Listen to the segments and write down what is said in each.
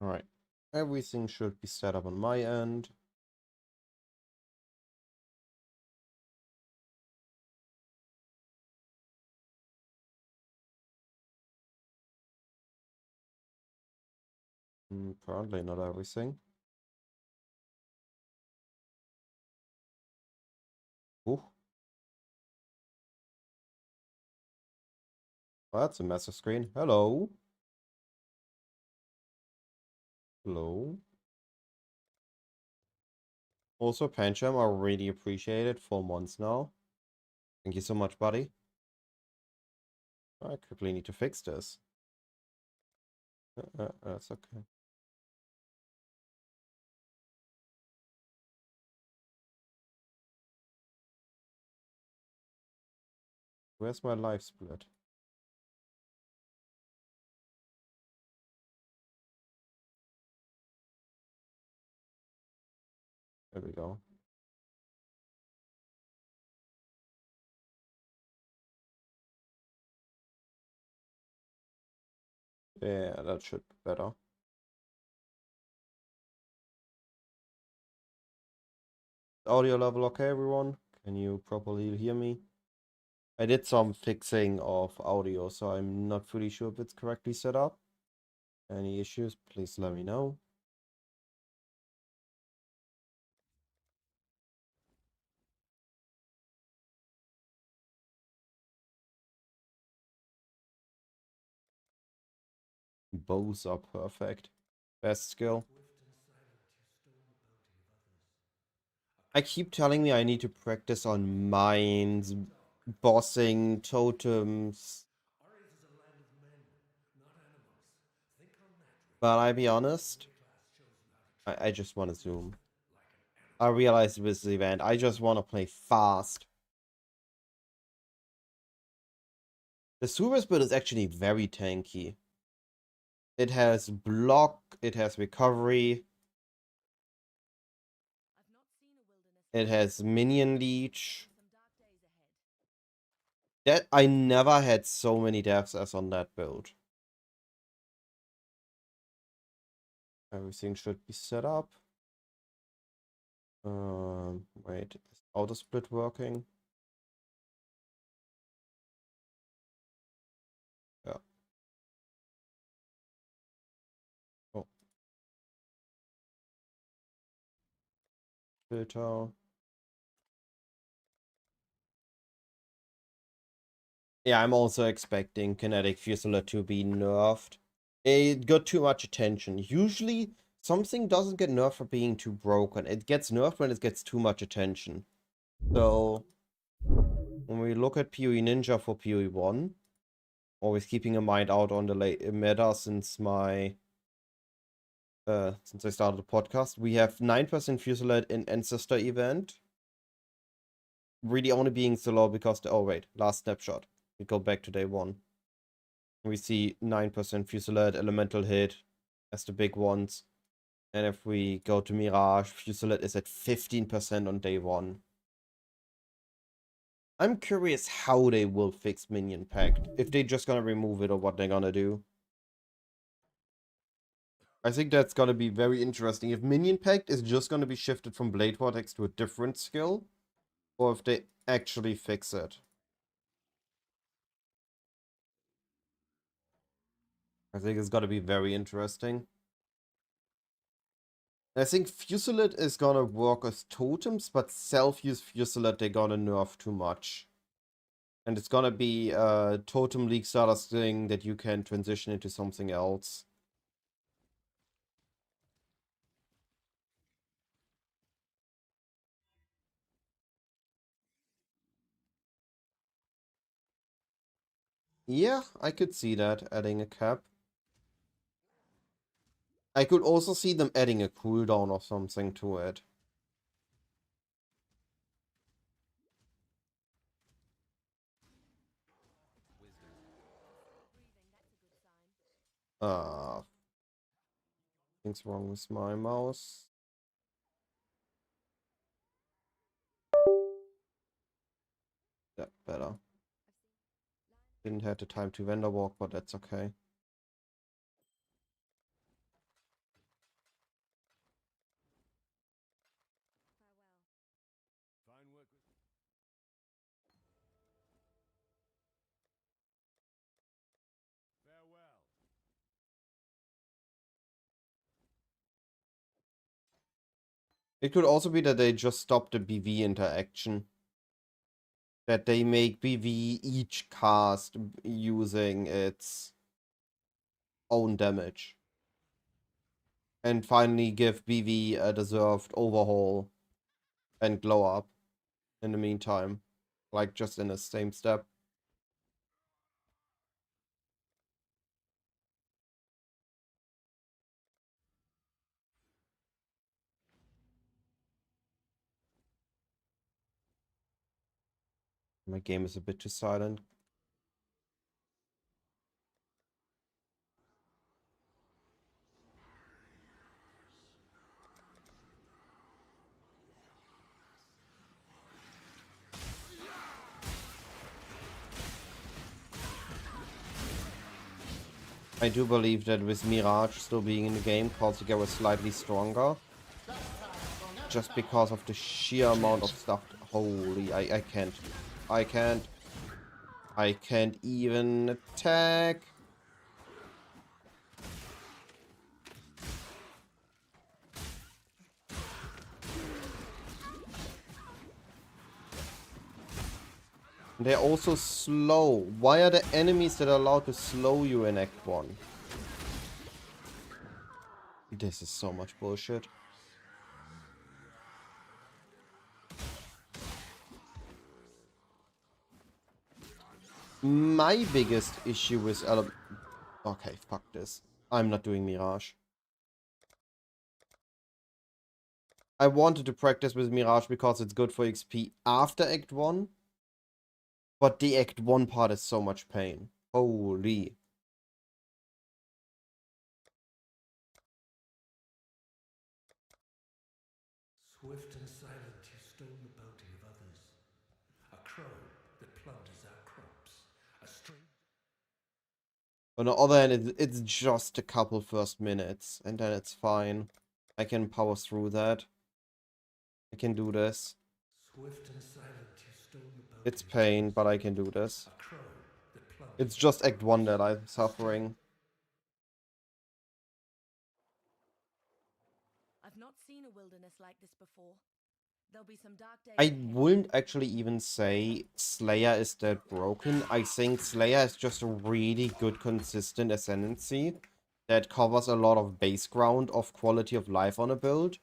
Alright. Everything should be set up on my end. Apparently not everything. Ooh. Oh, that's a massive screen. Hello. Hello. Also, Pancham, I really appreciate it. 4 months now. Thank you so much, buddy. I quickly need to fix this. That's okay. Where's my life split? There we go. Yeah, that should be better. Audio level okay, everyone? Can you properly hear me? I did some fixing of audio, so I'm not fully sure if it's correctly set up. Any issues, please let me know. Bows are perfect. Best skill. I keep telling me I need to practice on mines, bossing, totems. But I'll be honest, I just want to zoom. I realized with this event, I just want to play fast. The super build is actually very tanky. It has block, it has recovery. It has minion leech. That I never had so many deaths as on that build. Everything should be set up. Wait, is auto split working? Yeah. Oh. Filter. Yeah, I'm also expecting Kinetic Fusilier to be nerfed. It got too much attention. Usually, something doesn't get nerfed for being too broken. It gets nerfed when it gets too much attention. So, when we look at PoE Ninja for PoE 1, always keeping a mind out on the late meta since I started the podcast, we have 9% Fusilier in Ancestor event. Really only being so low because oh wait, last snapshot. We go back to day 1. We see 9% Fusilier, Elemental Hit as the big ones. And if we go to Mirage, Fusilier is at 15% on day 1. I'm curious how they will fix Minion Pact. If they're just gonna remove it or what they're gonna do. I think that's gonna be very interesting. If Minion Pact is just gonna be shifted from Blade Vortex to a different skill, or if they actually fix it. I think it's gonna be very interesting. I think Fusilier is gonna work as totems, but self-use Fusilier they're gonna nerf too much. And it's gonna be a totem league status thing that you can transition into something else. Yeah, I could see that, adding a cap. I could also see them adding a cooldown or something to it. Things wrong with my mouse. Yeah, better. Didn't have the time to vendor walk, but that's okay. It could also be that they just stop the BV interaction. That they make BV each cast using its own damage. And finally give BV a deserved overhaul and glow up in the meantime. Like just in the same step. My game is a bit too silent. I do believe that with Mirage still being in the game, Corsica was slightly stronger. Just because of the sheer amount of stuff. Holy, I can't. I can't. I can't even attack. They're also slow. Why are the enemies that are allowed to slow you in Act 1? This is so much bullshit. My biggest issue with okay, fuck this. I'm not doing Mirage. I wanted to practice with Mirage because it's good for XP after Act 1. But the Act 1 part is so much pain. Holy. Swift and silent, you stole the bounty of others. A crow that plunders our crops. A stranger. On the other hand, it's just a couple first minutes, and then it's fine. I can power through that. I can do this. Swift and silent, you stole the bounty. It's pain, but I can do this. A crow that plunders. It's just Act 1 that I'm suffering. I've not seen a wilderness like this before. There'll be some dark days. I wouldn't actually even say Slayer is that broken. I think Slayer is just a really good, consistent ascendancy that covers a lot of base ground of quality of life on a build.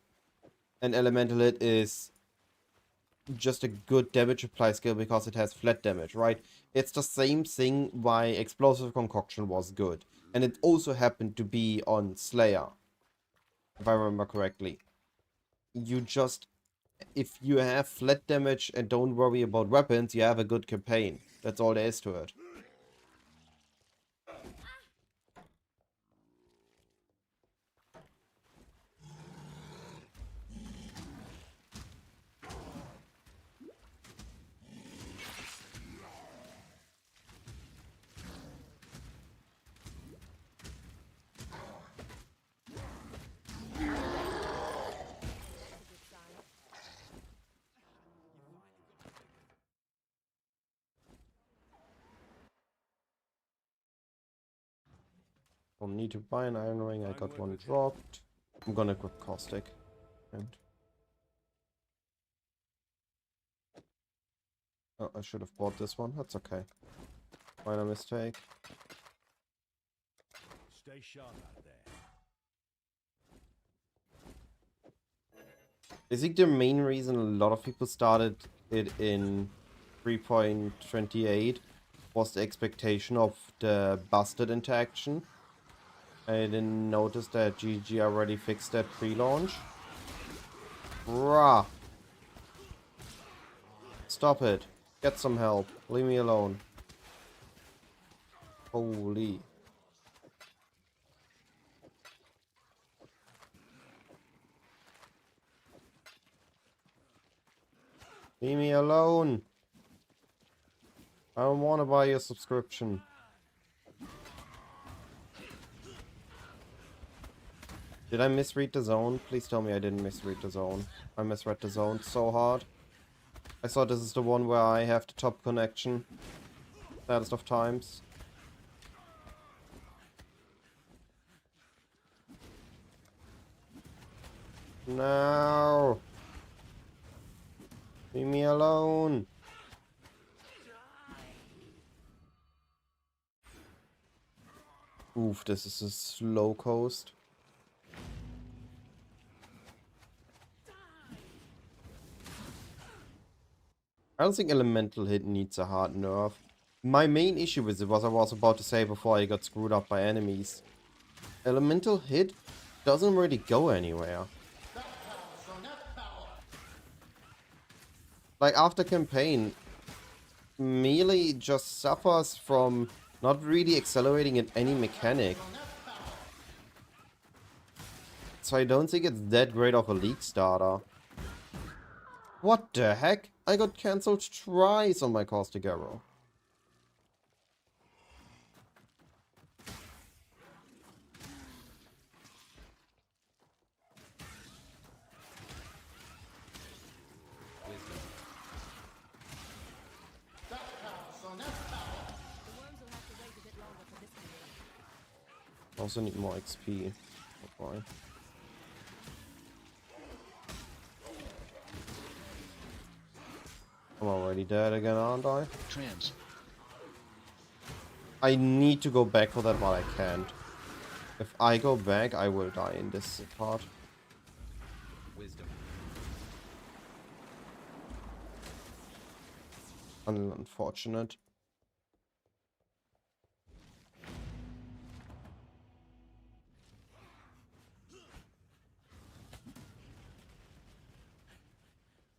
And Elemental Hit is just a good damage apply skill because it has flat damage, right? It's the same thing why Explosive Concoction was good. And it also happened to be on Slayer, if I remember correctly. You just, if you have flat damage and don't worry about weapons, you have a good campaign. That's all there is to it. Don't need to buy an iron ring, I got one dropped. I'm gonna equip Caustic. And oh, I should have bought this one. That's okay. Minor mistake. Stay sharp out there. I think the main reason a lot of people started it in 3.28 was the expectation of the busted interaction. I didn't notice that GG already fixed that pre-launch. Bruh. Stop it. Get some help. Leave me alone. Holy. Leave me alone. I don't want to buy your subscription. Did I misread the zone? Please tell me I didn't misread the zone. I misread the zone so hard. I thought this is the one where I have the top connection. Saddest of times. No. Leave me alone. Oof, this is a slow coast. I don't think Elemental Hit needs a hard nerf. My main issue with it was I was about to say before I got screwed up by enemies. Elemental Hit doesn't really go anywhere. Like, after campaign, melee just suffers from not really accelerating in any mechanic. So I don't think it's that great of a league starter. What the heck? I got cancelled twice on my caustic arrow. I also need more XP. Why? I'm already dead again, aren't I? Trans. I need to go back for that, but I can't. If I go back, I will die in this part. Wisdom. Unfortunate.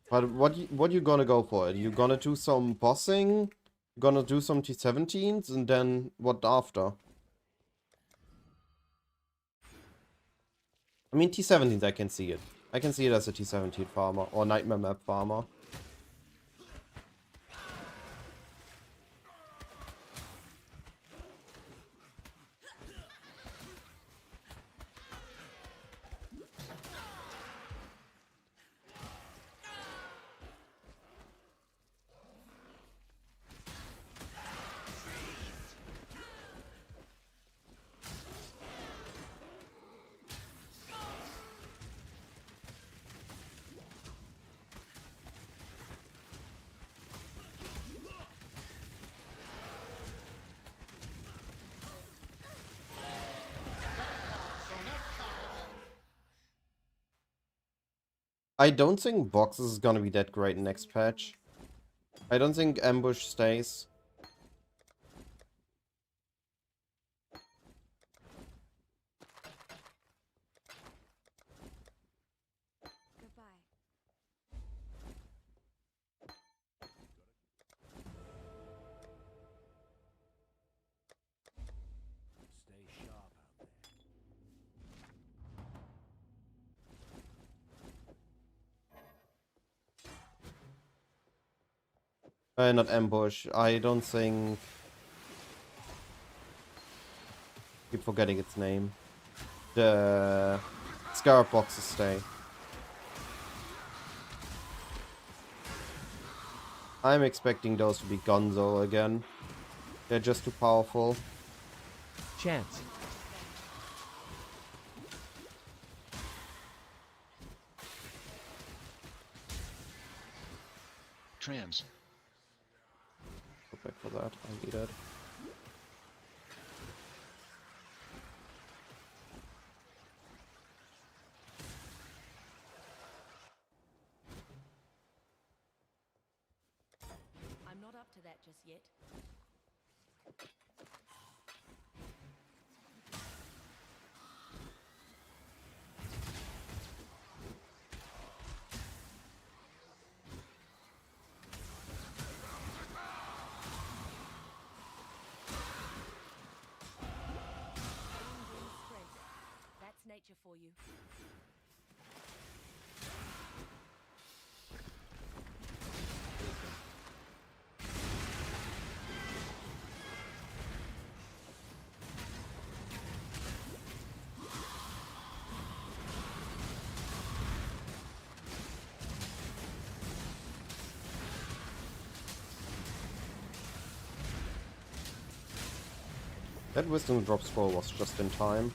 But what you gonna go for? You gonna do some bossing? You gonna do some T17s? And then what after? I mean, T17s, I can see it. I can see it as a T17 farmer. Or Nightmare Map farmer. I don't think boxes is gonna be that great next patch. I don't think ambush stays. Goodbye. Stay sharp out there. Not ambush. I don't think... Keep forgetting its name. The scarab boxes stay. I'm expecting those to be Gonzo again. They're just too powerful. Chance. Trans. Go back for that. I need it. I'm not up to that just yet. That's nature for you. That wisdom drop scroll was just in time.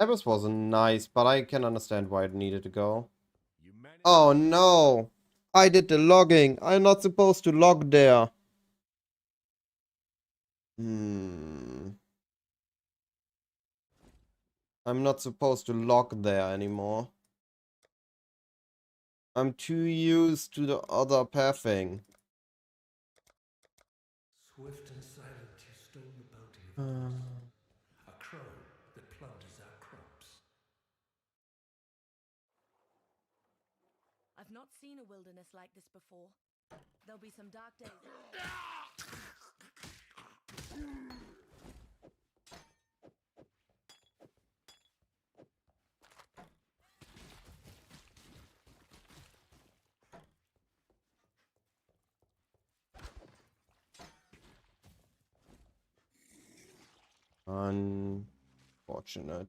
Abyss was nice, but I can understand why it needed to go. You managed. Oh no! I did the logging. I'm not supposed to log there. I'm not supposed to log there anymore. I'm too used to the other pathing. Swift and silent, you stole the bounty of others. A crow that plunders our crops. I've not seen a wilderness like this before. There'll be some dark days. Unfortunate.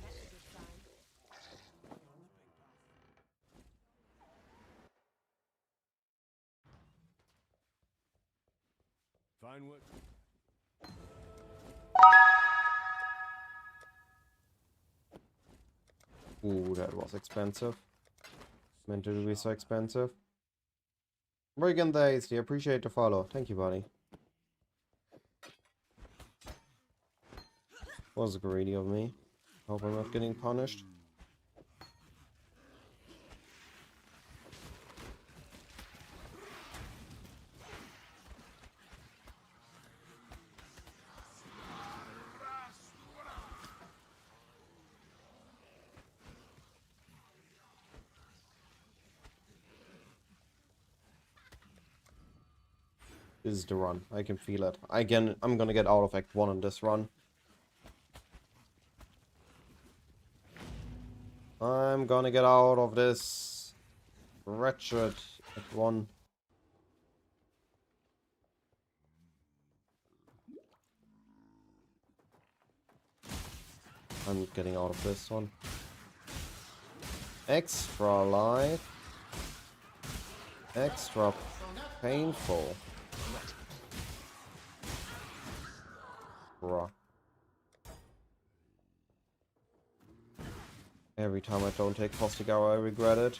That's a good sign. Fine work. Ooh, that was expensive. Meant to be so expensive. Regan Daisy, appreciate the follow. Thank you, buddy. Was greedy of me. Hope I'm not getting punished. This is the run. I can feel it. I'm gonna get out of Act 1 on this run. I'm gonna get out of this wretched Act 1. I'm getting out of this one. Extra life. Extra painful. Bruh. Every time I don't take Caustic Hour, I regret it.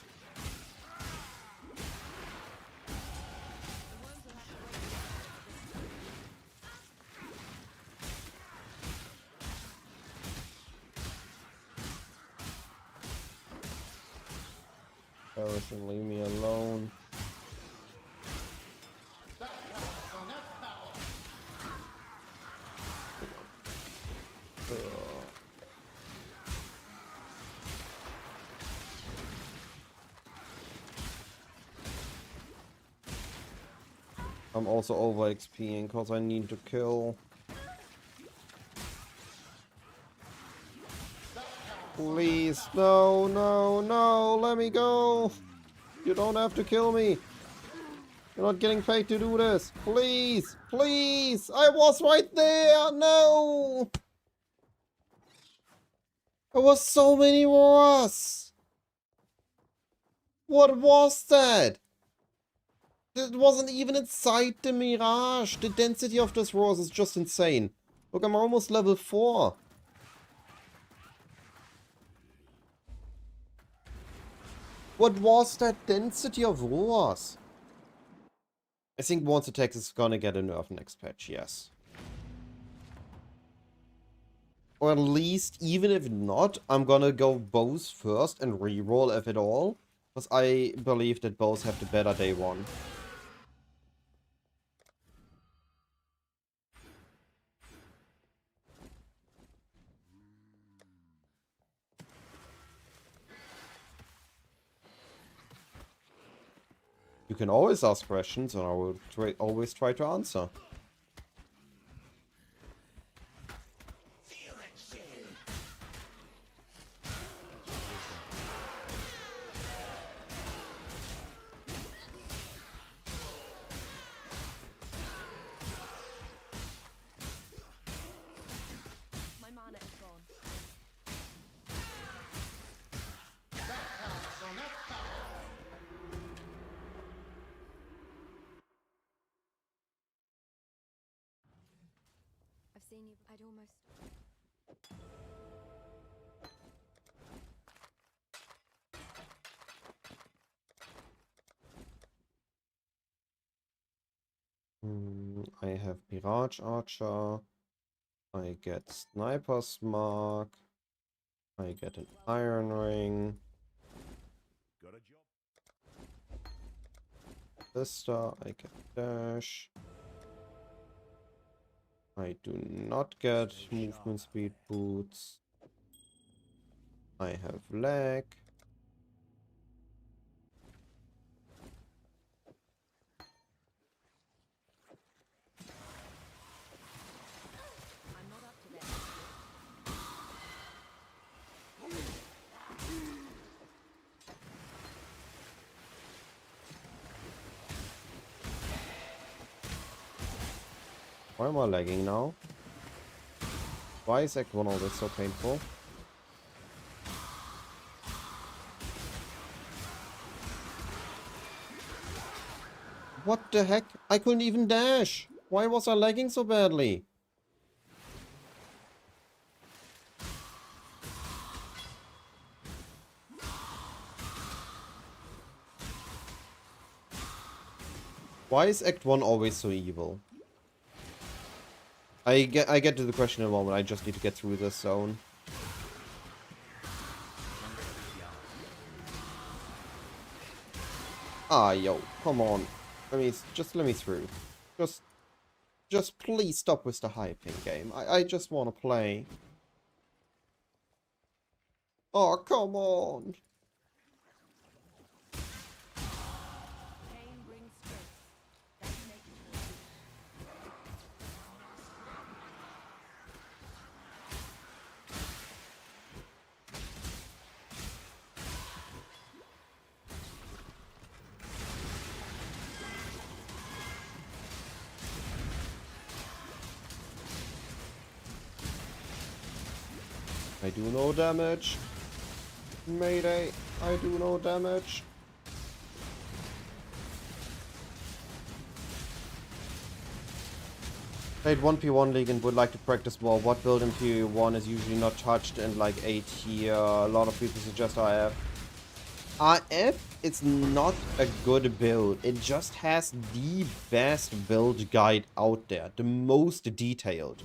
Harrison, leave me alone. I'm also over XPing because I need to kill. Please, no, no, no, let me go. You don't have to kill me. You're not getting paid to do this. Please, please, I was right there. No. There was so many roars. What was that? It wasn't even inside the Mirage. The density of those roars is just insane. Look, I'm almost level 4. What was that density of roars? I think once attack is gonna get a nerf next patch, yes. Or at least, even if not, I'm gonna go both first and reroll if at all. Because I believe that both have the better day one. You can always ask questions and I will always try to answer. seen you. I'd almost. I have Mirage Archer. I get Sniper's Mark. I get an Iron Ring. Got a job. Ballista. I get Dash. I do not get movement speed boots. I have lag. I'm not up to that. Why am I lagging now? Why is Act 1 always so painful? What the heck? I couldn't even dash! Why was I lagging so badly? Why is Act 1 always so evil? I get to the question in a moment. I just need to get through this zone. Ah, yo, come on. Let me through. Just please stop with the hyping game. I just want to play. Oh, come on. Pain brings strength. That's nature. I do no damage. Mayday, I do no damage. Played 1v1 League and would like to practice more. What build in PoE1 is usually not touched in like A tier? A lot of people suggest RF. RF is not a good build. It just has the best build guide out there. The most detailed.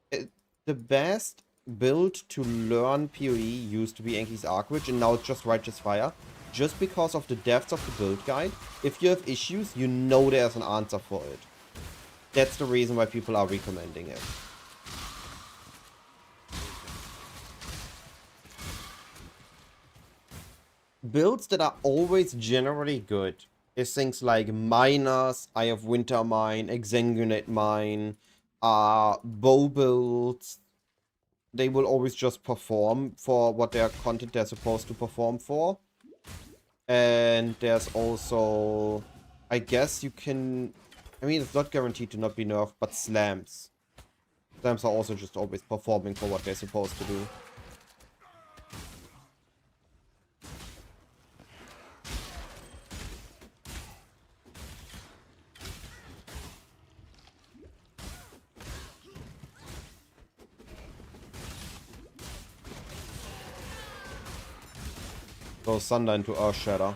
The best build to learn PoE used to be Enki's Archwitch, and now it's just Righteous Fire. Just because of the depth of the build guide. If you have issues, you know there's an answer for it. That's the reason why people are recommending it. Builds that are always generally good is things like Miners, Eye of Winter Mine, Exsanguinate Mine, bow builds. They will always just perform for what their content they're supposed to perform for. And there's also, I guess you can, I mean, it's not guaranteed to not be nerfed, but slams. Slams are also just always performing for what they're supposed to do. Go Thunder into Earth Shatter.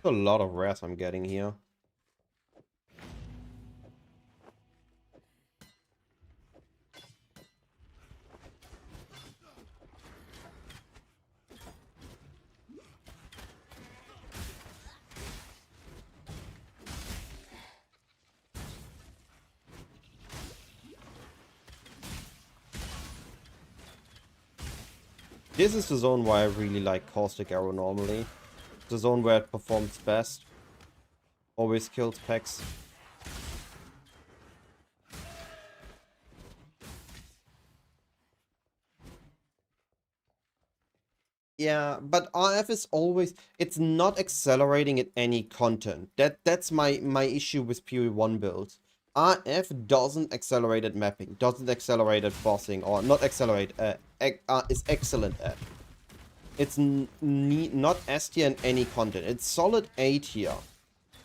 A lot of rares I'm getting here. This is the zone where I really like Caustic Arrow normally. The zone where it performs best. Always kills packs. Yeah, but RF is always, it's not accelerating at any content. That's my issue with PoE1 builds. RF doesn't accelerate at mapping, doesn't accelerate at bossing, or not accelerate, is excellent at. It's not S tier in any content. It's solid A tier.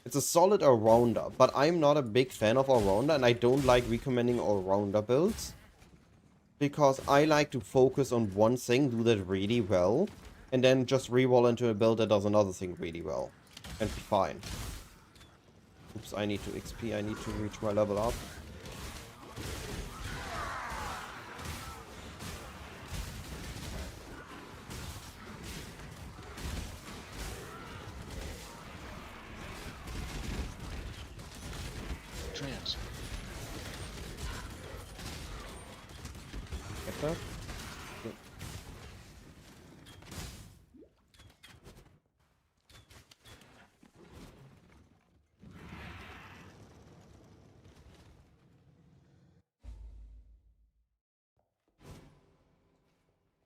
It's a solid all-rounder, but I'm not a big fan of all-rounder, and I don't like recommending all-rounder builds. Because I like to focus on one thing, do that really well, and then just reroll into a build that does another thing really well. And be fine. Oops, I need to XP, I need to reach my level up. Trans. Get that? Good.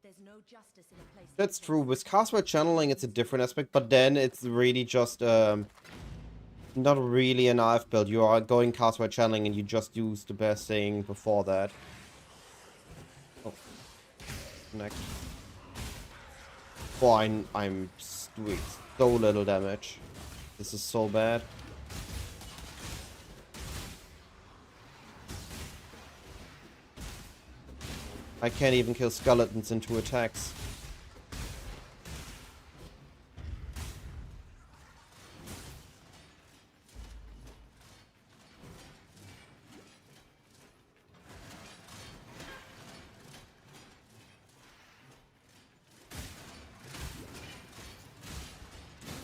There's no justice in a place. That's true. With castword channeling, it's a different aspect, but then it's really just not really an AF build. You are going castword channeling and you just use the best thing before that. Oh. Next. Oh, I'm doing so little damage. This is so bad. I can't even kill skeletons in 2 attacks.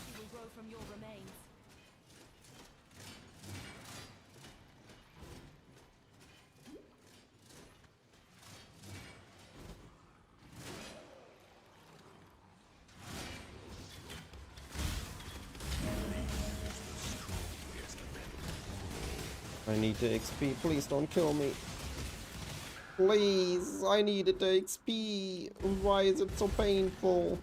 You will grow from your remains. I need the XP. Please don't kill me. Please, I needed the XP. Why is it so painful?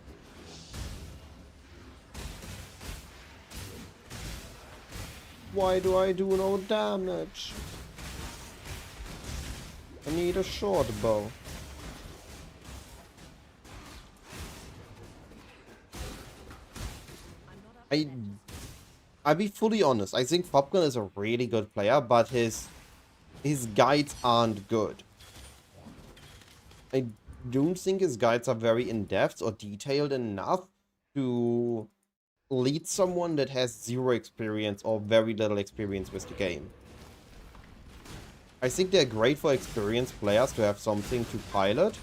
Why do I do no damage? I need a short bow. I'll be fully honest. I think Fopgun is a really good player, but his guides aren't good. I don't think his guides are very in-depth or detailed enough to lead someone that has 0 experience or very little experience with the game. I think they're great for experienced players to have something to pilot.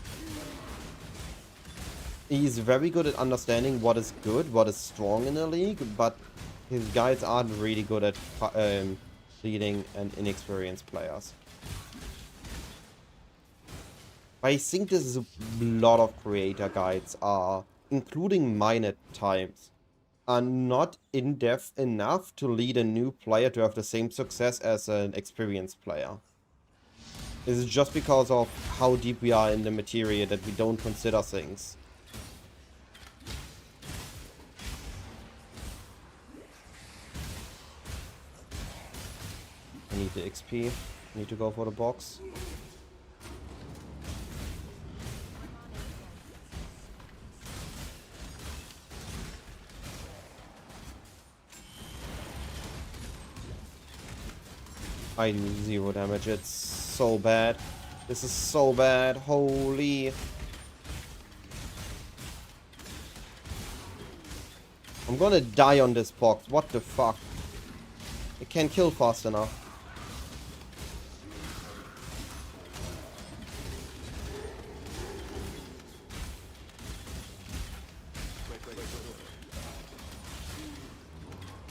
He's very good at understanding what is good, what is strong in a league, but his guides aren't really good at leading and inexperienced players. I think this is a lot of creator guides are, including mine at times, are not in-depth enough to lead a new player to have the same success as an experienced player. This is just because of how deep we are in the materia that we don't consider things. I need the XP. I need to go for the box. I do 0 damage. It's so bad. This is so bad. Holy. I'm gonna die on this box. What the fuck? I can't kill fast enough.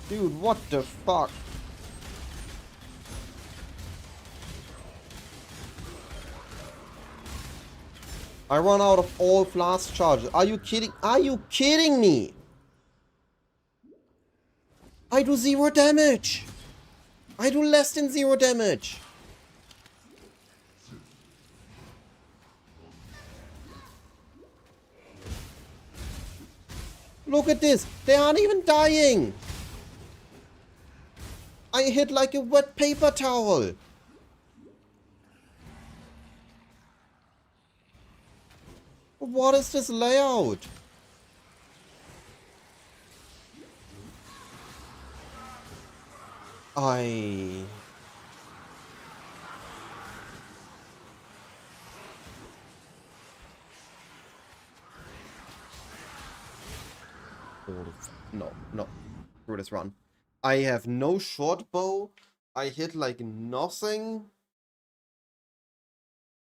Dude, what the fuck? I run out of all flask charges. Are you kidding? Are you kidding me? I do 0 damage. I do less than 0 damage. Look at this. They aren't even dying. I hit like a wet paper towel. What is this layout? I... No, no. Screw this run. I have no short bow. I hit like nothing.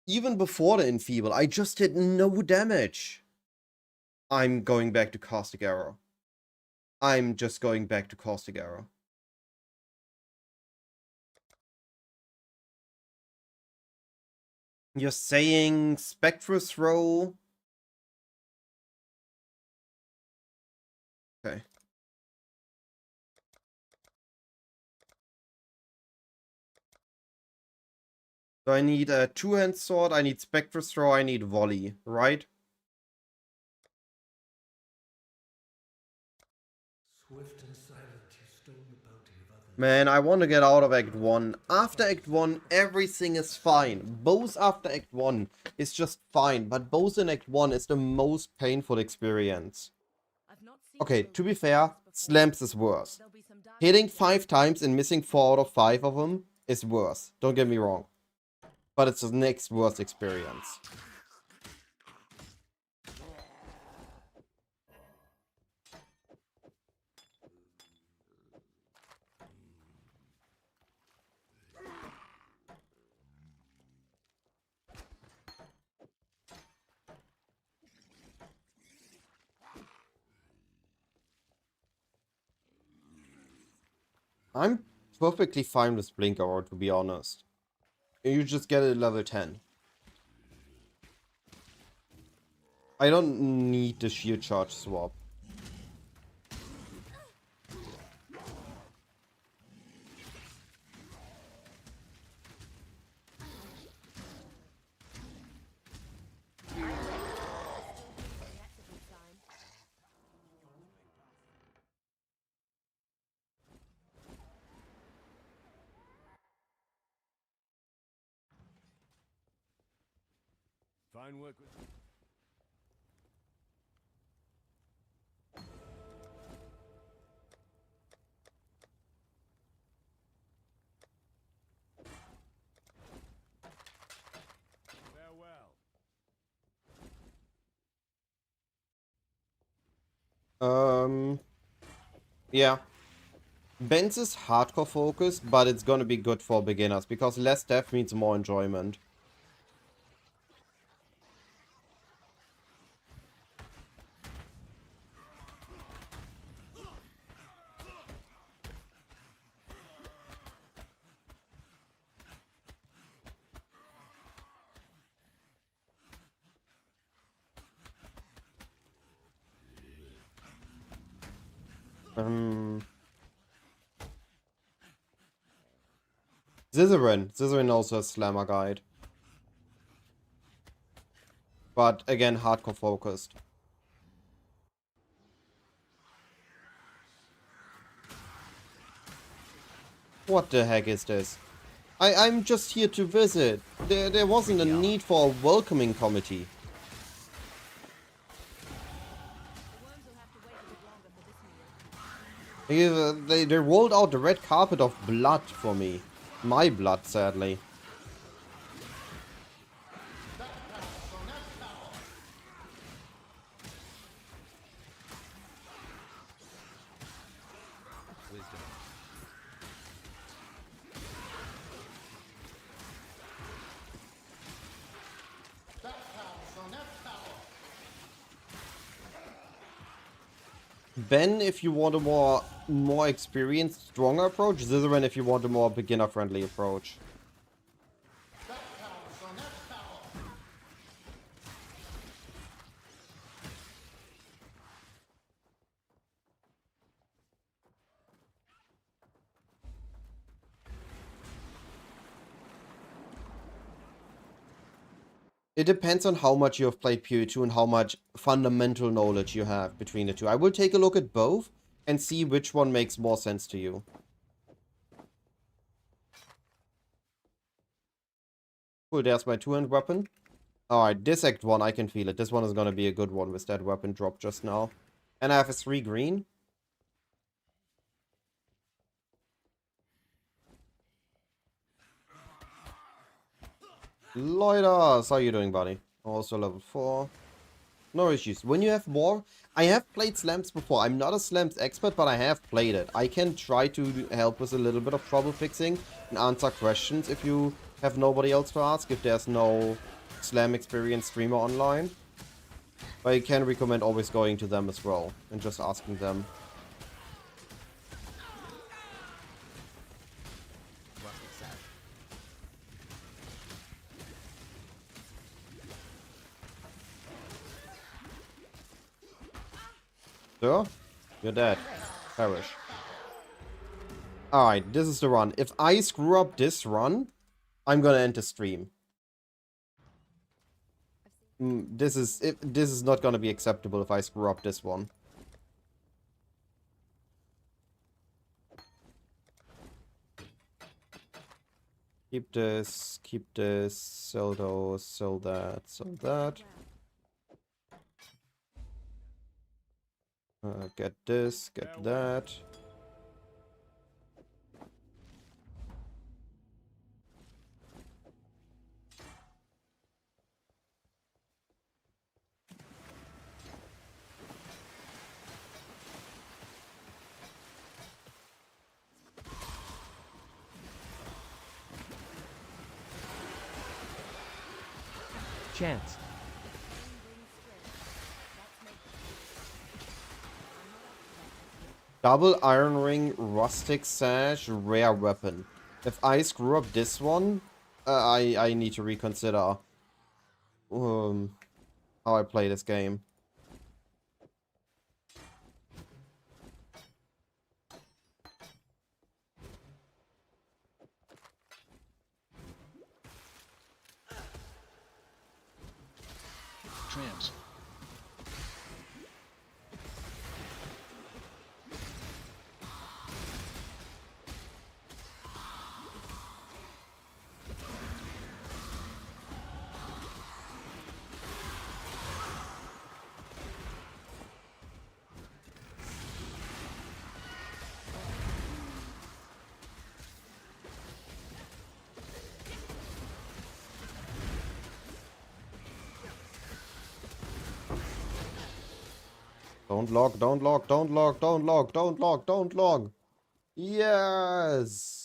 Even before the enfeeble, I just hit no damage. I'm going back to Caustic Arrow. I'm just going back to Caustic Arrow. You're saying Spectral Throw? Okay. So I need a two-hand sword, I need Spectral Throw, I need Volley, right? Swift and silent, you stole the bounty of others. Man, I want to get out of Act 1. After Act 1, everything is fine. Both after Act 1 is just fine, but both in Act 1 is the most painful experience. I've not seen Okay, a to be wilderness fair, like this before. Slams is worse. There'll be some dark Hitting days 5 ahead. times and missing 4 out of 5 of them is worse. Don't get me wrong. But it's the next worst experience. I'm perfectly fine with Blink Arrow, to be honest. You just get it at level 10. I don't need the shield charge swap. That's a good sign. Fine work with. Farewell. Yeah. Benz is hardcore focused, but it's gonna be good for beginners, because less death means more enjoyment. Scissorin also has Slammer Guide. But again, hardcore focused. What the heck is this? I'm just here to visit. There wasn't a need for a welcoming committee. The worms will have to wait a bit longer for this meal. They rolled out the red carpet of blood for me. My blood, sadly. Wisdom. Ben, if you want a more experienced, stronger approach. Scissorin, if you want a more beginner-friendly approach. It depends on how much you have played PoE 2 and how much fundamental knowledge you have between the two. I will take a look at both and see which one makes more sense to you. Cool, there's my two-hand weapon. Alright, this Act 1, I can feel it. This one is gonna be a good one with that weapon drop just now. And I have a 3 green. Loidas, how you doing, buddy? Also level 4. No issues. When you have more... I have played slams before. I'm not a slams expert, but I have played it. I can try to help with a little bit of trouble fixing and answer questions if you have nobody else to ask, if there's no slam experienced streamer online. But I can recommend always going to them as well and just asking them. Rustic Sash. Sir, you're dead. Perish. Alright, this is the run. If I screw up this run, I'm gonna end the stream. This is not gonna be acceptable if I screw up this one. Keep this, sell those, sell that, sell that. Get this, get that. Chance. Double iron ring, rustic sash, rare weapon. If I screw up this one, I need to reconsider how I play this game. Trams. Don't log, don't log, don't log, don't log, don't log, don't log. Yes!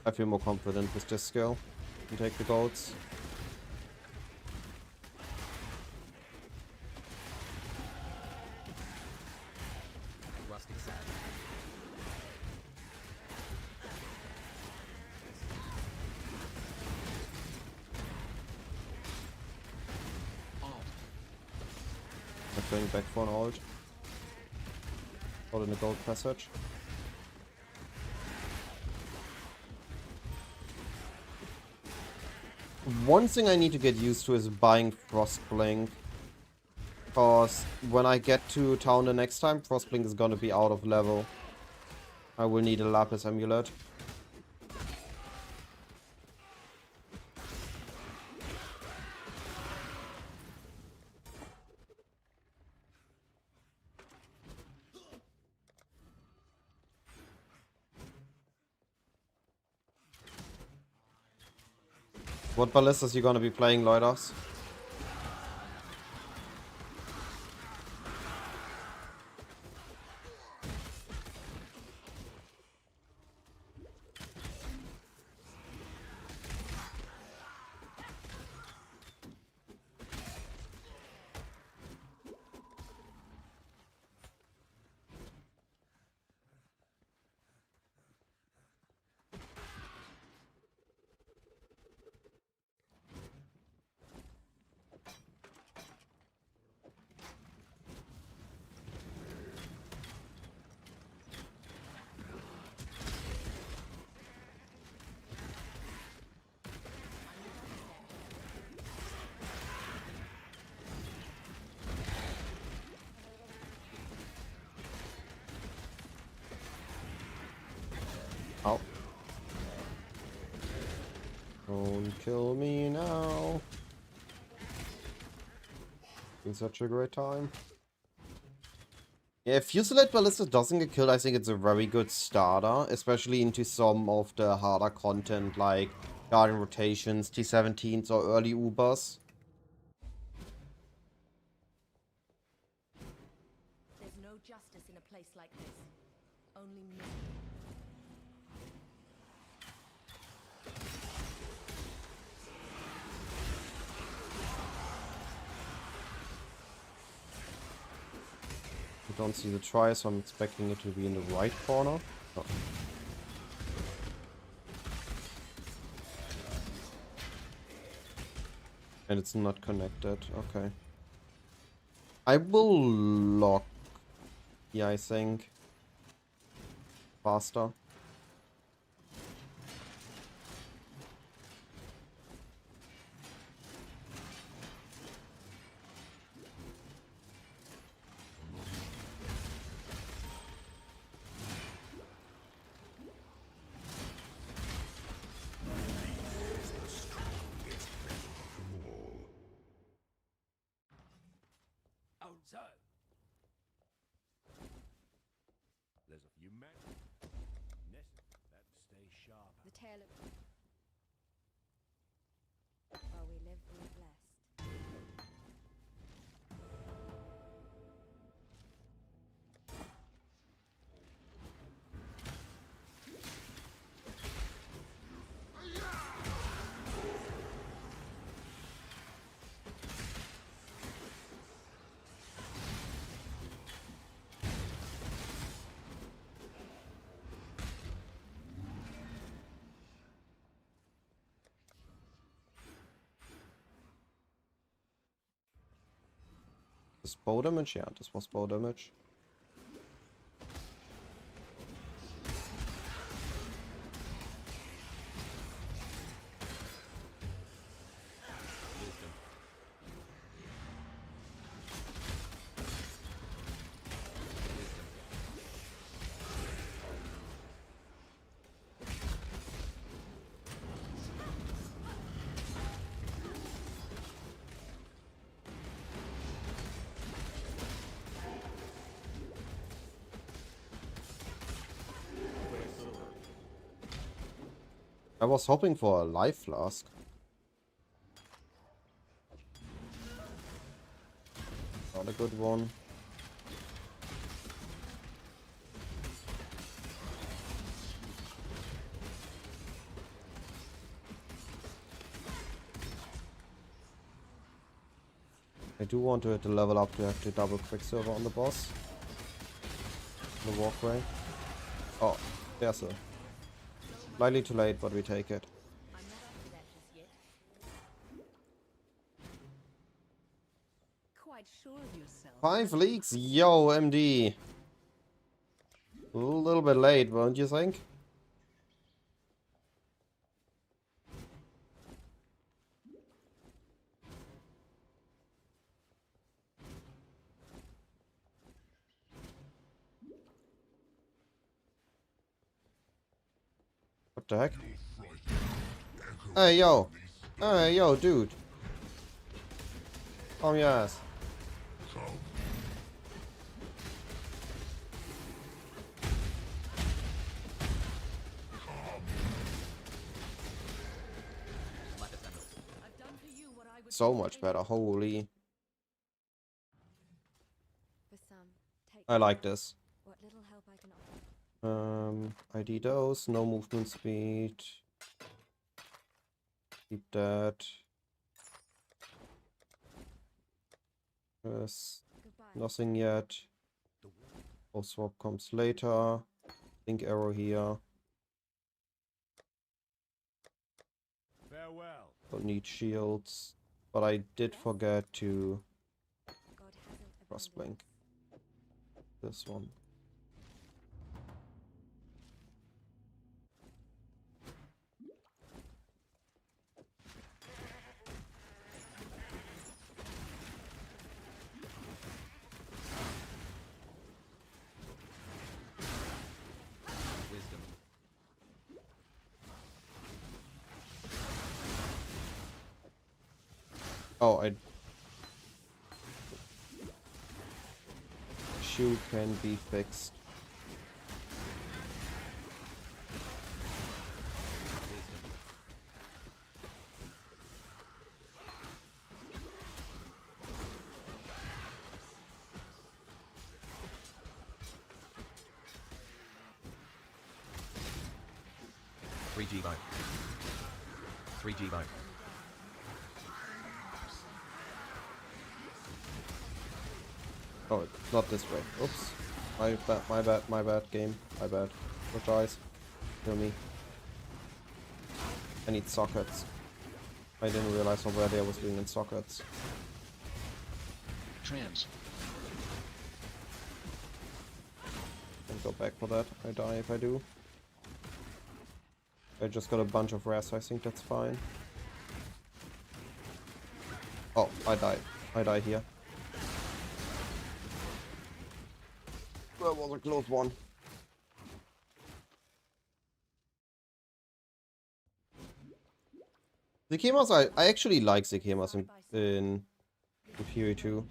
I feel more confident with this skill. And take the golds. Rustic Sash. Alt. I'm going back for an ult. Hold in the gold passage. One thing I need to get used to is buying Frostblink. Because when I get to town the next time, Frostblink is gonna be out of level. I will need a Lapis Amulet. What ballistas you gonna be playing, Loidas? Ow. Don't kill me now. It's such a great time. Yeah, if Fusilade Ballista doesn't get killed, I think it's a very good starter, especially into some of the harder content like Guardian Rotations, T-17s, or early Ubers. There's no justice in a place like this. Only misery. I don't see the try, so I'm expecting it to be in the right corner. Oh. And it's not connected. Okay. I will lock. Yeah, I think. Faster. Outside. There's a few men. Necessary that stay sharp. The tale of... While we live, we blessed. This bow damage? Yeah, this was bow damage. I was hoping for a life flask. Not a good one. I do want to hit the level up to have to double Quicksilver on the boss. The walkway. Oh, there's a... Slightly too late, but we take it. I'm not up to that just yet. Quite sure of yourself. 5 leaks? Yo, MD. A little bit late, won't you think? What the heck? Hey, yo. Hey, yo, dude. Calm your ass. I've done for you what I would So do much for better, holy. For some, take I like this. what little help I can offer. ID those, no movement speed. Keep that. Yes, Goodbye. nothing yet. Bow swap comes later. Link arrow here. Farewell. Don't need shields. But I did forget to God hasn't cross abandoned blink this one. Wisdom. Oh, shoe can be fixed. Three G bike. 3G bike. Oh, not this way. Oops. My bad game. My bad. Apologize. Kill me. I need sockets. I didn't realize already I was doing in sockets. Trans. Can go back for that. I die if I do. I just got a bunch of rest, so I think that's fine. Oh, I died. I die here. That was a close one. Zekemas, I actually like Zekemas in Fury 2.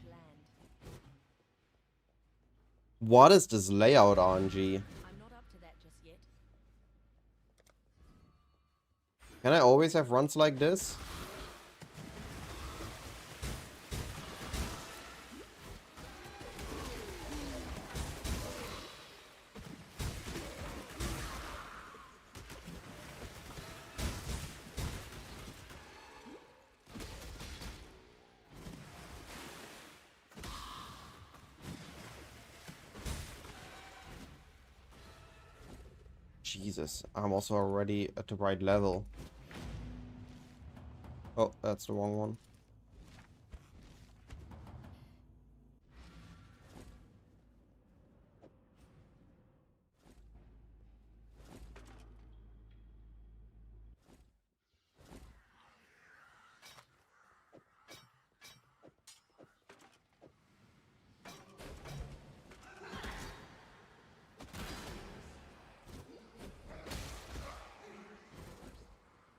What is this layout, RNG? I'm not up to that just yet. Can I always have runs like this? Jesus, I'm also already at the right level. Oh, that's the wrong one.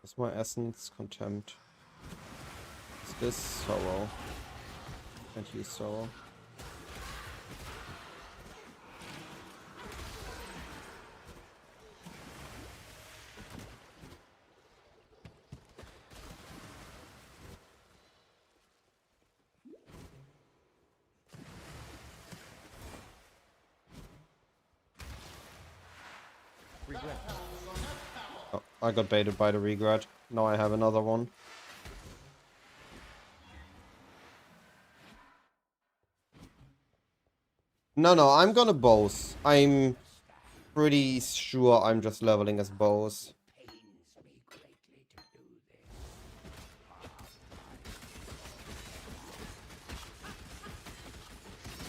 That's my essence, contempt. Is this sorrow? Can't use sorrow. Regret. Oh, I got baited by the regret. Now I have another one. No, I'm gonna boss. I'm pretty sure I'm just leveling as boss.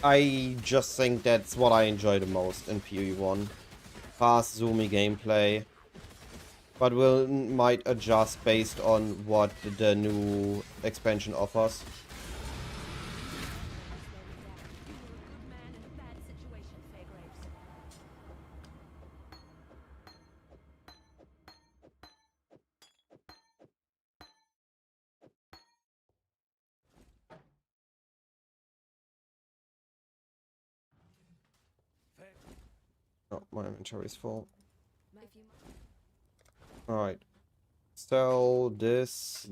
I just think that's what I enjoy the most in PoE 1. Fast, zoomy gameplay. But might adjust based on what the new expansion offers. Oh, my inventory is full. Alright. So, this,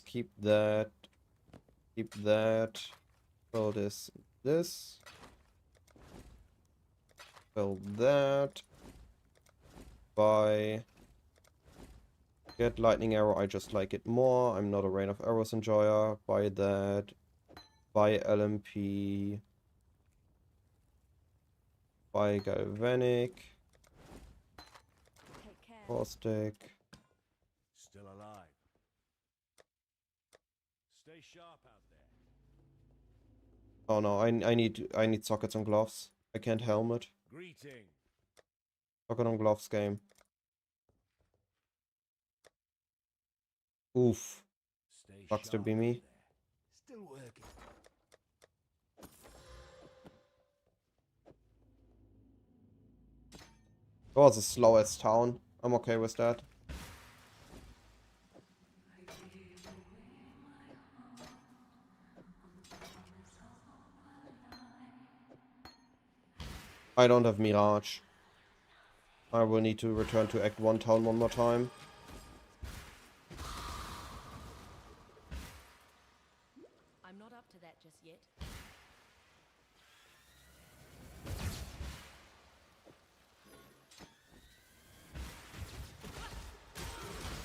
keep that. Keep that. So this. Fill that. Buy. Get lightning arrow, I just like it more. I'm not a rain of arrows enjoyer. Buy that. Buy LMP. Buy galvanic. Take care. Caustic. Still alive. Stay sharp out there. Oh no, I need sockets on gloves. I can't helmet. Greeting. Socket on gloves game. Oof. Stay Sucks to sharp be out me. there. Still working. Oh, it's the slowest town. I'm okay with that. I don't have Mirage. I will need to return to Act 1 town one more time. I'm not up to that just yet.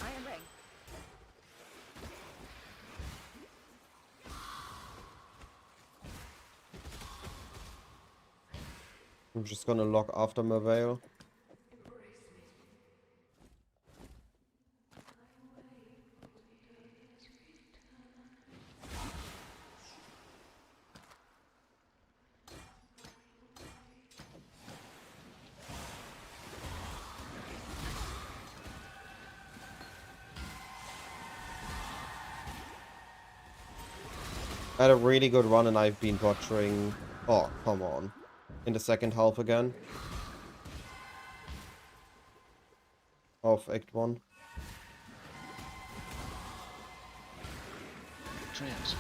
Iron ring. I'm just gonna lock after my veil. I had a really good run and I've been butchering. Oh, come on. In the second half again. Of Act 1. Trans.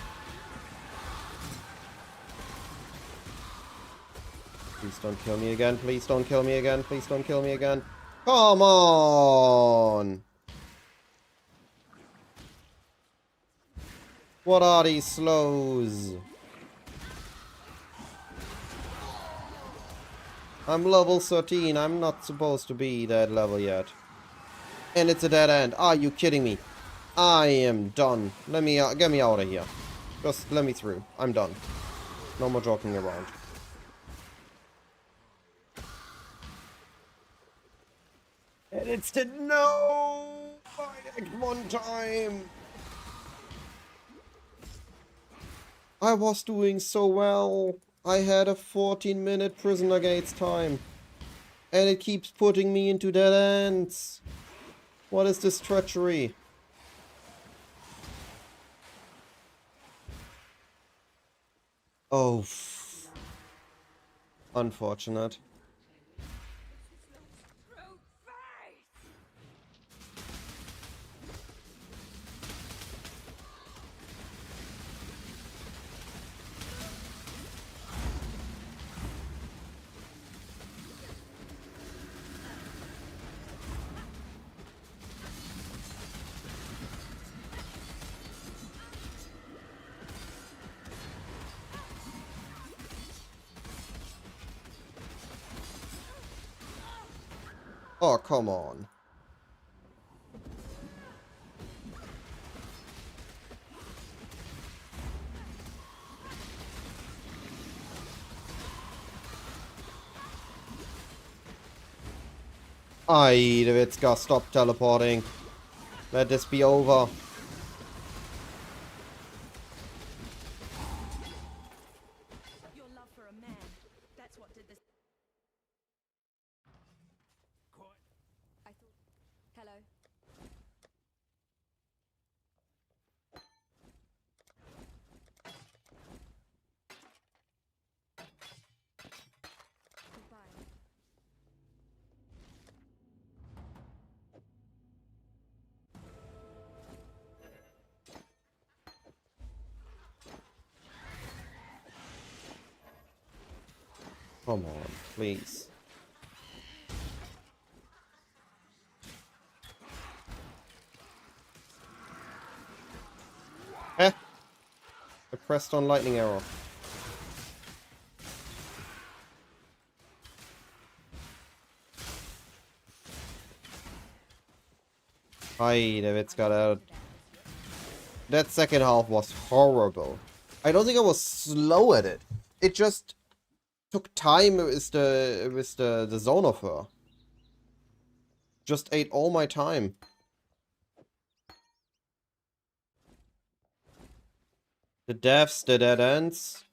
Please don't kill me again. Please don't kill me again. Please don't kill me again. Come on! What are these slows? I'm level 13. I'm not supposed to be that level yet. And it's a dead end. Are you kidding me? I am done. Let me get me out of here. Just let me through. I'm done. No more joking around. And it's the no by Act 1 time. I was doing so well. I had a 14-minute prisoner gates time. And it keeps putting me into dead ends. What is this treachery? Oh. Unfortunate. Oh, come on. Aye, Davitska, stop teleporting. Let this be over. Your love for a man. That's what did this. I thought. Hello. Goodbye. Come on, please. Eh! I pressed on lightning arrow. Aye, Davitska, that second half was horrible. I don't think I was slow at it. It just took time with the zone of her. Just ate all my time. The deaths, the dead ends.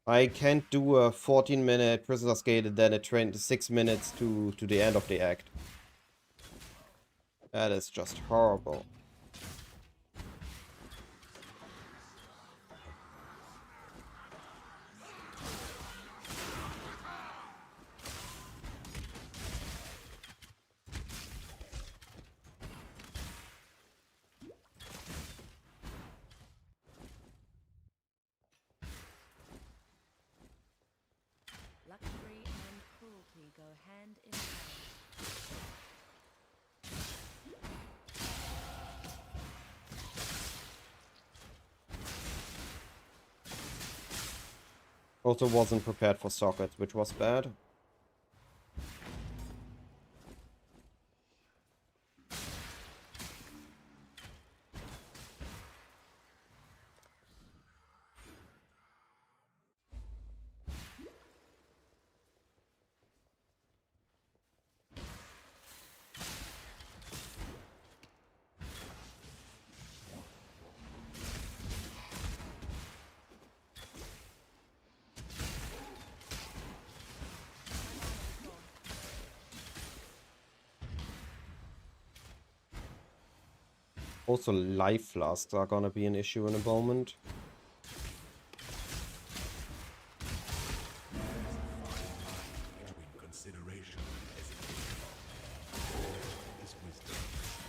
I can't do a 14-minute prisoner's gate and then a 6 minutes to the end of the act. That is just horrible. Luxury and cruelty go hand in hand. Also wasn't prepared for sockets, which was bad. Also, life flasks are gonna be an issue in a moment. between consideration and hesitation. Is wisdom.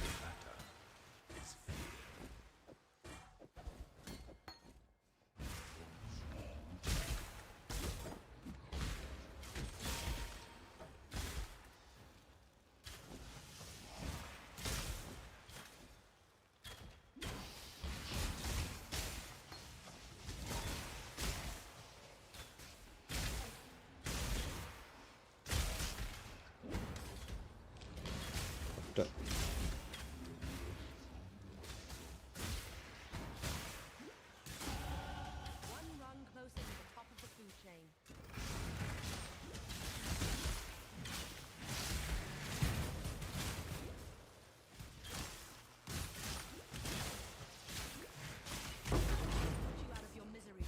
The matter is fear. D- One rung closer to the top of the food chain. Put you out of your misery.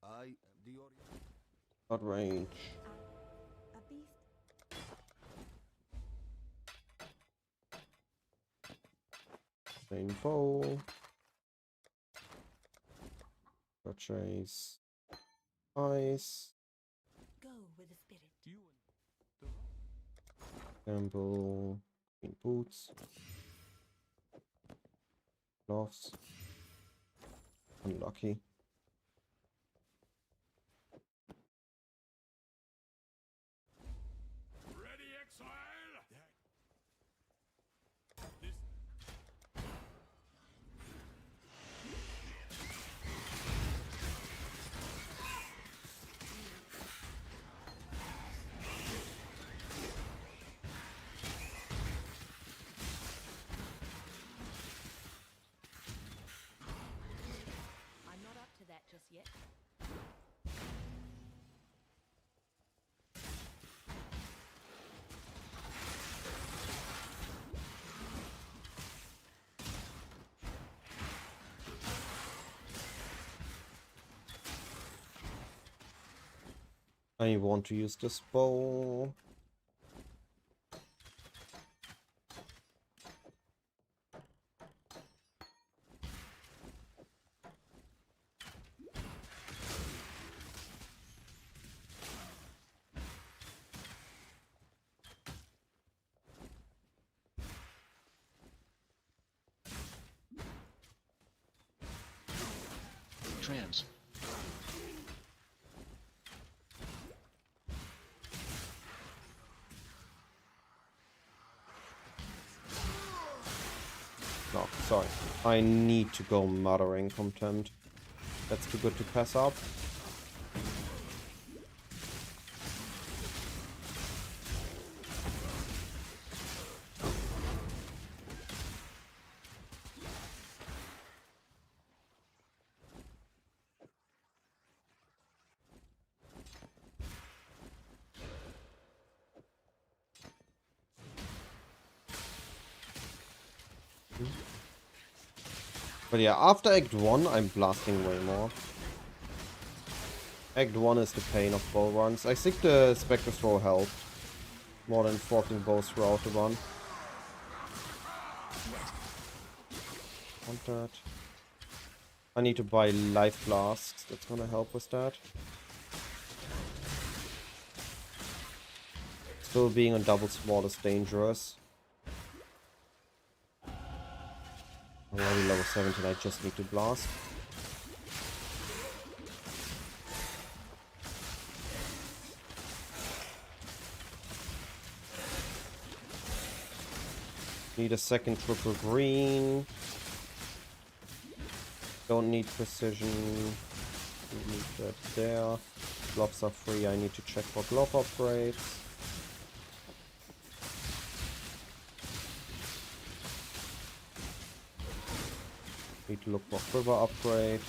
I am the Orient. Not range. A beast. Same bow. Purchase. Ice. Go with the spirit. You and the Gamble. Green boots. Gloves. Unlucky. ready, exile. This I'm not up to that just yet. I want to use this bow. Trans. No, sorry. I need to go Mothering Contempt. That's too good to pass up. But yeah, after Act 1, I'm blasting way more. Act 1 is the pain of bow runs. I think the Spectre Throw helped more than forking bows throughout the run. Want that. I need to buy life flasks. That's gonna help with that. Still being on double sword is dangerous. I'm already level 17, I just need to blast. Need a second triple green. Don't need precision. Don't need that there. Gloves are free, I need to check for glove upgrades. Need to look for quiver upgrade.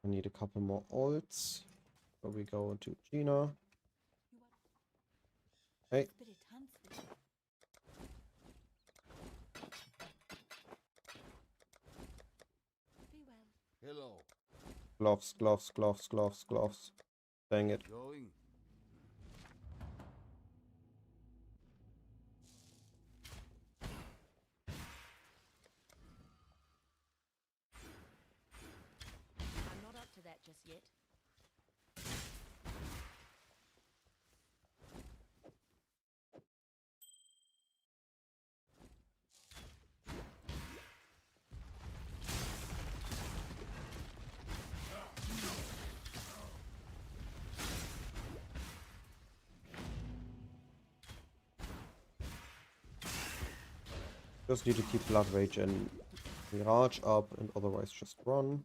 I need a couple more ults. So we go into Gina. Hey. Hello. Gloves, gloves, gloves, gloves, gloves. Dang it. Going. I'm not up to that just yet. Just need to keep Blood Rage and Mirage up and otherwise just run.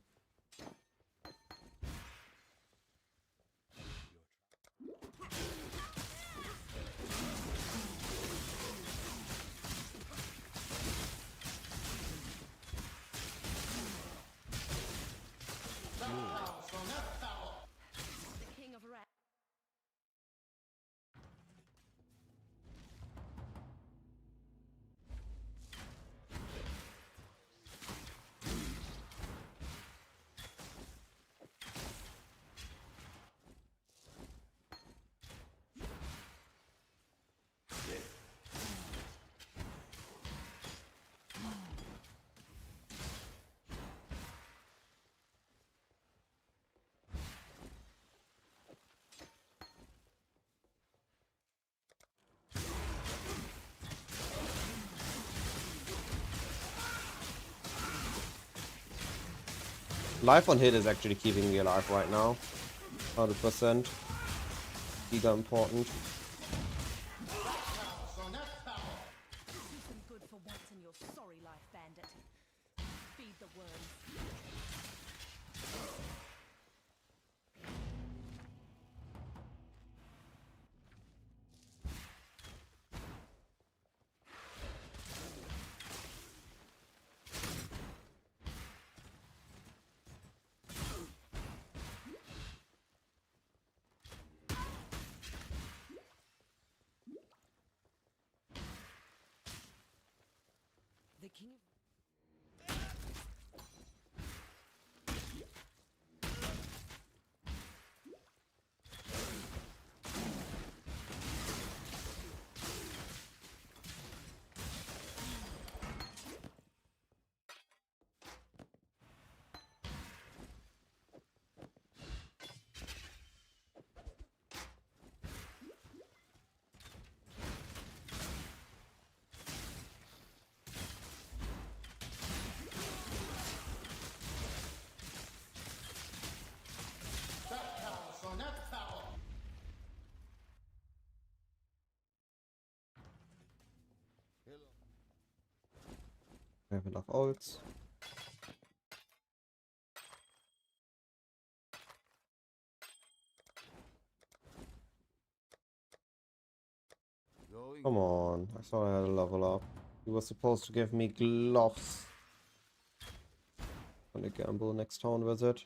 The king of rats. Life on hit is actually keeping me alive right now. 100%. Giga important. Do some good for once in your sorry life, bandit. Feed the worms. The king of... I have enough ults. Going. Come on, I thought I had a level up. He was supposed to give me gloves. Gonna gamble next turn with it.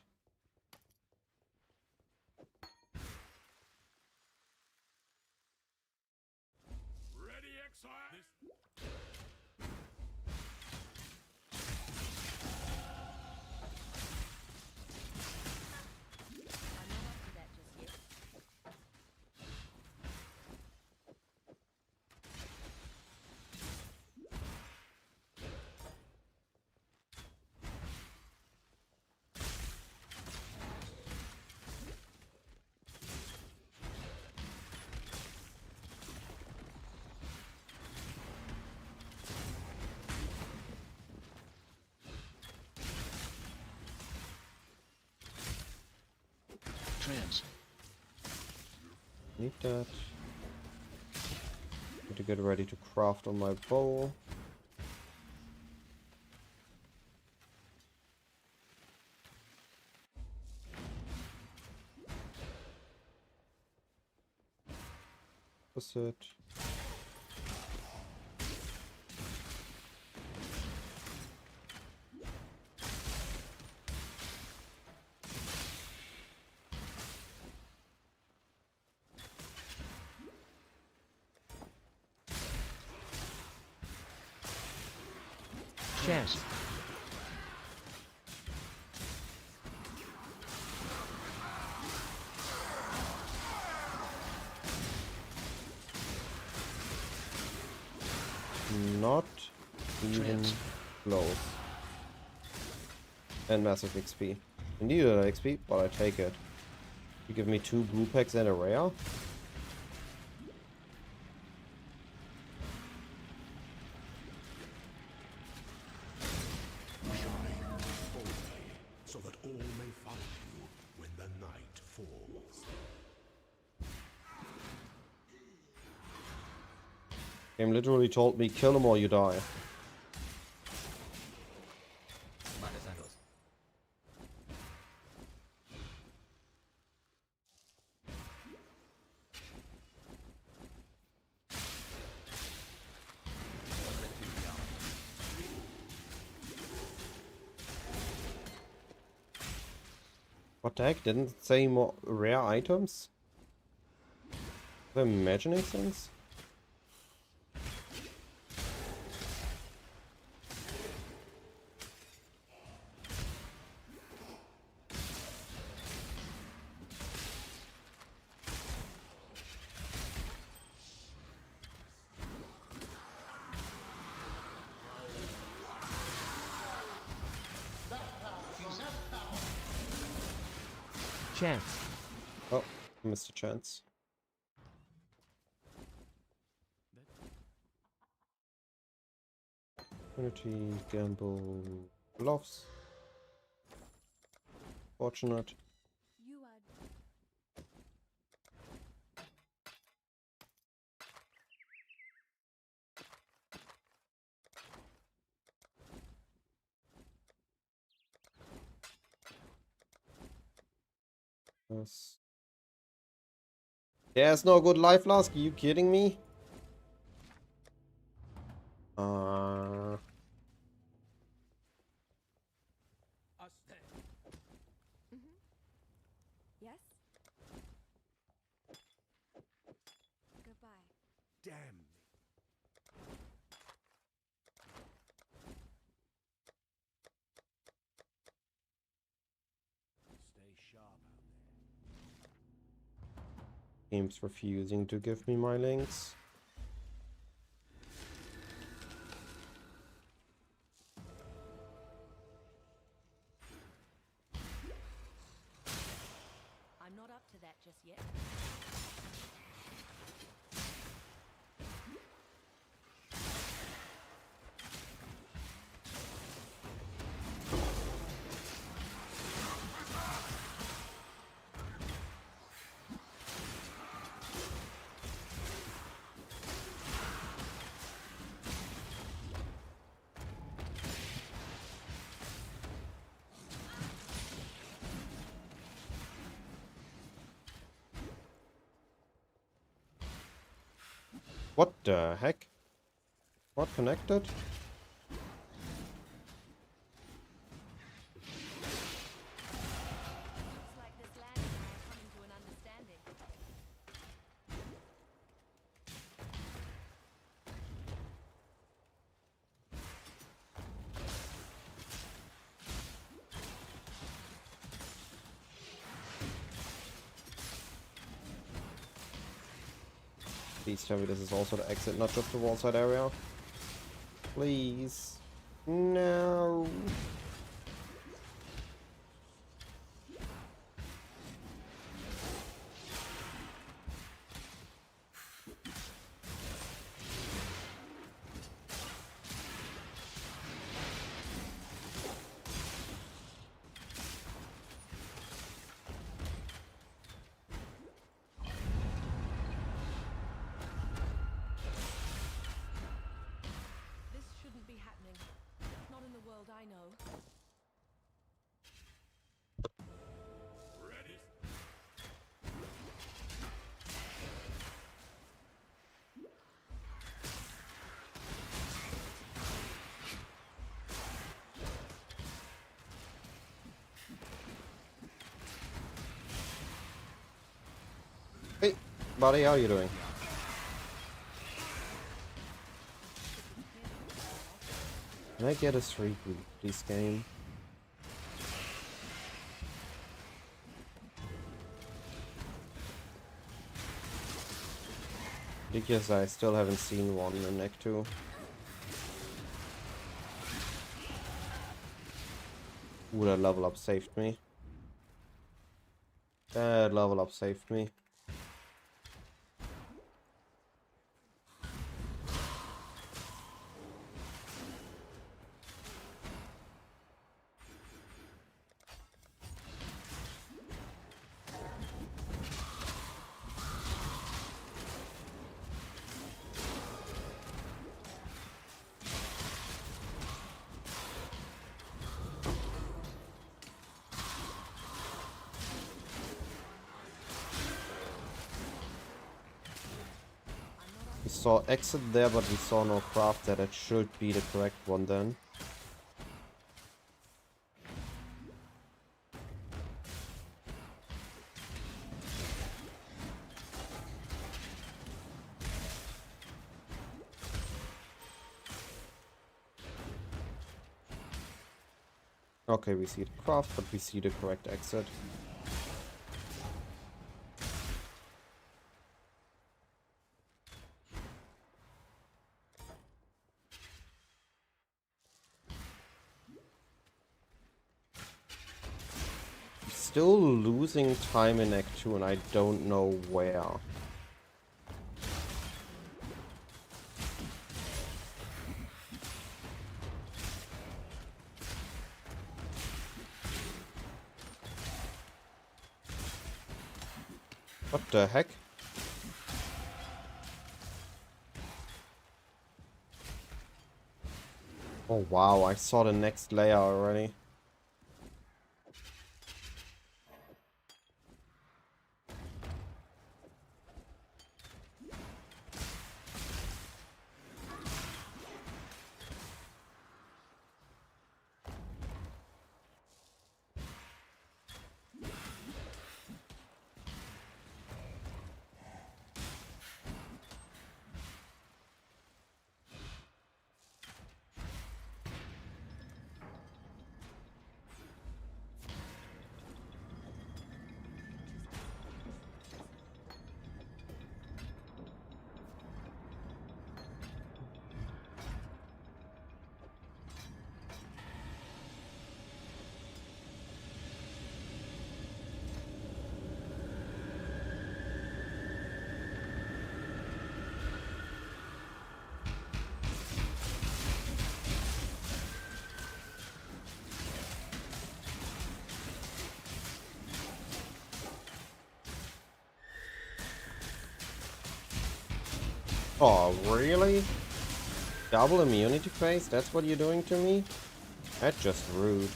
trance. Need that. Need to get ready to craft on my bow. That's it. Chance. Not even Trance. close. And massive XP. I need an XP, but I take it. You give me 2 blue packs and a rare? So that all may find you when the night falls. Game literally told me, kill him or you die. Madness angles. What the heck? Didn't it say more rare items? Am I imagining things? Chance. Oh, missed a chance. Opportunity, gamble, gloves. Fortunate. You are Yes. There's no good life flask. Are you kidding me? Us there. yes. Goodbye. Damn me. Stay sharp out there. Game's refusing to give me my links. I'm not up to that just yet. What the heck? What connected? Looks like this land and I are coming to an understanding. Please tell me this is also the exit, not just the wallside area. Please. No. happening. Not in the world I know. Ready? Hey, buddy, how you doing? Can I get a 3 please, game? Because I still haven't seen one in Act 2. Ooh, that level up saved me. That level up saved me. We saw exit there, but we saw no craft there. That should be the correct one then. Okay, we see the craft, but we see the correct exit. Still losing time in Act 2 and I don't know where. What the heck? Oh wow, I saw the next layer already. Oh, really? Double immunity phase? That's what you're doing to me? That's just rude.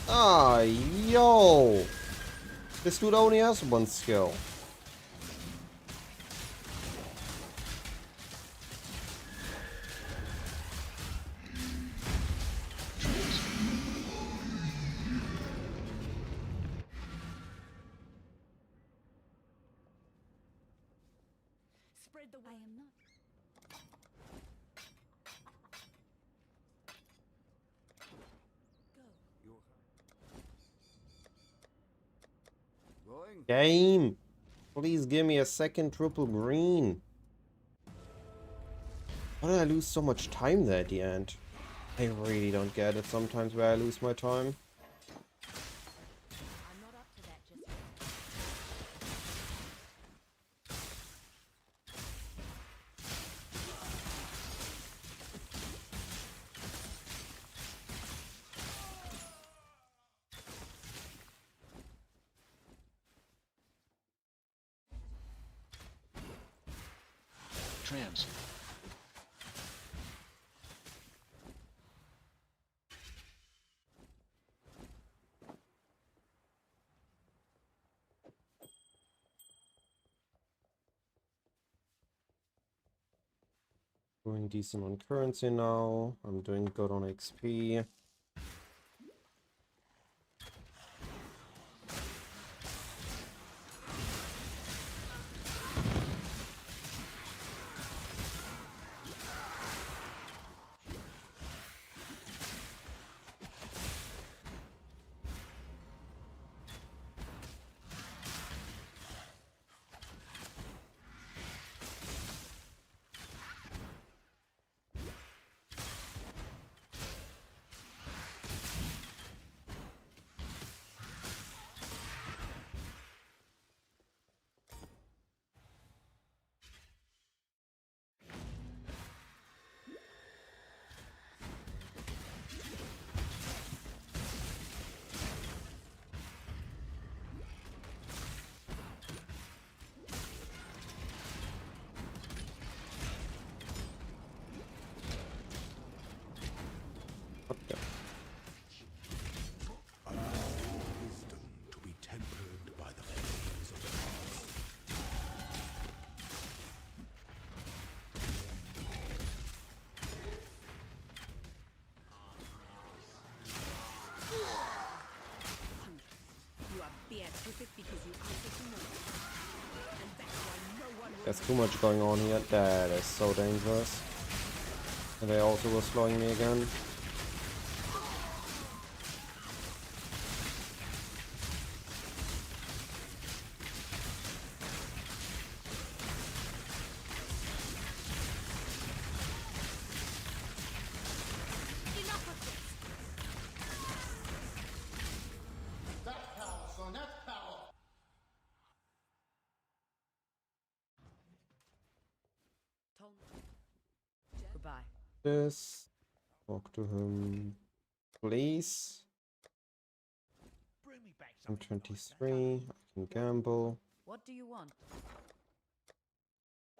Ah, yo! This dude only has one skill. Spread the word. I am not. Go. Going? Game! Please give me a second triple green. Why did I lose so much time there at the end? I really don't get it sometimes where I lose my time. I'm not up to that just yet. Chance. Doing decent on currency now. I'm doing good on XP. Okay. Wisdom to be tempered by the flames of the past. You are BS with it because you answer to no one. And that's why no one will. There's too much going on here. That is so dangerous. And they also were slowing me again. Enough of this. Goodbye. This. Talk to him, please. Bring me back I'm something nice. 23. I can gamble. What do you want?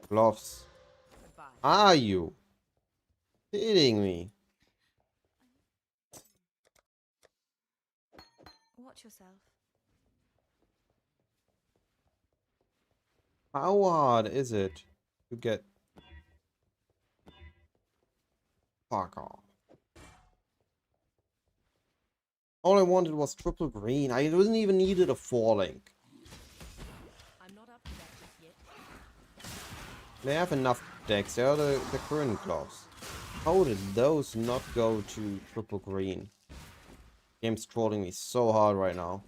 Gloves. Goodbye. Are you kidding me? Watch yourself. How hard is it to get? Fuck off. All I wanted was triple green. I wasn't even needed a 4-link. I'm not up to that just yet. They have enough decks. They are the current gloves. How did those not go to triple green? Game's trolling me so hard right now.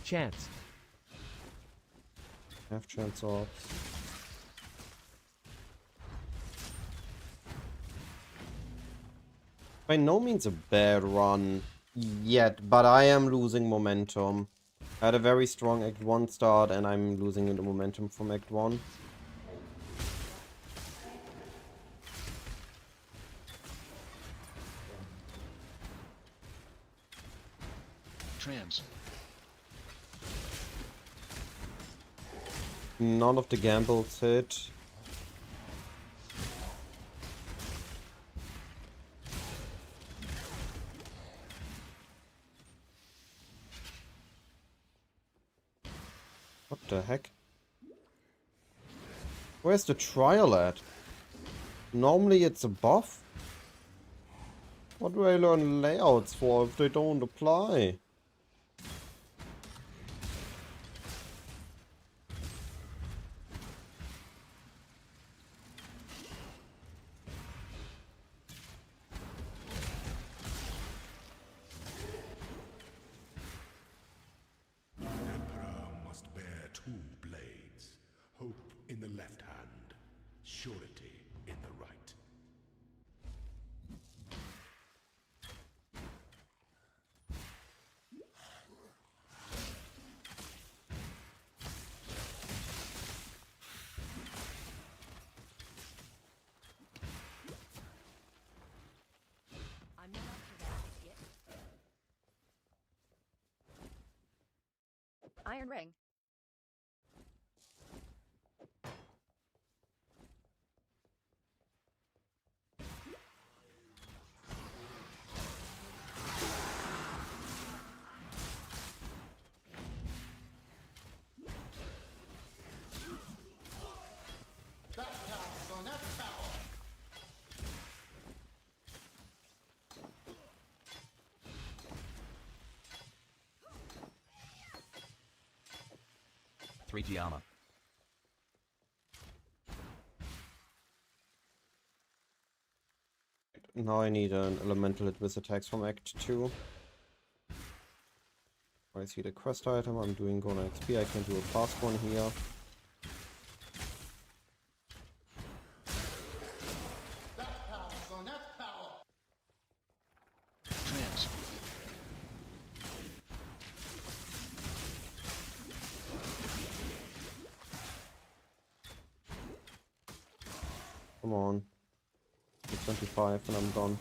Chance. Have chance off. By no means a bad run yet, but I am losing momentum. I had a very strong Act 1 start and I'm losing the momentum from Act 1. Trans. None of the gambles hit. What the heck? Where's the trial at? Normally it's above? What do I learn layouts for if they don't apply? Emperor must bear two blades. Hope in the left hand, surety in the right. I'm not up to that yet. Iron ring. Three G armor. Now I need an elemental hit with attacks from Act 2. I see the quest item, I'm doing Gona XP, I can do a fast one here. Come on. 25 and I'm done.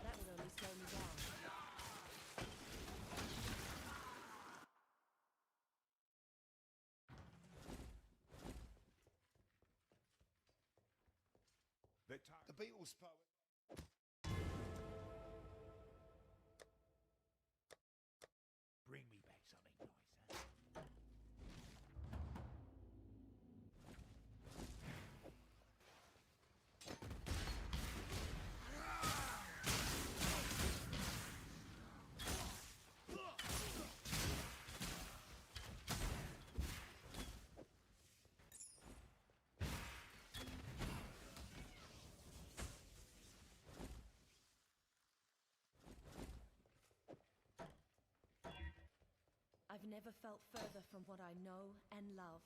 That would only slow me down. The Beatles poet. Bring me back something nicer. I've never felt further from what I know and love.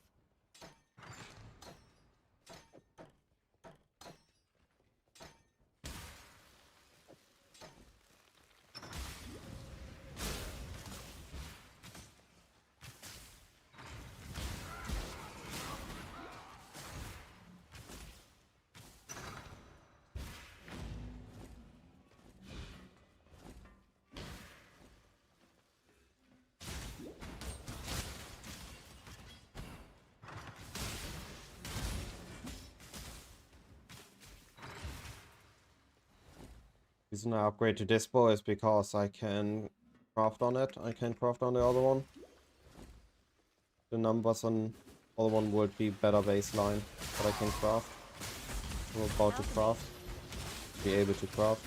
The reason I upgrade to this bow is because I can craft on it. I can't craft on the other one. The numbers on the other one would be better baseline, but I can craft. I'm about to craft. Be able to craft.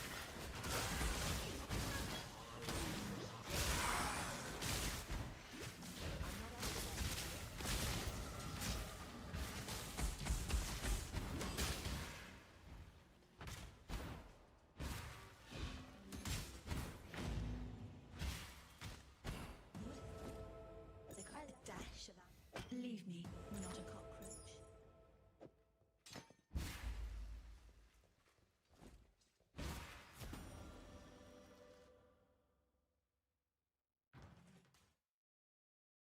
They quite a dash of that. Believe me, we're not a cockroach.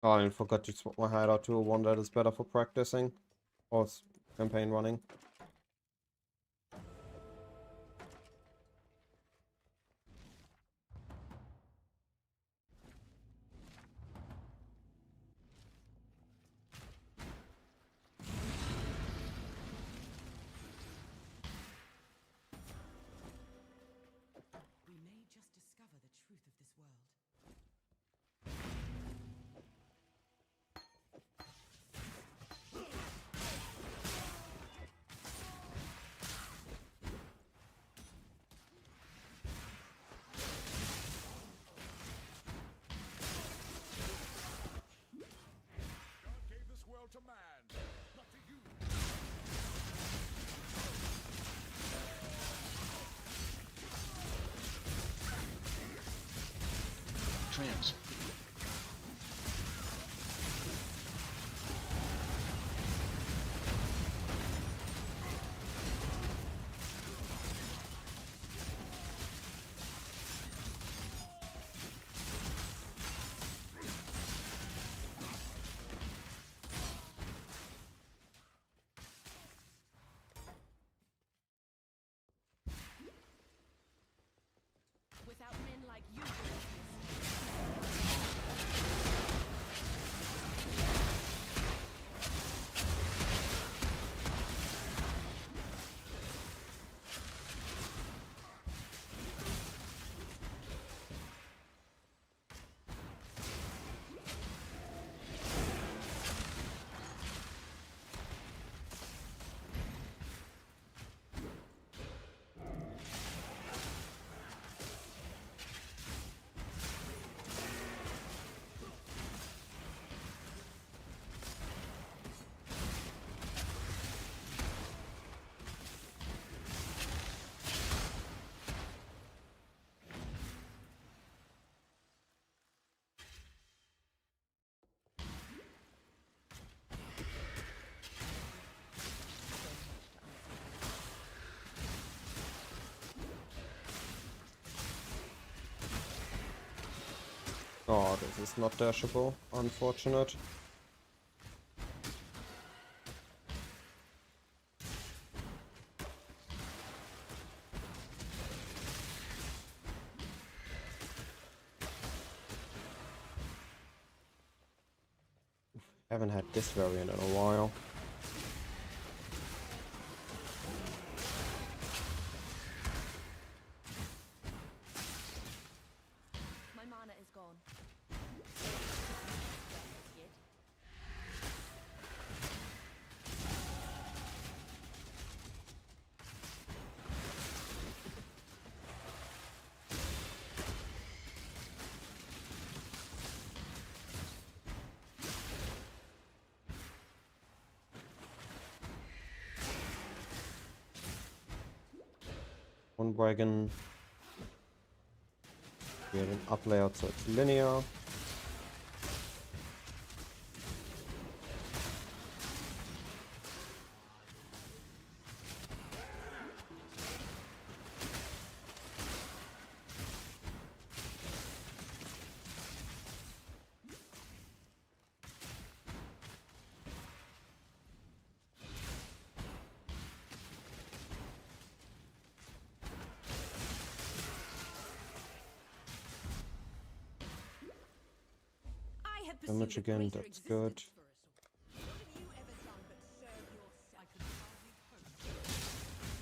Oh, I forgot to swap my hideout to a one that is better for practicing. Or campaign running. We may just discover the truth of this world. God gave this world to man, not to you. Trans. Without men like you, Oh, this is not dashable. Unfortunate. Haven't had this variant in a while. my mana is gone. Yet. One wagon. We have an up layout so it's linear. I had Damage pursued a again, greater that's good. existence for us all. What have you ever done but serve yourself? I could hardly hope.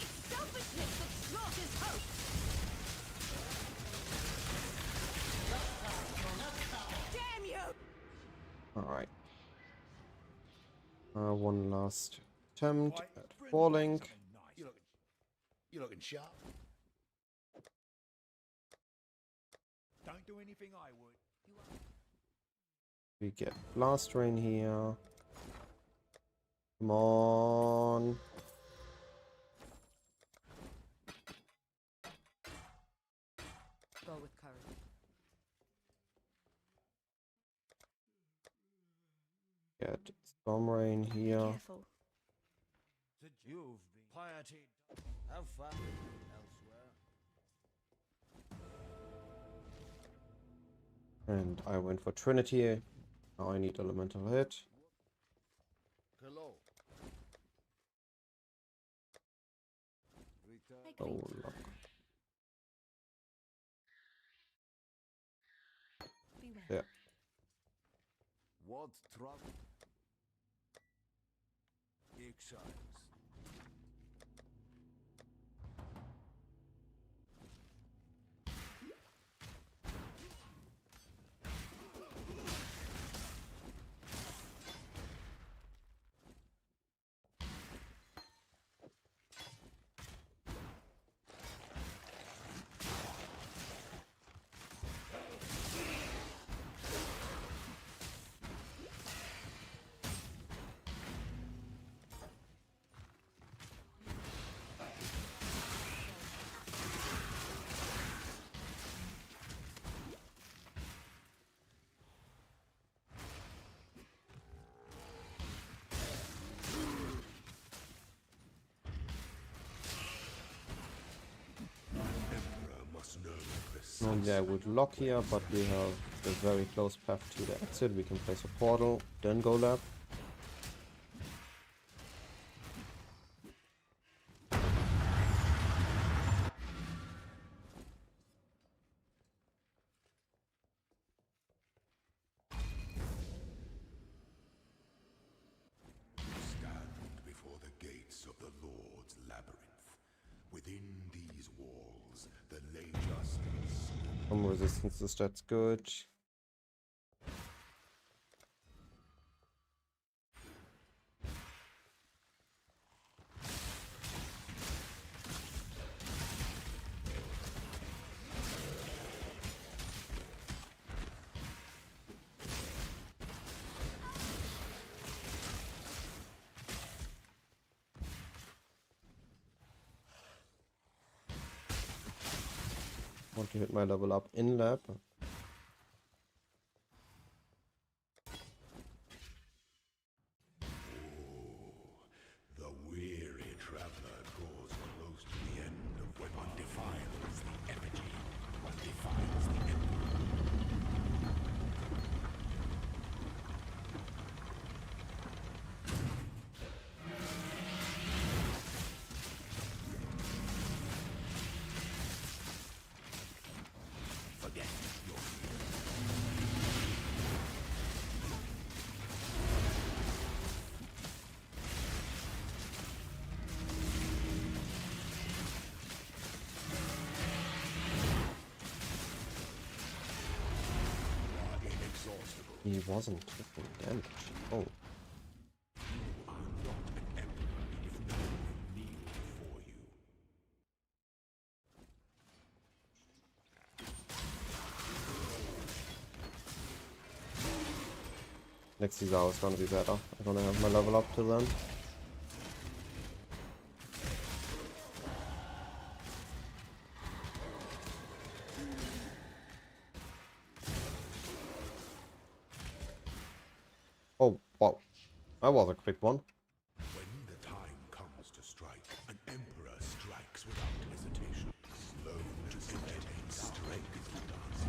It's selfishness that slaughters hope. Damn you! Alright. One last attempt Right, at bring me falling. something nice. You're looking sharp. Don't do anything I would. We get blast rain here. Come on. Go with courage. Get storm rain Be here. careful. You've been piety. Have fun elsewhere. And I went for Trinity. Now I need elemental hit. Hello. Return. Take Oh, me. luck. Beware. Yeah. What trouble? Exiles. Normally I would lock here, but we have a very close path to the exit. We can place a portal, then go lab. Stand before the gates of the Lord's labyrinth. Within these walls, the lay justice. Some resistances, that's good. Want to hit my level up in lab. The weary traveler draws close to the end of when one defiles the effigy, one defiles the emperor. Forget your fear. You are inexhaustible. He wasn't taking damage. Oh, You are not an emperor if no one kneel before you. next season is gonna be better. I'm gonna have my level up till then. Oh, wow. That was a quick one. When the time comes to strike, an emperor strikes without hesitation. Slow to commit, strength does.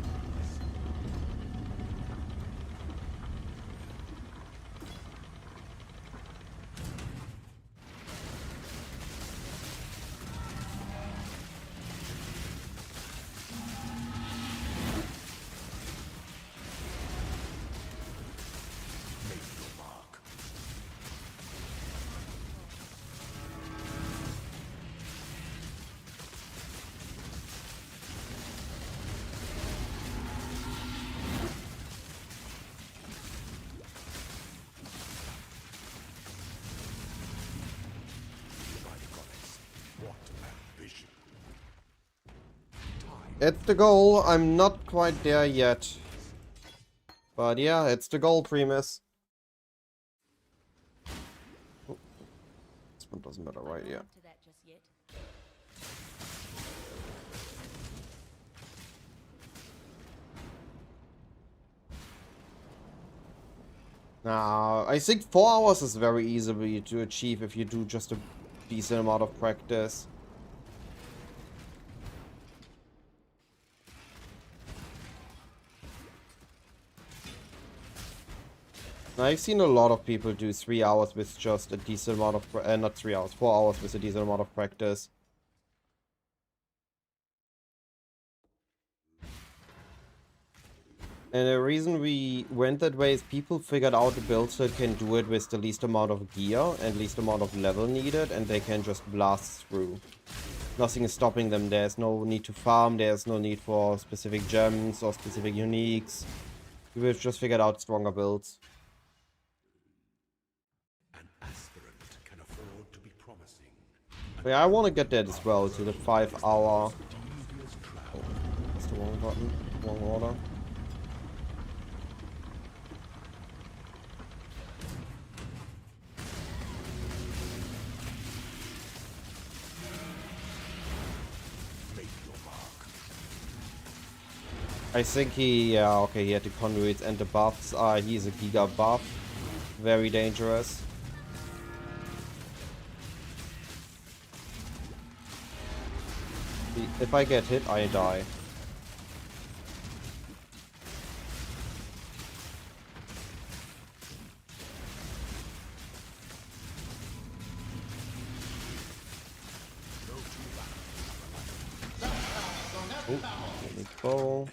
Make your mark. My goddess, what ambition. It's the goal. I'm not quite there yet. But yeah, it's the goal, Primus. Oh, this one doesn't matter, right? Yeah. To that just yet. Nah, I think 4 hours is very easily to achieve if you do just a decent amount of practice. I've seen a lot of people do 3 hours with just a decent amount of, not 3 hours, 4 hours with a decent amount of practice. And the reason we went that way is people figured out the build so it can do it with the least amount of gear and least amount of level needed, and they can just blast through. Nothing is stopping them. There's no need to farm, there's no need for specific gems or specific uniques. We've just figured out stronger builds. An aspirant can afford to be promising. But yeah, I want to get that as well, to the 5 hour... Devious travel. Oh, that's the wrong button, wrong order. Make your mark. I think he, yeah, okay, he had the conduits and the buffs. He's a giga buff. Very dangerous. If I get hit, I die. Oh, let me go.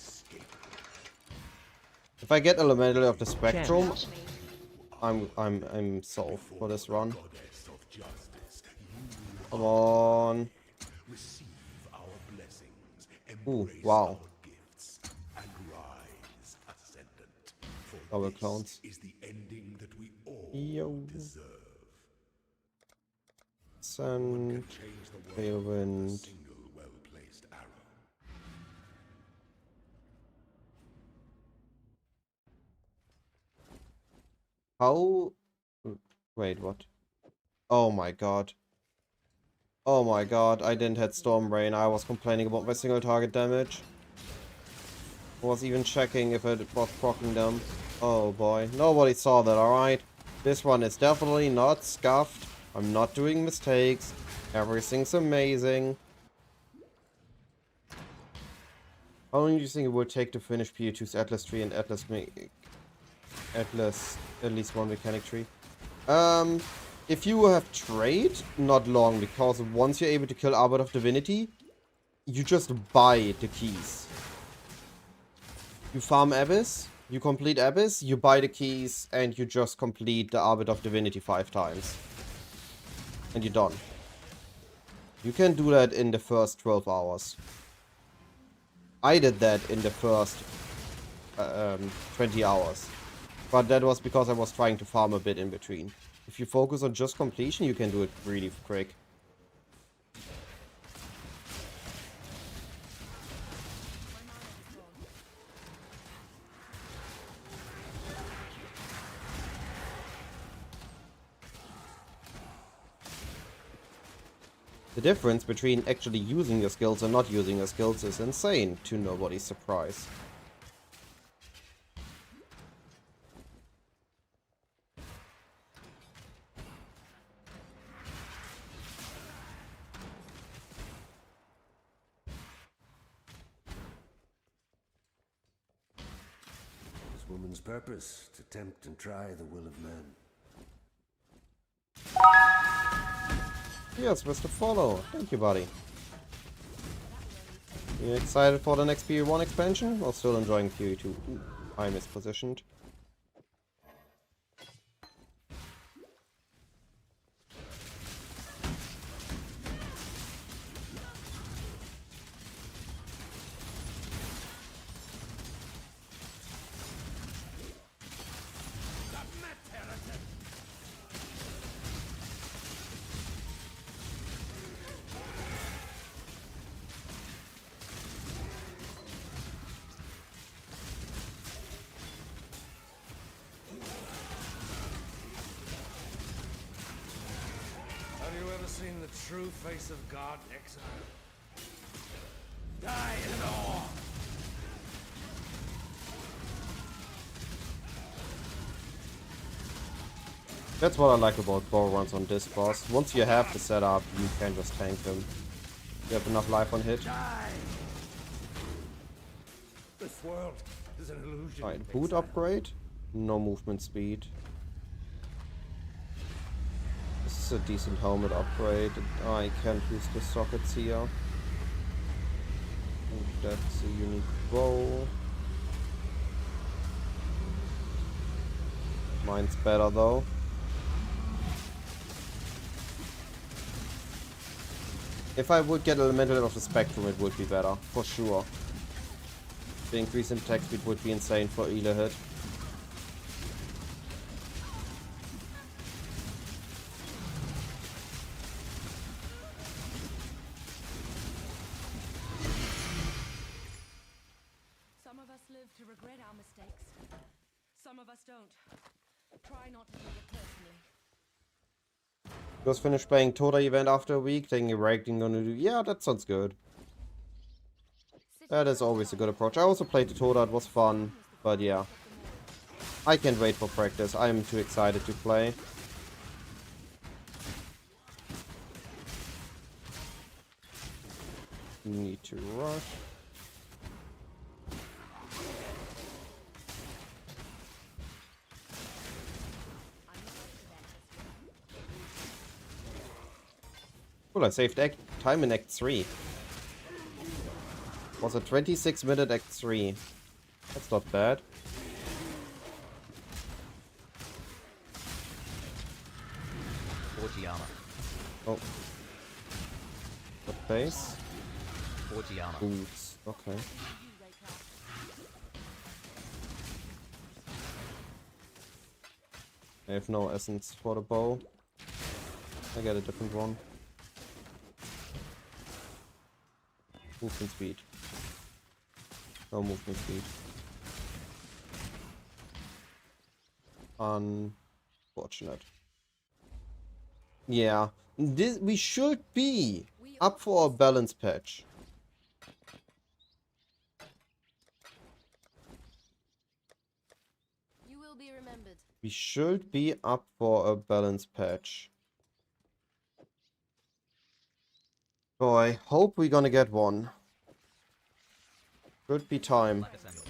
If I get Elemental of the Spectrum, I'm solved for this run. Goddess of justice, Come on. receive our blessings. Ooh, Embrace wow. our gifts and rise ascendant. For Double this clones. is the ending that we all Yo. deserve. Sun, Change the world Pale with a Wind. single well-placed arrow. How? Wait, what? Oh my god. Oh my god, I didn't hit Storm Rain. I was complaining about my single target damage. I was even checking if it was proccing them. Oh boy. Nobody saw that, alright? This one is definitely not scuffed. I'm not doing mistakes. Everything's amazing. How long do you think it would take to finish PO2's Atlas tree and at least one mechanic tree? If you have trade, not long, because once you're able to kill Arbiter of Divinity, you just buy the keys. You farm Abyss, you complete Abyss, you buy the keys, and you just complete the Arbiter of Divinity 5 times. And you're done. You can do that in the first 12 hours. I did that in the first 20 hours. But that was because I was trying to farm a bit in between. If you focus on just completion, you can do it really quick. The difference between actually using your skills and not using your skills is insane, to nobody's surprise. This woman's purpose, to tempt and try the will of man. Yes, Mr. Follow. Thank you, buddy. You excited for the next PE1 expansion? Or still enjoying PE2? Ooh, I mispositioned. Have you ever seen the true face of God, exile? Die in awe! That's what I like about bow runs on this boss. Once you have the setup, you can just tank him. You have enough life on hit. This world is an illusion. Alright, boot upgrade. No movement speed. This is a decent helmet upgrade. I can't use the sockets here. That's a unique bow. Mine's better though. If I would get Elemental of the Spectrum, it would be better, for sure. The increase in attack speed would be insane for either hit. Some of us live to regret our mistakes. Some of us don't. Try not to take it personally. Just finished playing TyTy event after a week, taking a break and gonna do... Yeah, that sounds good. That is always a good approach. I also played the TyTy, it was fun. But yeah. I can't wait for practice. I'm too excited to play. Need to rush. Cool, I saved time in Act 3. Was a 26-minute Act 3. That's not bad. Forty armor. Oh. What base? 40 armor. Boots. Okay. I have no essence for the bow. I get a different one. Movement speed. No movement speed. Unfortunate. Yeah. We should be up for a balance patch. You will be remembered. We should be up for a balance patch. So I hope we're gonna get one. Could be time. Like a Samuel.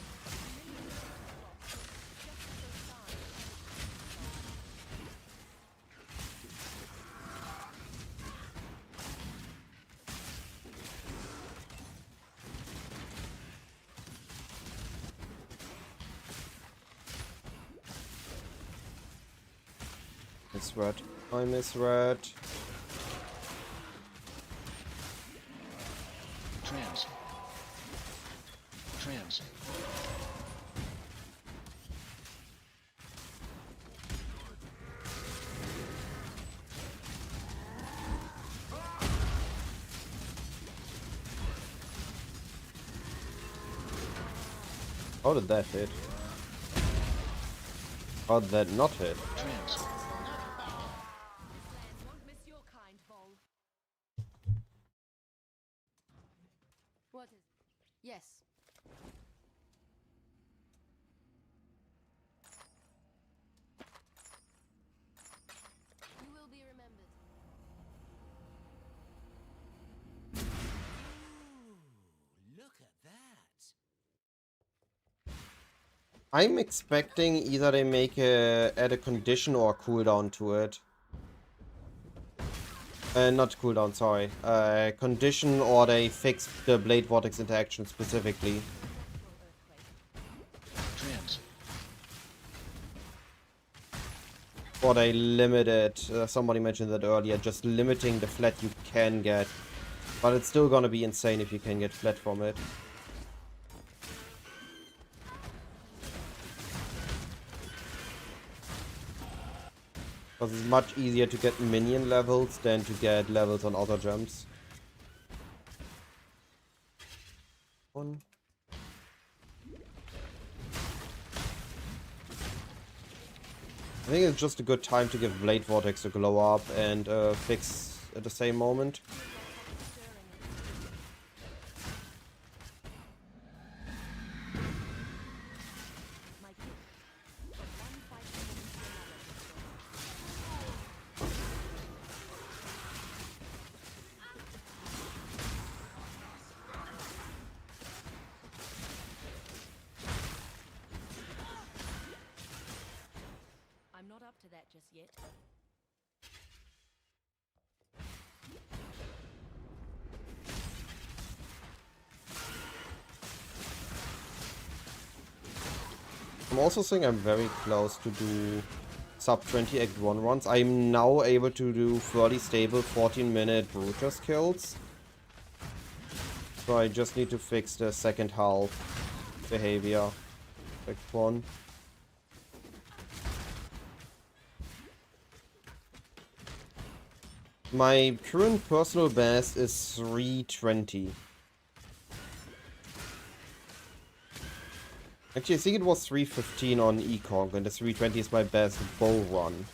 Miss red. I miss red. Trans. Trans. How did that hit? How did that not hit? Trans. Won't miss your kind, Vol. What is... Yes. You will be remembered. Look at that. I'm expecting either they make add a condition or a cooldown to it. Not cooldown, sorry. Condition, or they fix the Blade Vortex interaction specifically. Trans. Or they limit it. Somebody mentioned that earlier, just limiting the flat you can get. But it's still gonna be insane if you can get flat from it. Because it's much easier to get minion levels than to get levels on other gems. One. I think it's just a good time to give Blade Vortex a glow up and fix at the same moment. yet. I'm also saying I'm very close to do sub 20 Act 1 runs. I'm now able to do fairly stable 14-minute Brutus kills. So I just need to fix the second half behavior. Act 1. My current personal best is 320. Actually, I think it was 315 on Econ, and the 320 is my best bow run.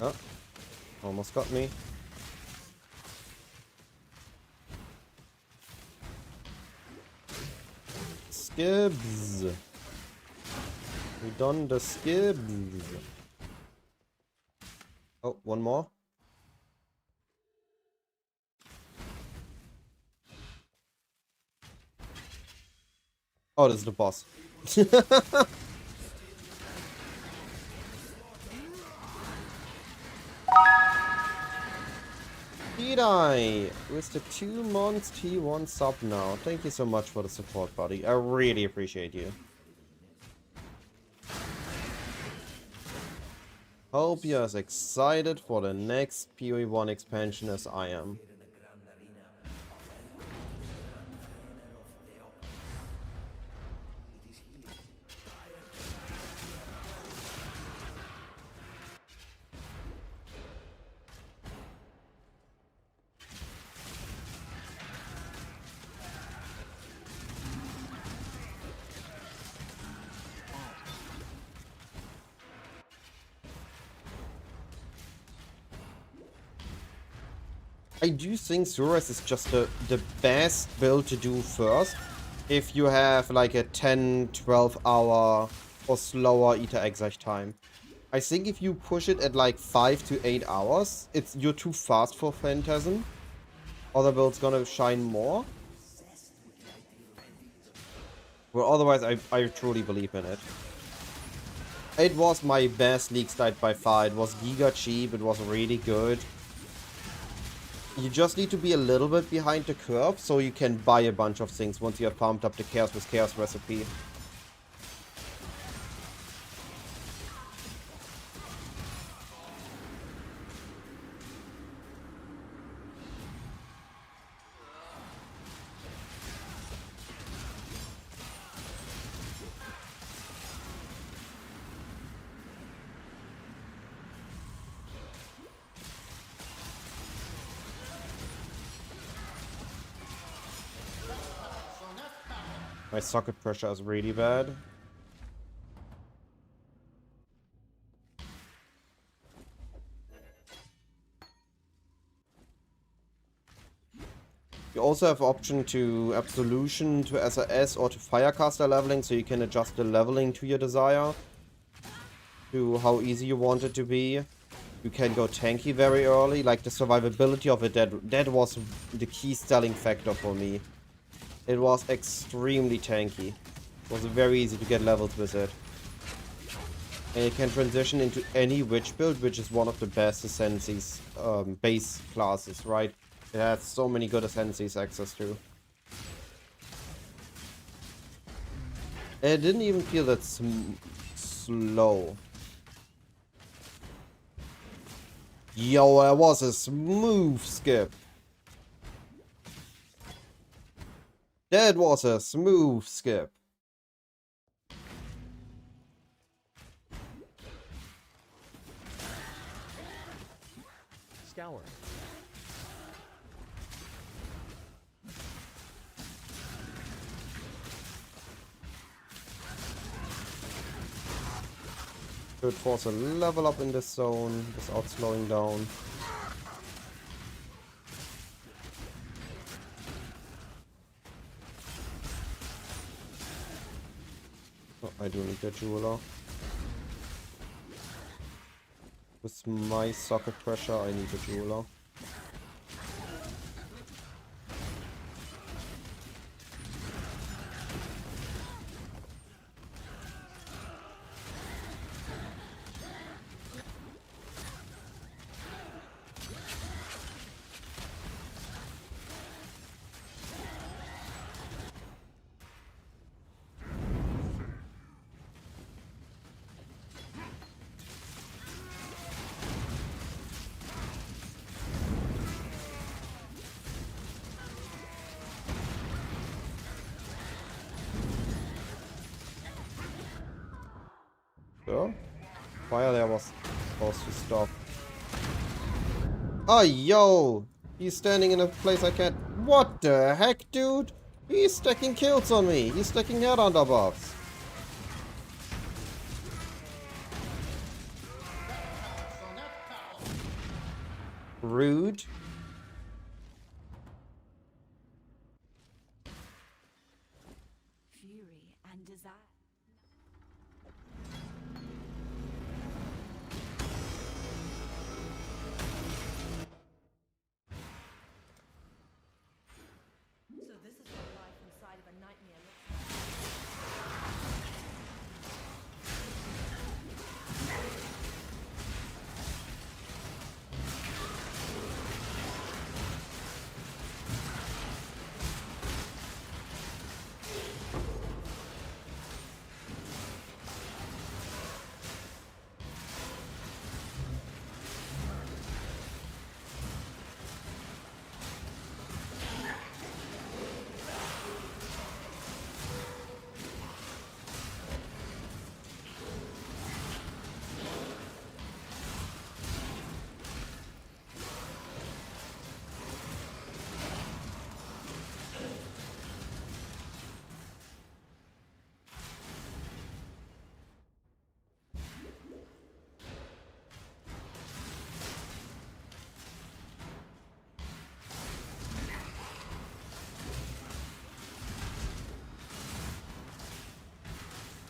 Oh, almost got me. Skibs. We done the skibs. Oh, one more. Oh, this is the boss. TyTy with the 2 months T1 sub now. Thank you so much for the support, buddy. I really appreciate you. Hope you're as excited for the next PoE 1 expansion as I am. I do think Suras is just the best build to do first if you have like a 10-12 hour or slower Eta exec time. I think if you push it at like 5 to 8 hours, you're too fast for Phantasm. Other builds gonna shine more. Well, otherwise I truly believe in it. It was my best League start by far. It was giga cheap, it was really good. You just need to be a little bit behind the curve so you can buy a bunch of things once you have pumped up the Chaos with Chaos recipe. My socket pressure is really bad. You also have option to Absolution, to SRS, or to Firecaster leveling, so you can adjust the leveling to your desire. To how easy you want it to be. You can go tanky very early, like the survivability of it, that was the key selling factor for me. It was extremely tanky. It was very easy to get levels with it. And it can transition into any witch build, which is one of the best Ascensi's base classes, right? It has so many good Ascensi's access to. And it didn't even feel that slow. Yo, that was a smooth skip. That was a smooth skip. Scour. Should force a level up in this zone without slowing down. Oh, I do need the jeweler. With my socket pressure, I need a jeweler. So, fire there was supposed to stop. Oh, yo! He's standing in a place I can't... What the heck, dude? He's stacking kills on me. He's stacking headhunter buffs. Rude. Fury and desire. So this is what life inside of a nightmare looks like.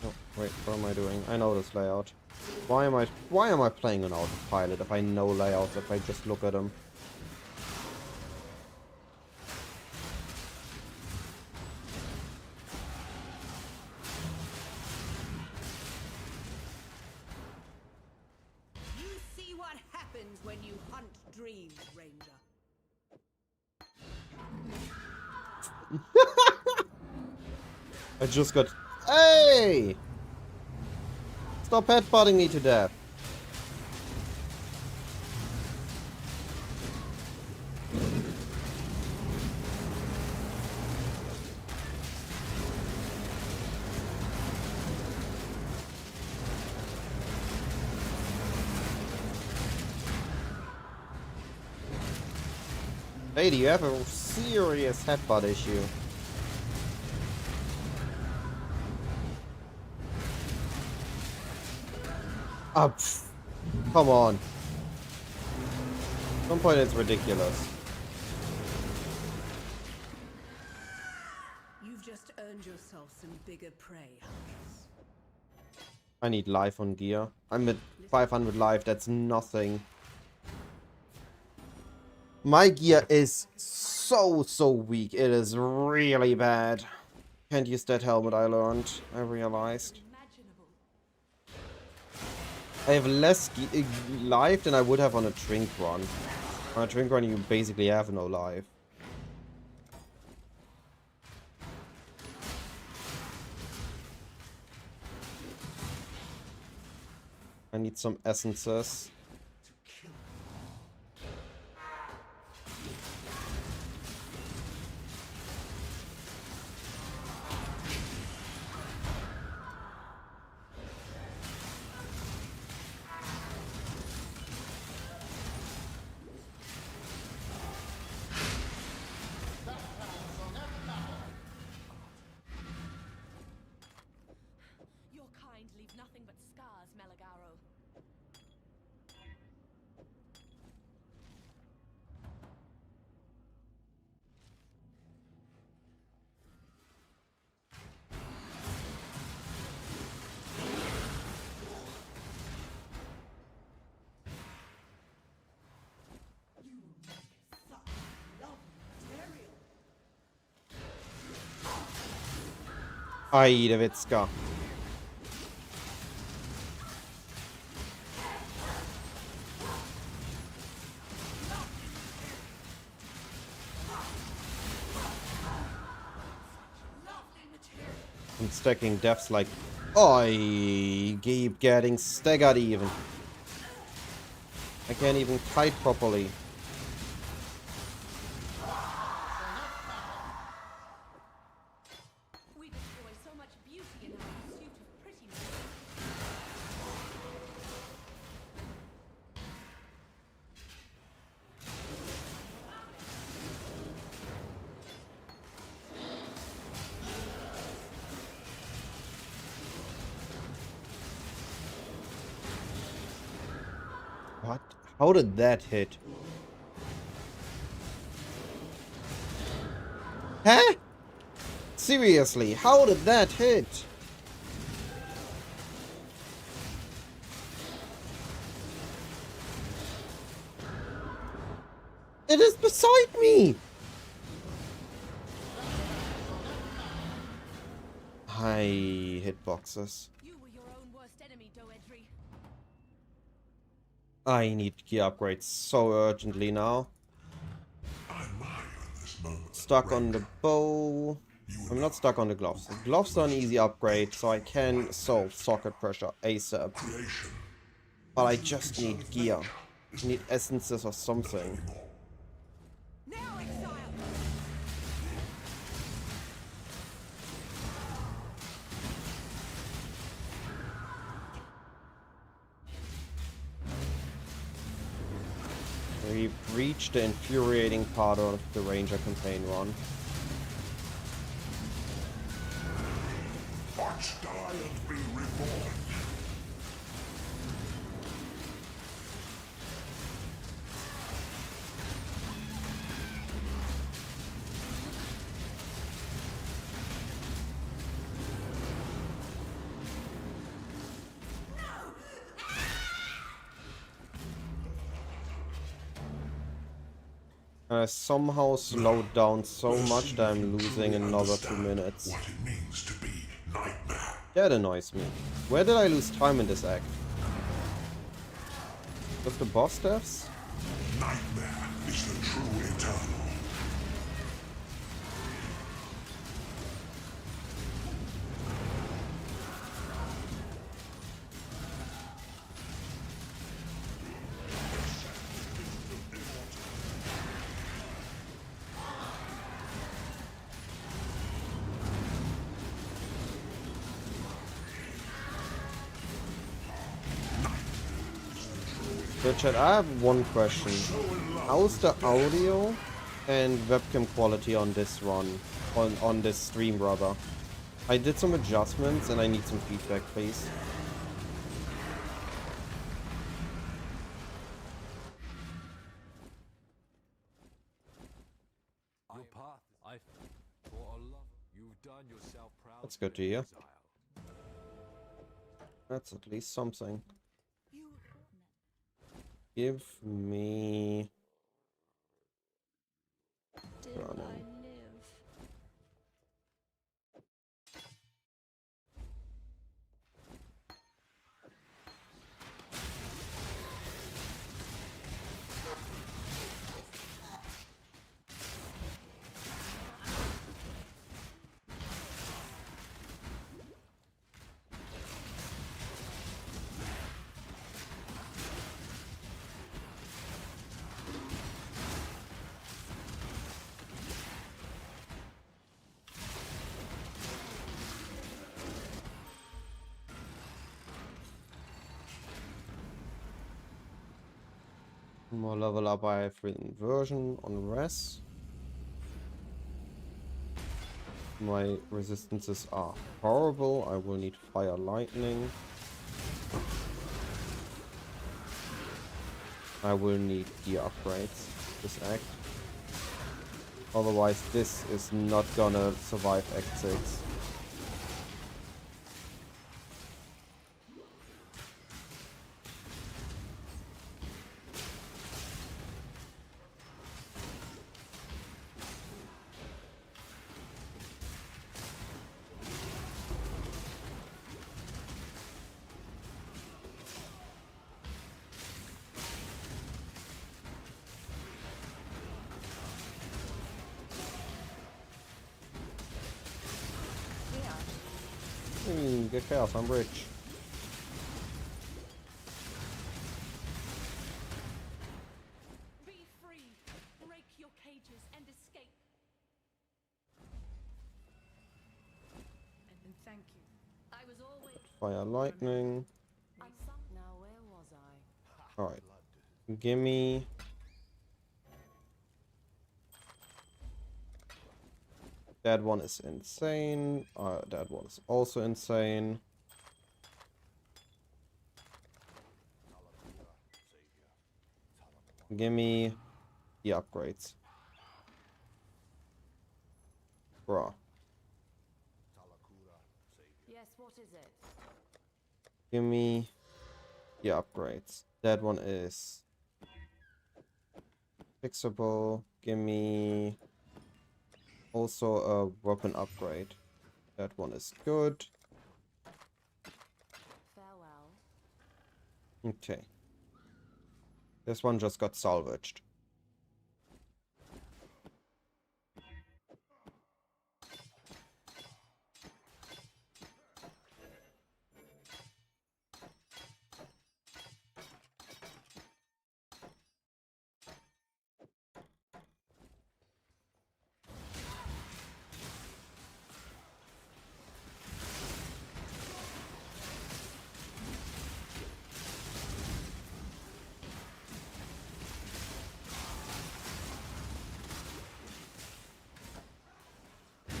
Oh, wait, what am I doing? I know this layout. Why am I playing on autopilot if I know layouts, if I just look at them? You see what happens when you hunt dreams, Ranger. I just got... Hey! Stop headbutting me to death. Lady, you have a serious headbutt issue. Ah, pff. Come on. At some point it's ridiculous. You've just earned yourself some bigger prey, Huntress. I need life on gear. I'm at 500 life, that's nothing. My gear is so weak. It is really bad. Can't use that helmet, I learned. I realized. Imaginable. I have less life than I would have on a drink run. On a drink run you basically have no life. I need some essences. Your kind leave nothing but scars, Melagaro. Ai, der Witzka. I'm stacking deaths like... I keep getting staggered even. I can't even fight properly. We destroy so much beauty in our pursuit of prettiness. What? How did that hit? Huh? Seriously, how did that hit? It is beside me! High hitboxes. You were your own worst enemy, Doedry. I need gear upgrades so urgently now. I admire this moment. Stuck on the bow. I'm not stuck on the gloves. The gloves are an easy upgrade, so I can solve socket pressure ASAP. Creation. But I just need gear. I need essences or something. Now, exile! We've reached the infuriating part of the Ranger campaign run. Watch die and be reborn. I somehow slowed down so much that I'm losing another 2 minutes. What it means to be nightmare. That annoys me. Where did I lose time in this act? With the boss deaths? Nightmare is the true eternal. So chat, I have one question. How's the audio and webcam quality on this run? On this stream, rather? I did some adjustments and I need some feedback, please. Your path, I for a love. You've done yourself proud. That's good to hear. That's at least something. Give me... running. More level up, I have inversion on res. My resistances are horrible. I will need fire lightning. I will need gear upgrades this act. Otherwise this is not gonna survive Act 6. Get chaos, I'm rich. Be free. Break your cages and escape. And thank you. I was always Fire lightning. now where was I? Alright. Gimme. That one is insane. That one is also insane. Gimme the upgrades. Bruh. Yes, what is it? Gimme the upgrades. That one is fixable. Gimme also a weapon upgrade. That one is good. Farewell. Okay. This one just got salvaged.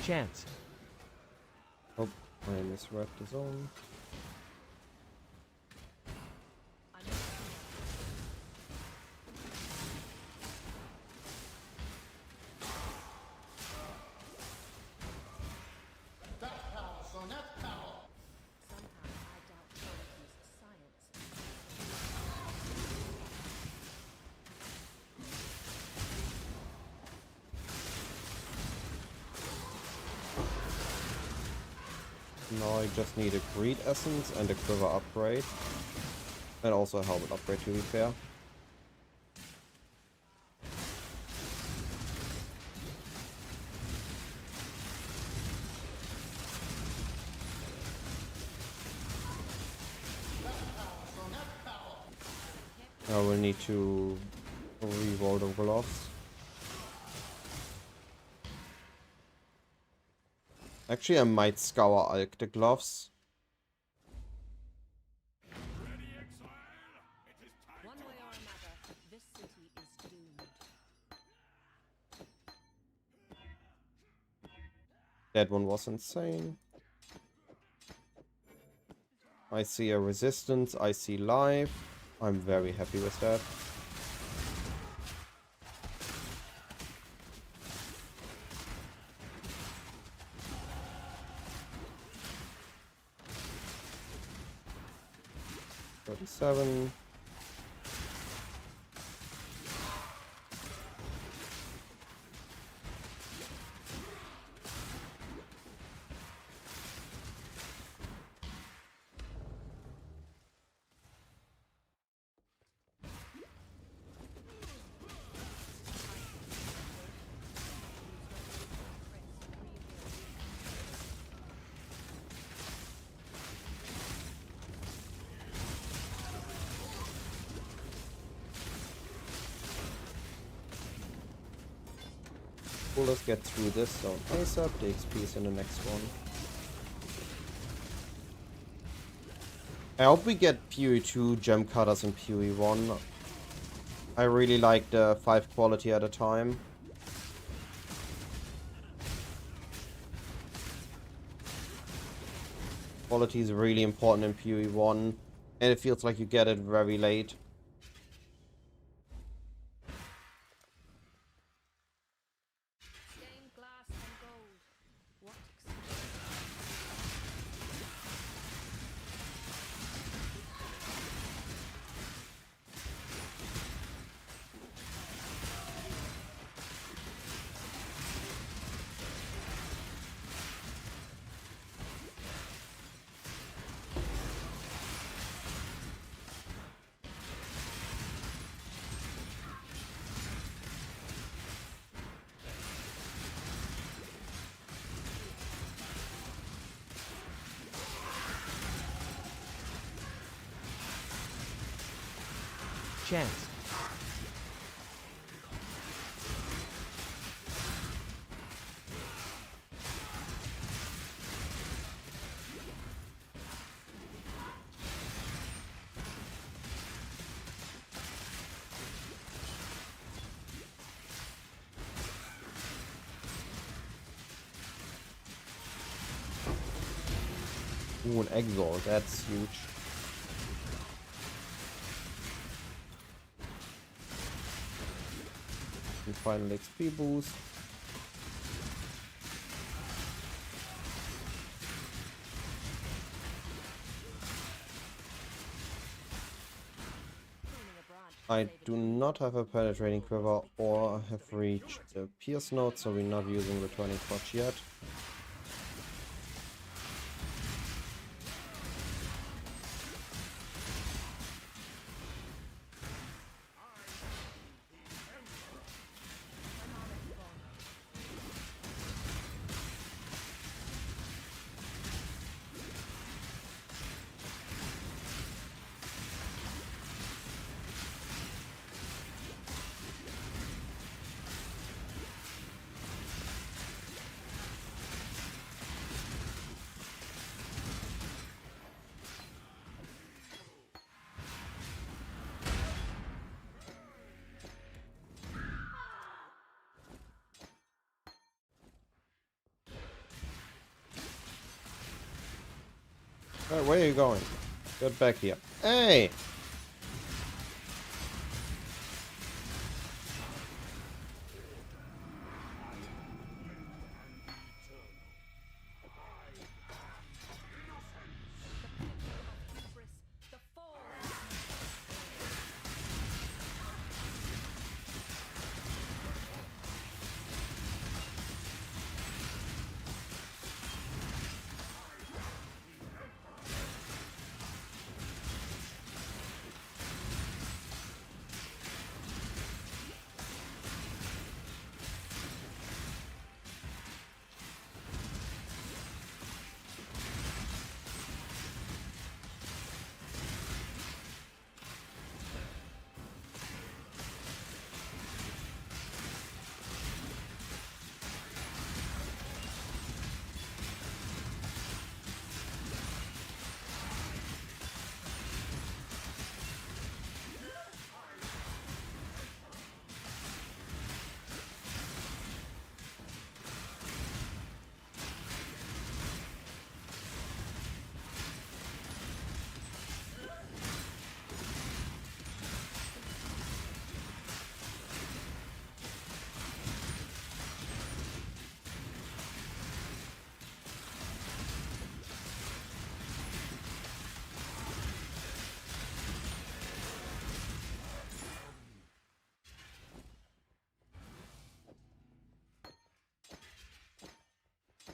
Chance. Oh, I misread the zone. Somehow I doubt Quality's science. Now I just need a greed essence and a quiver upgrade. And also a helmet upgrade, to be fair. I will need to re-roll the gloves. Actually, I might scour Alk the gloves. One way or another, this city is doomed. That one was insane. I see a resistance, I see life. I'm very happy with that. $37. Well, let's get through this zone ASAP. The XP is in the next one. I hope we get PoE 2 gem cutters in PoE 1. I really like the 5 quality at a time. Quality is really important in PoE 1, and it feels like you get it very late. Stained glass and gold. What Chance. Ooh, an exalt, that's huge. And final XP boost. I do not have a penetrating quiver or have reached the pierce node, so we're not using returning touch yet. Alright, where are you going? Get back here. Hey!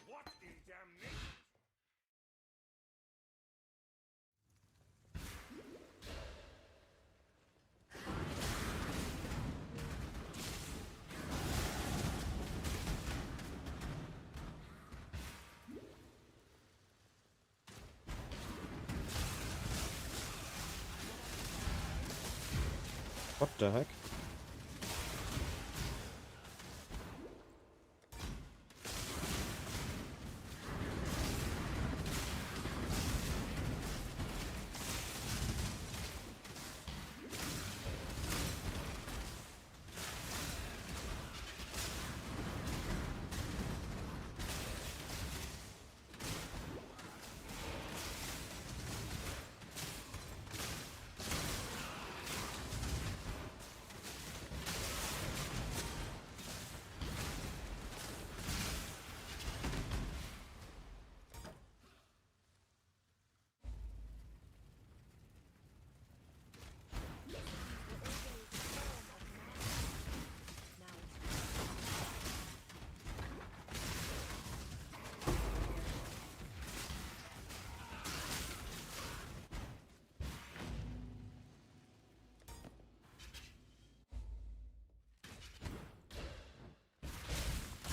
What in damnation? What the heck?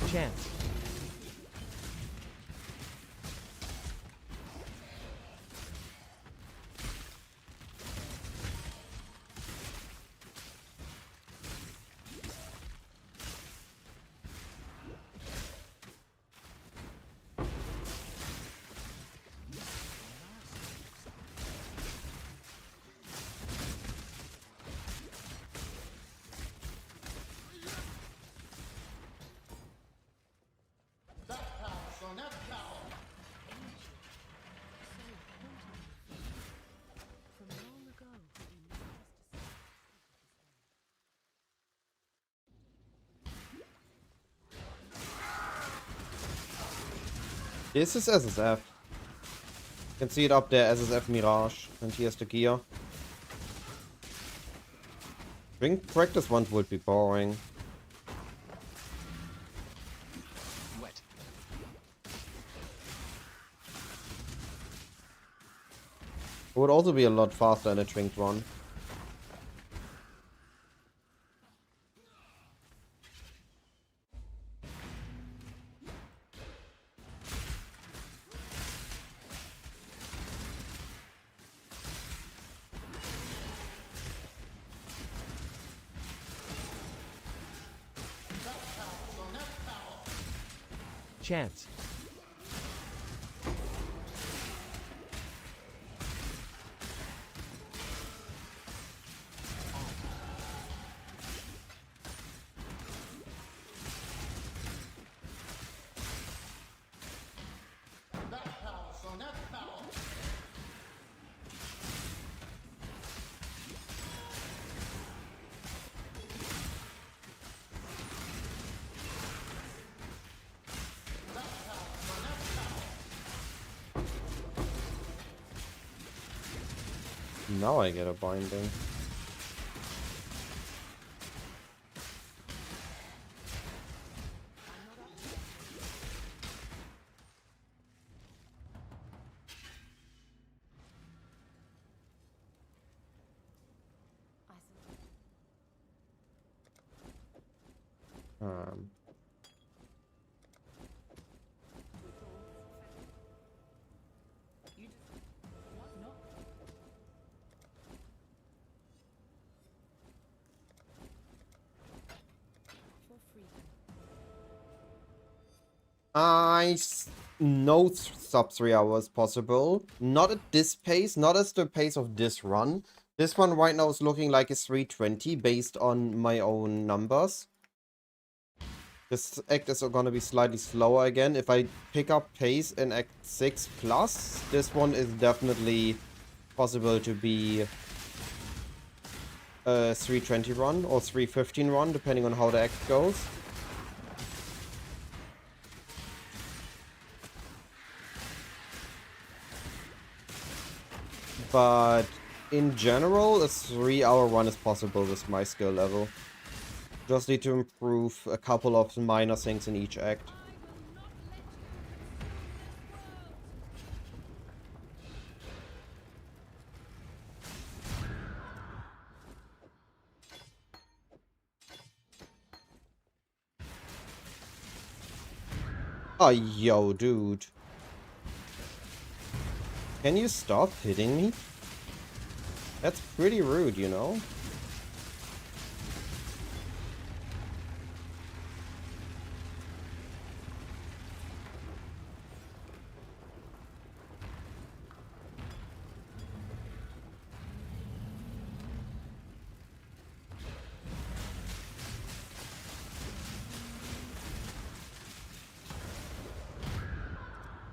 Chance. This is SSF. You can see it up there, SSF Mirage. And here's the gear. I think practice ones would be boring. Wet. It would also be a lot faster than a trinked one. Chance. Now I get a binding. Um, know sub 3 hours possible. Not at this pace, not as the pace of this run. This one right now is looking like it's 320 based on my own numbers. This act is gonna be slightly slower again. If I pick up pace in Act 6 plus, this one is definitely possible to be a 320 run or 315 run, depending on how the act goes. But in general, a 3-hour run is possible with my skill level. Just need to improve a couple of minor things in each act. Oh, yo, dude. Can you stop hitting me? That's pretty rude, you know?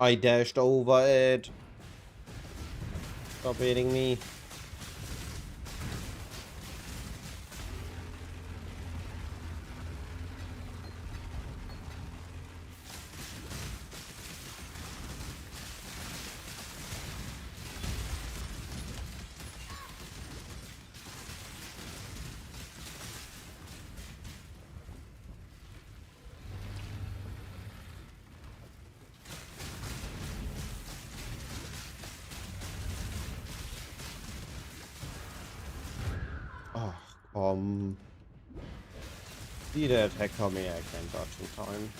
I dashed over it. Stop hitting me. Oh, see that attack coming, I can't dodge in time.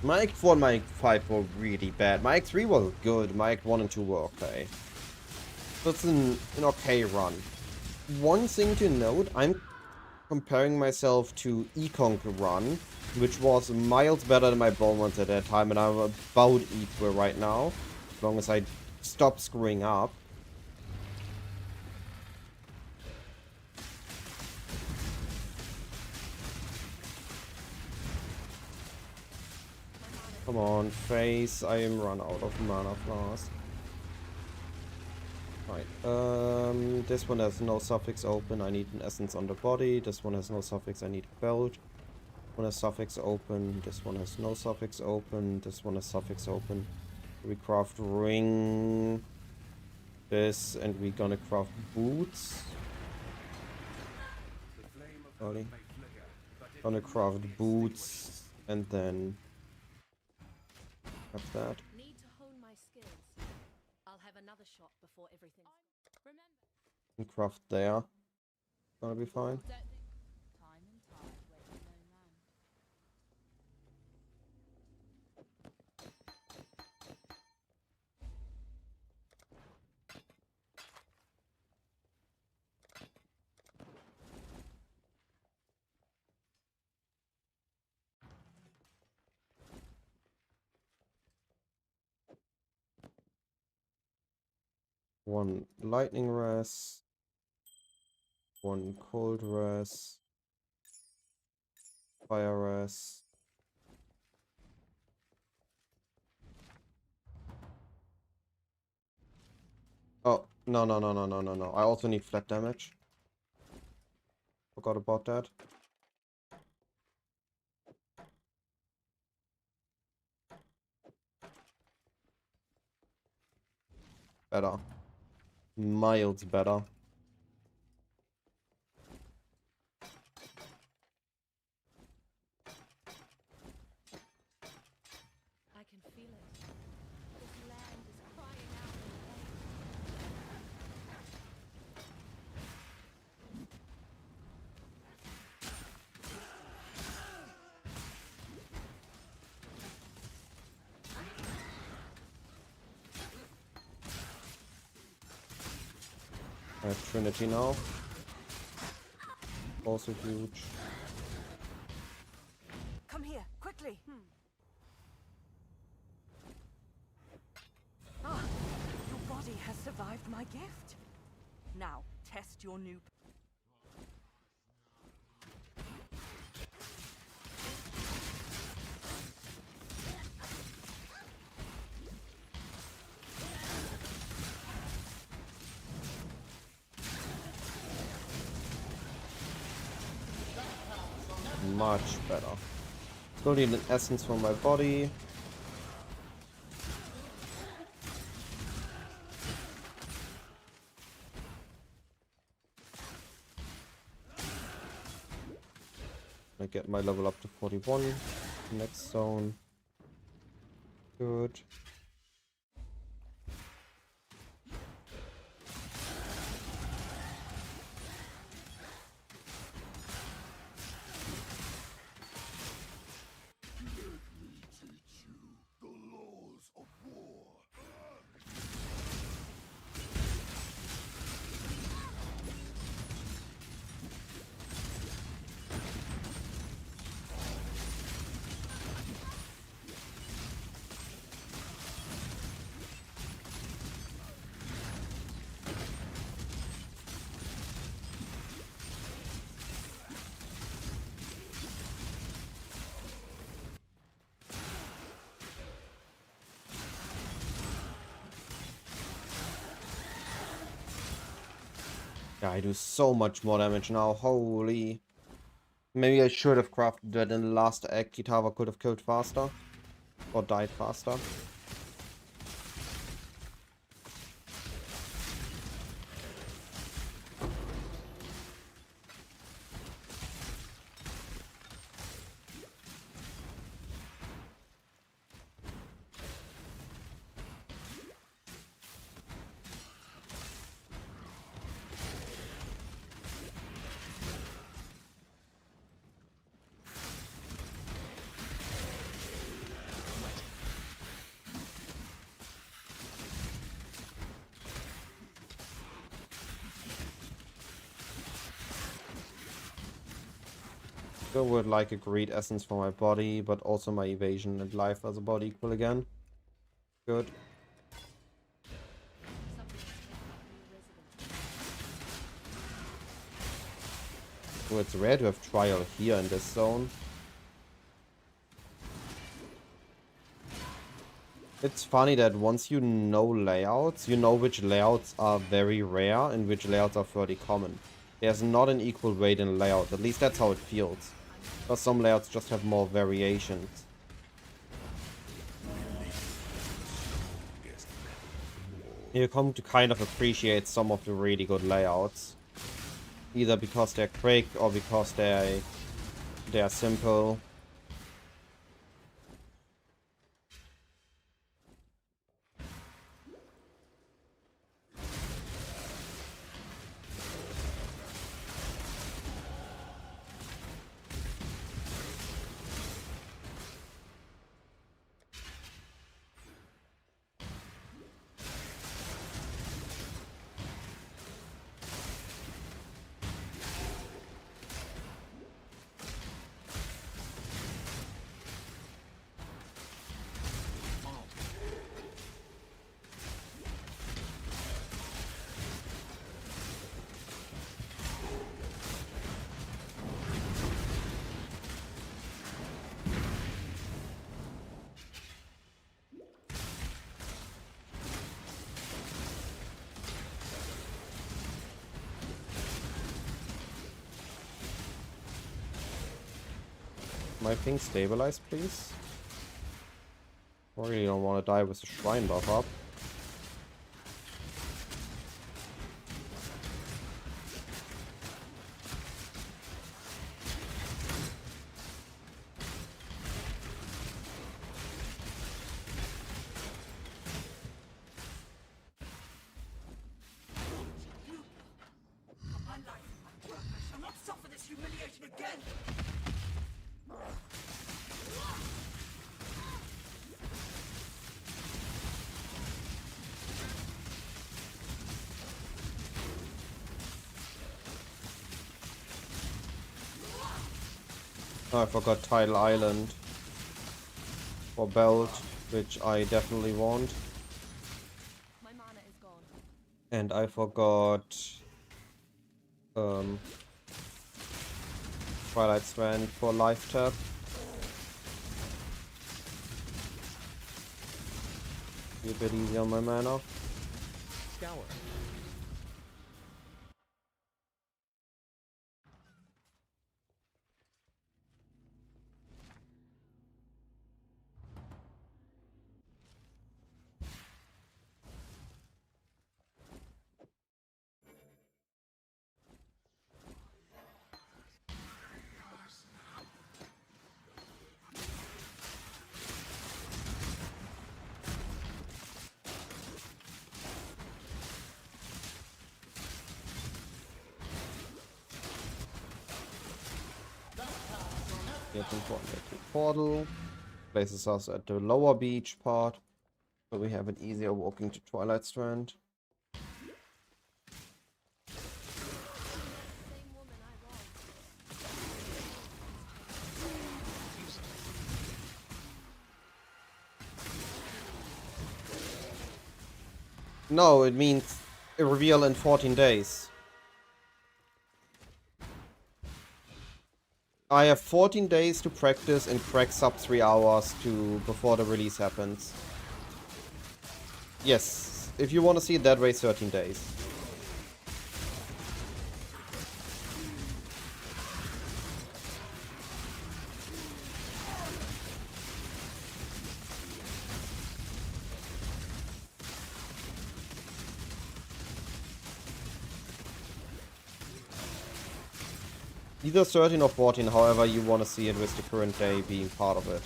My Act 4 and my Act 5 were really bad. My Act 3 was good, my Act 1 and 2 were okay. So it's an okay run. One thing to note, I'm comparing myself to Econ run, which was miles better than my bone ones at that time, and I'm about equal right now, as long as I stop screwing up. Come on, face, I am run out of mana flask. Alright, this one has no suffix open, I need an essence on the body. This one has no suffix, I need a belt. One has suffix open, this one has no suffix open, this one has suffix open. We craft ring, this, and we're gonna craft boots. Sorry. Gonna craft boots, and then have that. Need to hone my skills. I'll have another shot before everything's remember. And craft there. Gonna be fine. Time and tide wait for no man. One lightning res. One cold res. Fire res. Oh, no. I also need flat damage. Forgot about that. Better. Miles better. I can feel it. This land is crying out in pain. I have Trinity now. Also huge. Come here, quickly. Ah, your body has survived my gift. Now, test your new... Much better. Still need an essence for my body. I get my level up to 41. Next zone. Good. The laws of war. Yeah, I do so much more damage now. Holy. Maybe I should have crafted that in the last act. Kitava could have killed faster. Or died faster. Still would like a great essence for my body, but also my evasion and life as a body equal again. Good. Oh, it's rare to have trial here in this zone. It's funny that once you know layouts, you know which layouts are very rare and which layouts are fairly common. There's not an equal weight in layout, at least that's how it feels. Because some layouts just have more variations. You come to kind of appreciate some of the really good layouts. Either because they're quick or because they're simple. My ping stabilized, please? I really don't want to die with the shrine buff up. My life, my work, I shall not suffer this humiliation again! Oh, I forgot Tidal Island. For belt, which I definitely want. My mana is gone. And I forgot Twilight Strand for life tap. Be a bit easy on my mana. Scour. Get important at the portal. Places us at the lower beach part. So we have it easier walking to Twilight Strand. Same woman I was. No, it means a reveal in 14 days. I have 14 days to practice and crack sub 3 hours before the release happens. Yes, if you want to see it that way, 13 days. Either 13 or 14, however you want to see it with the current day being part of it.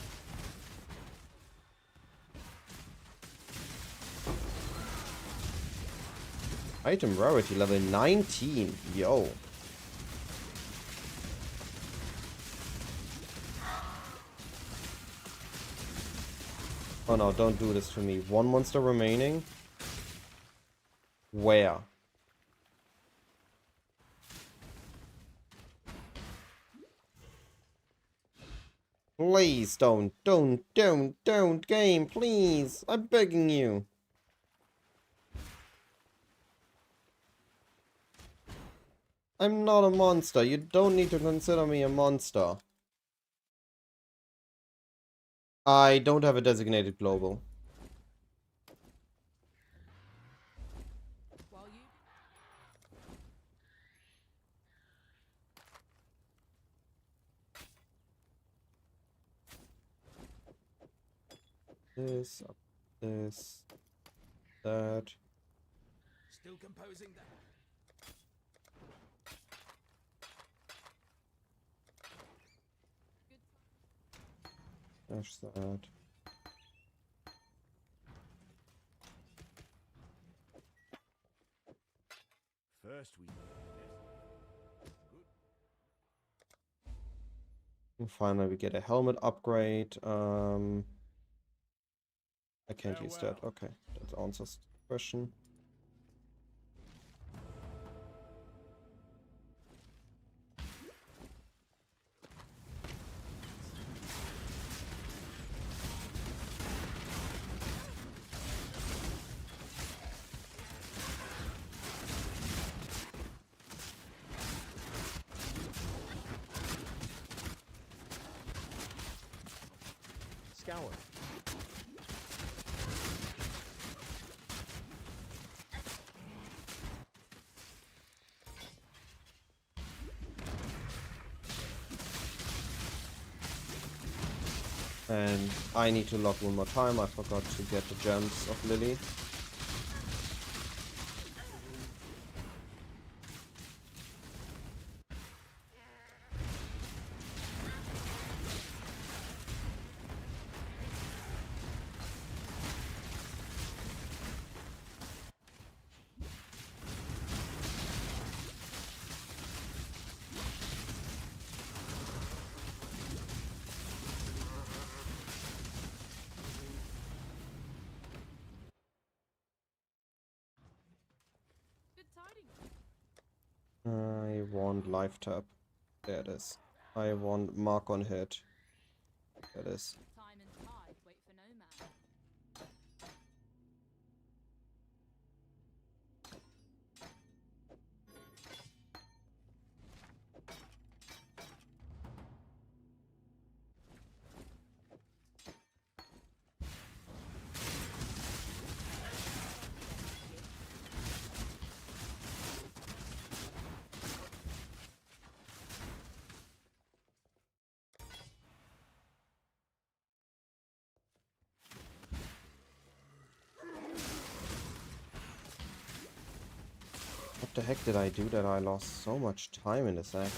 Item rarity level 19. Yo. Oh no, don't do this to me. One monster remaining? Where? Please don't, game, please. I'm begging you. I'm not a monster. You don't need to consider me a monster. I don't have a designated global. this, up this, that. Still composing that. Dash that. First we And finally, we get a helmet upgrade. I can't use that. Okay, that answers the question. Scour. And I need to log one more time. I forgot to get the gems of Lily. Good tidings. I want life tap. There it is. I want mark on hit. There it is. Time and tide wait for no man. What the heck did I do that I lost so much time in this act?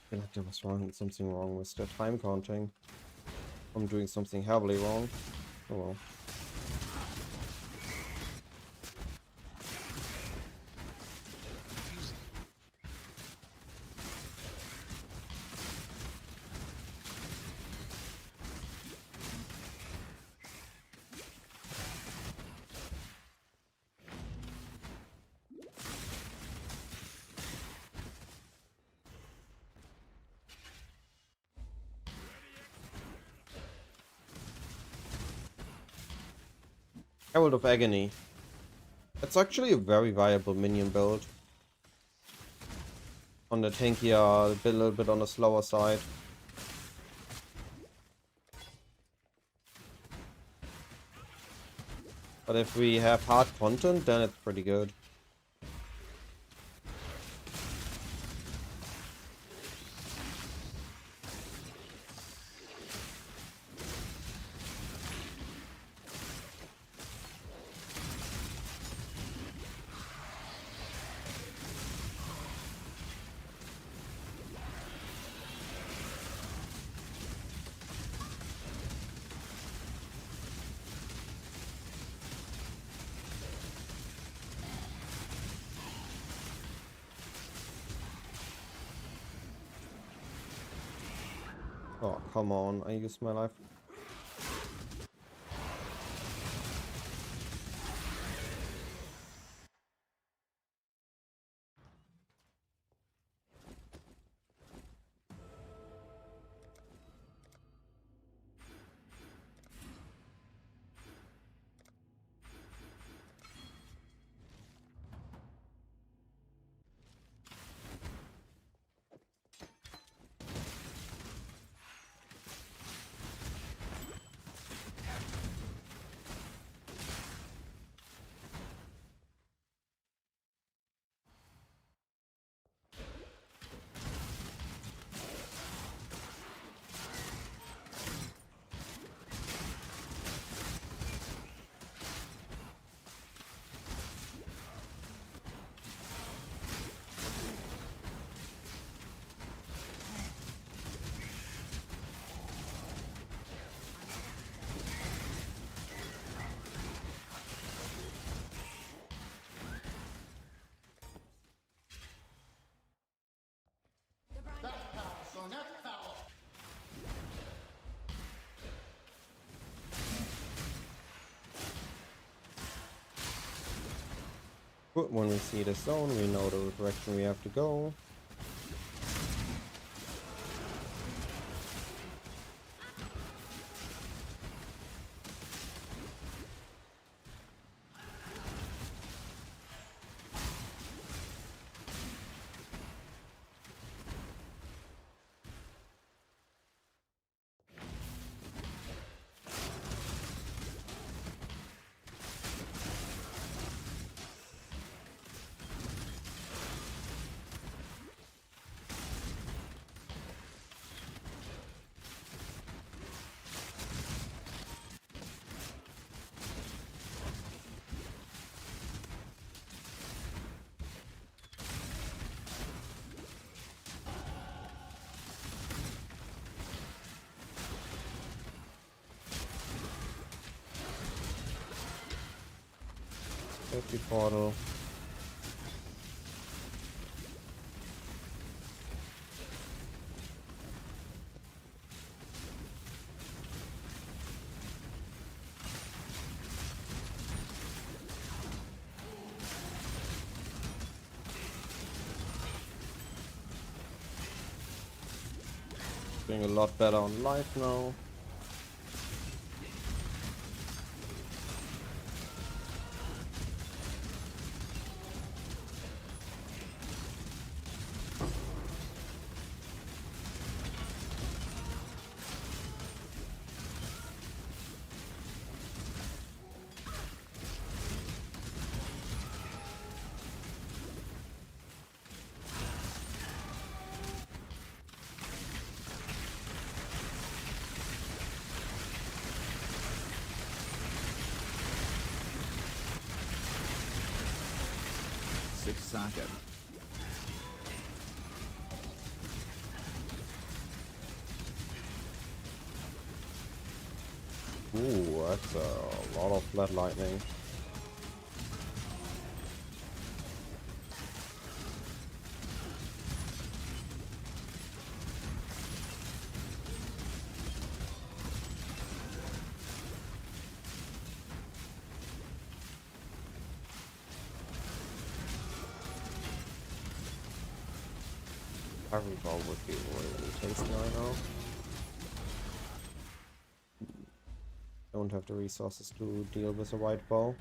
I feel like there was something wrong with the time counting. I'm doing something heavily wrong. Oh well. Herald of Agony. It's actually a very viable minion build. On the tankier, a little bit on the slower side. But if we have hard content, then it's pretty good. Oh, come on. I used my life. But when we see the zone, we know the direction we have to go. Safety portal. Doing a lot better on life now. Second. Ooh, that's a lot of blood lightning. Every ball would be really tasty right now. Don't have the resources to deal with a white ball.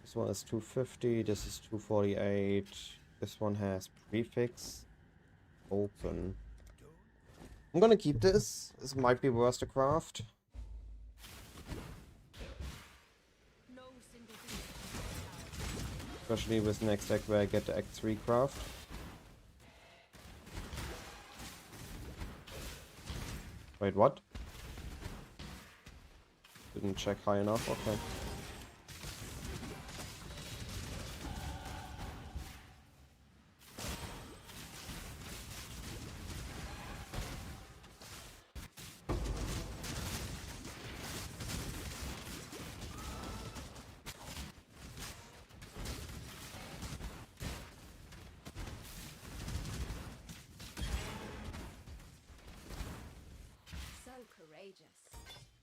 This one is 250, this is 248. This one has prefix open. I'm gonna keep this. This might be worth the craft. Especially with next deck where I get the Act 3 craft. Wait, what? Didn't check high enough, okay.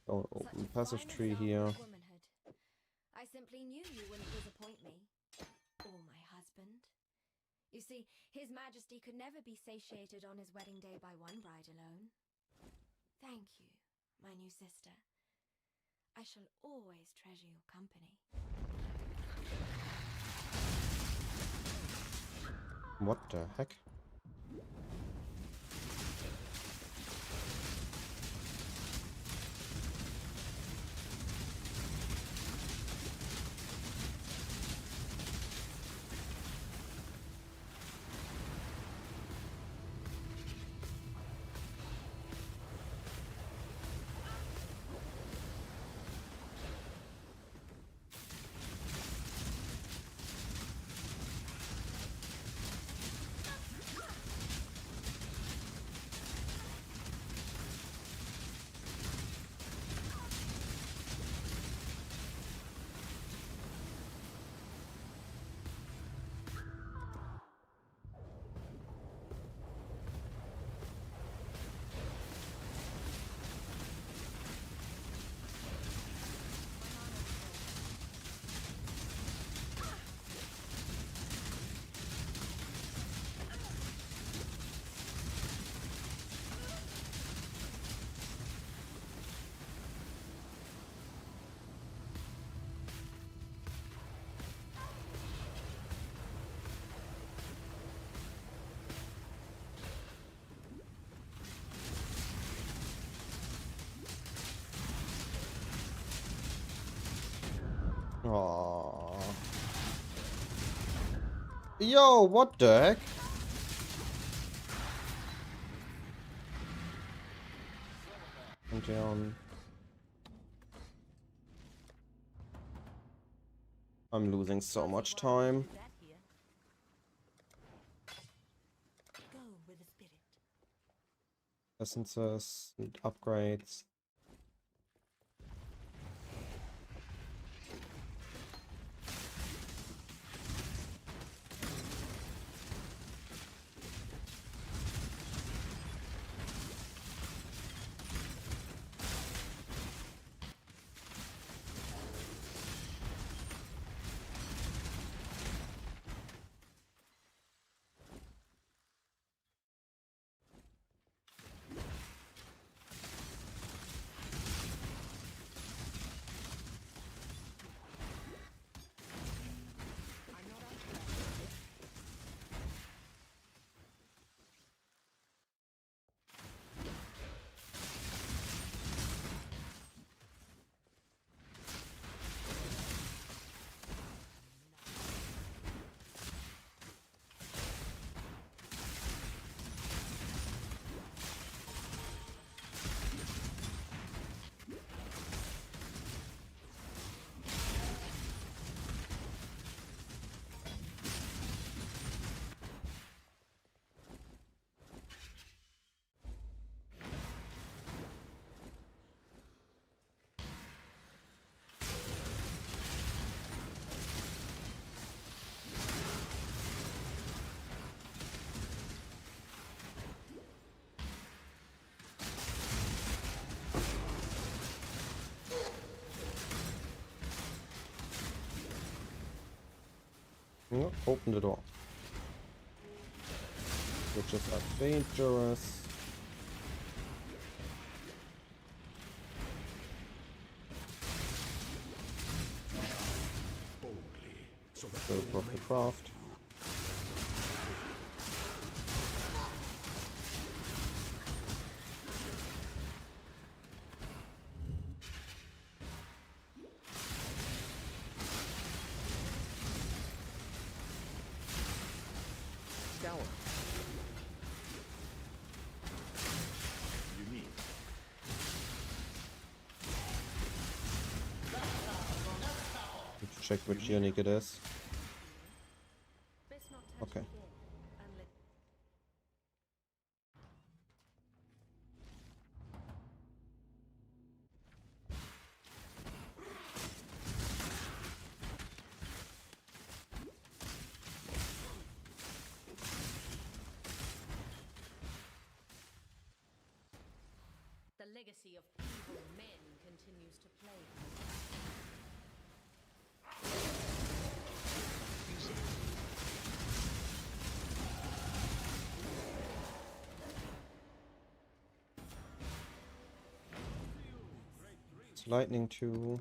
Don't open passive tree here. I simply knew you wouldn't disappoint me. Or my husband. You see, His Majesty could never be satiated on his wedding day by one bride alone. Thank you, my new sister. I shall always treasure your company. What the heck? Yo, what the heck? And down. I'm losing so much time. Go with the spirit. Essences and upgrades. Yeah, open the door. Which is dangerous. Boldly, so that So broke the craft. Scour. Unique. Need to check which unique it is. Best not touch Okay. it again, unless... The legacy of evil men continues to play. It's lightning too.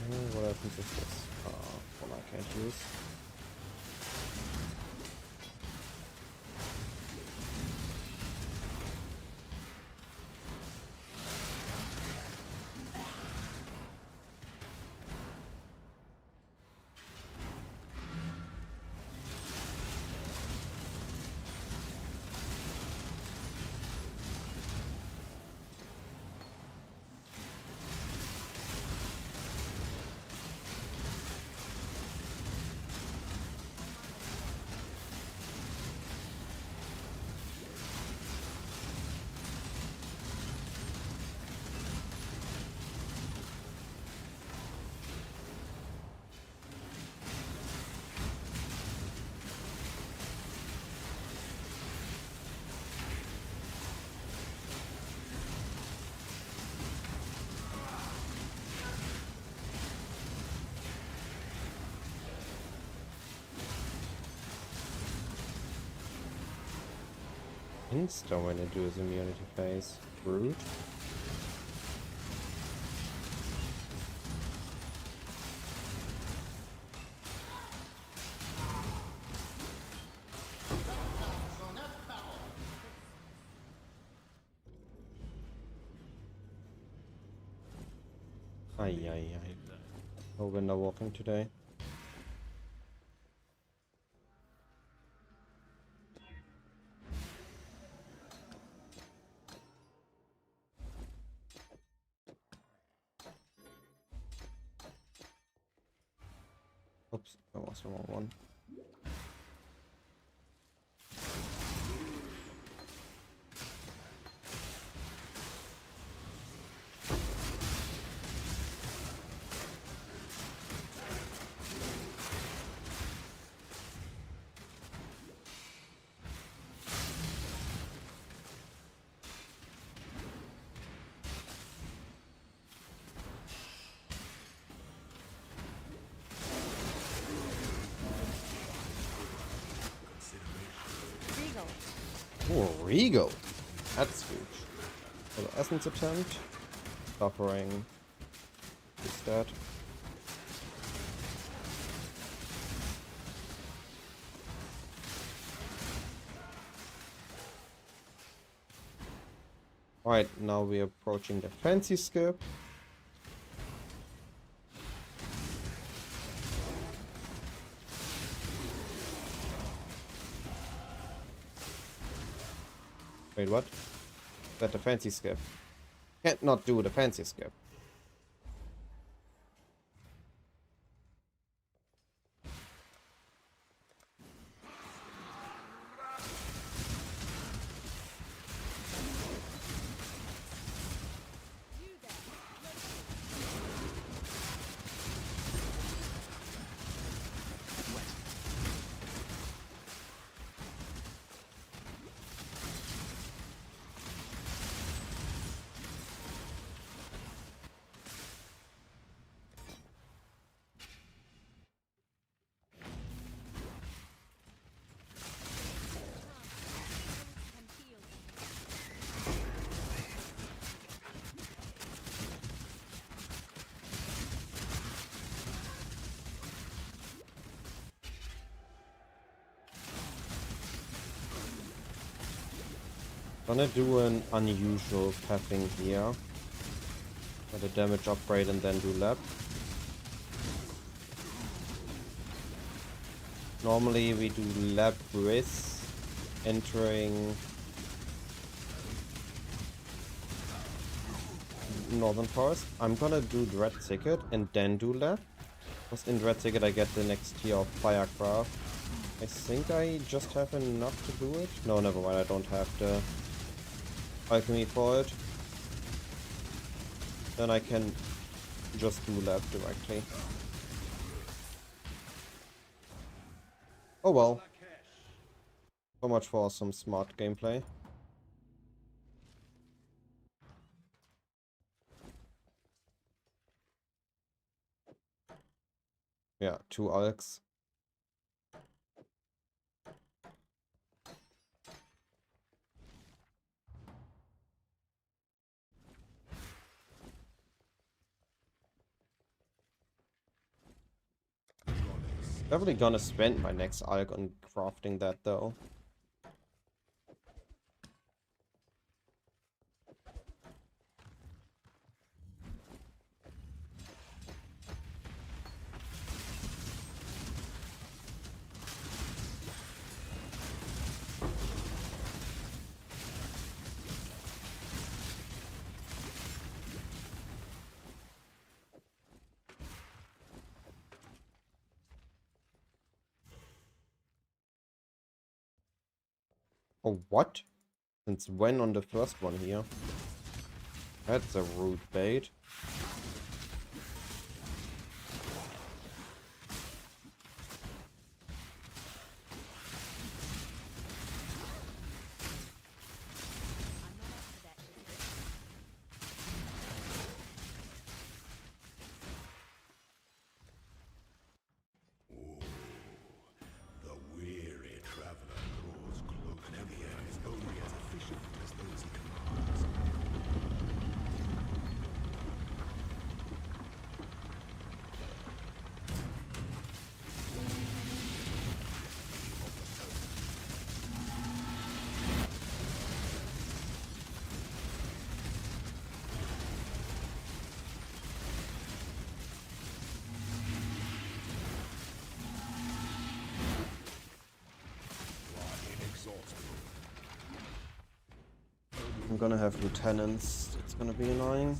What happens if this? One I can't use. Insta when it do his immunity phase. Rude. Ay, ay, ay. No window walking today. Oops, that was the wrong one. Oh, Regal! That's huge. For the Essence attempt. Suffering. Is that? Right, now we're approaching the fancy skip. Wait, what? Is that the fancy skip? Can't not do the fancy skip. Gonna do an unusual pathing here. Get a damage upgrade and then do lab. Normally we do lab with entering Northern Forest. I'm gonna do Dread Thicket and then do lab. Because in Dread Thicket I get the next tier of Firecraft. I think I just have enough to do it. No, never mind, I don't have the alchemy for it. Then I can just do lab directly. Oh well. So much for some smart gameplay. Yeah, 2 alks. Definitely gonna spend my next alk on crafting that though. Oh, what? Since when on the first one here? That's a rude bait. The weary traveler draws close. An empty air is only as I'm gonna have lieutenants. It's gonna be annoying.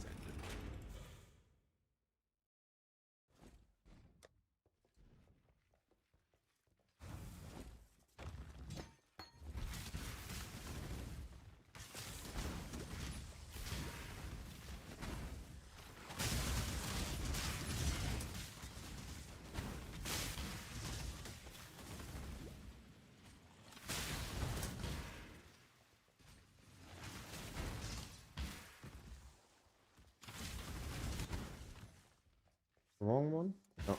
Wrong one? No.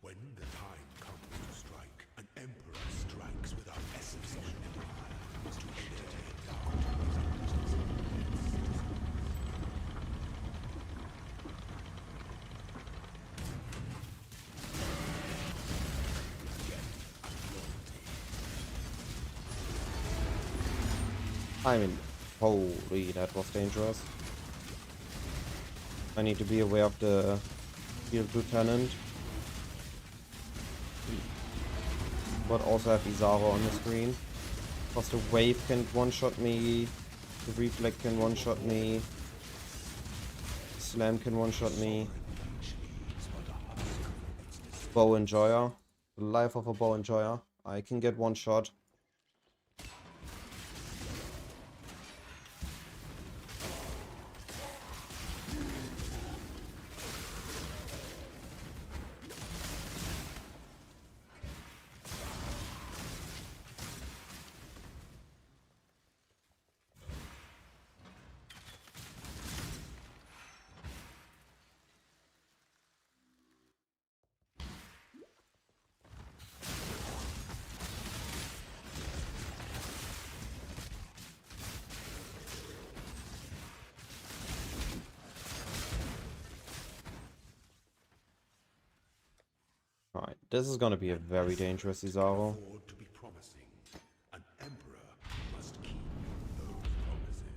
When the time comes to strike, an emperor strikes without essence of an empire. To entertain doubt. I mean, holy, that was dangerous. I need to be aware of the field lieutenant. But also have Izaro on the screen. Because the wave can one-shot me, the reflect can one-shot me, the slam can one-shot me. Bow enjoyer. The life of a bow enjoyer. I can get one shot. Alright, this is gonna be a very dangerous Izaro. Afford to be promising. An emperor must keep those promises.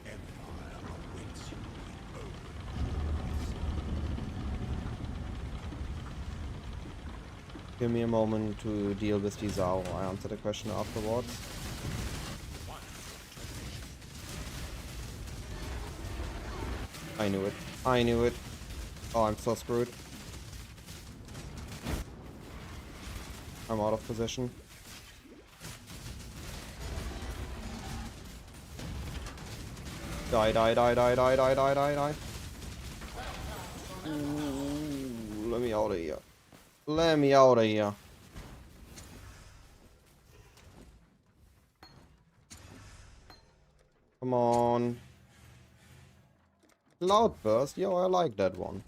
The empire awaits you with open arms. Give me a moment to deal with Izaro. I answer the question afterwards. I knew it. I knew it. Oh, I'm so screwed. I'm out of position. Die, die, die, die, die, die, die, die, die. Ooh, let me out of here. Let me out of here. Come on. Cloudburst? Yo, I like that one.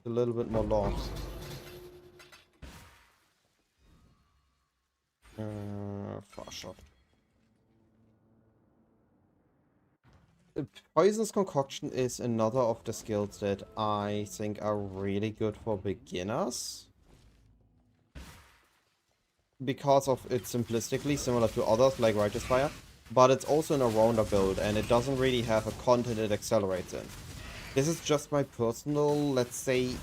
A little bit more lost. Far shot. Poison's Concoction is another of the skills that I think are really good for beginners. Because of it's simplistically similar to others like Righteous Fire. But it's also an all-rounder build and it doesn't really have a content it accelerates in. This is just my personal, let's say,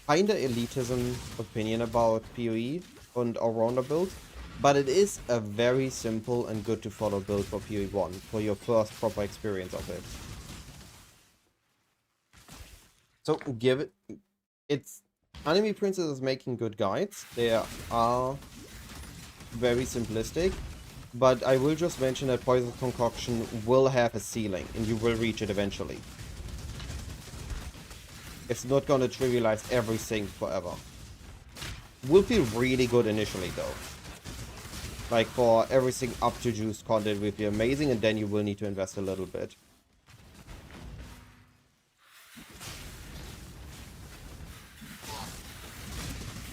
kinda elitism opinion about PoE and all-rounder builds. But it is a very simple and good to follow build for PoE 1, for your first proper experience of it. So give it... It's... Anime Princess is making good guides. They are very simplistic. But I will just mention that Poison's Concoction will have a ceiling, and you will reach it eventually. It's not gonna trivialize everything forever. Will feel really good initially though. Like, for everything up to juiced content would be amazing, and then you will need to invest a little bit.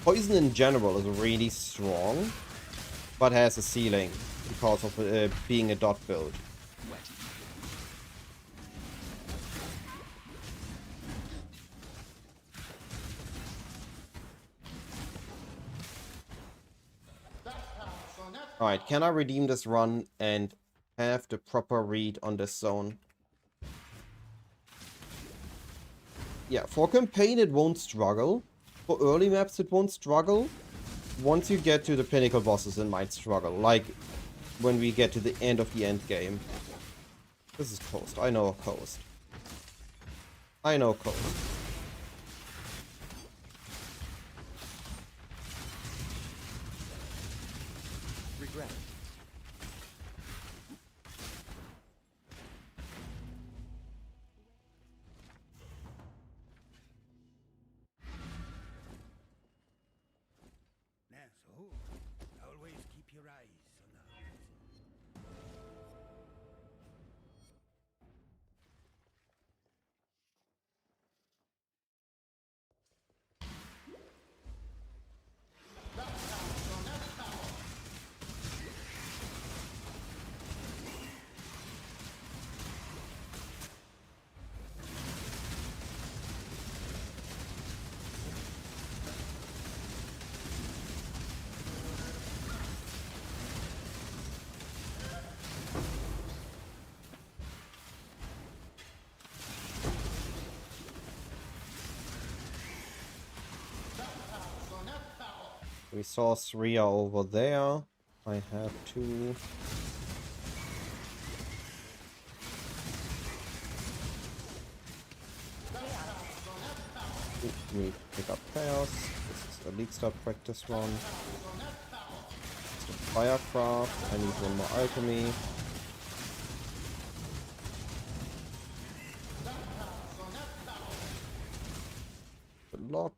Poison in general is really strong, but has a ceiling because of being a dot build. Alright, can I redeem this run and have the proper read on this zone? Yeah, for campaign it won't struggle. For early maps it won't struggle. Once you get to the pinnacle bosses it might struggle. Like when we get to the end of the end game. This is coast. I know coast. I know coast. Regret. Now, so always keep your eyes on the horizon. We saw Sria over there. I have to... We pick up Chaos. This is the League Star practice run. It's the Firecraft. I need one more Alchemy. Good luck.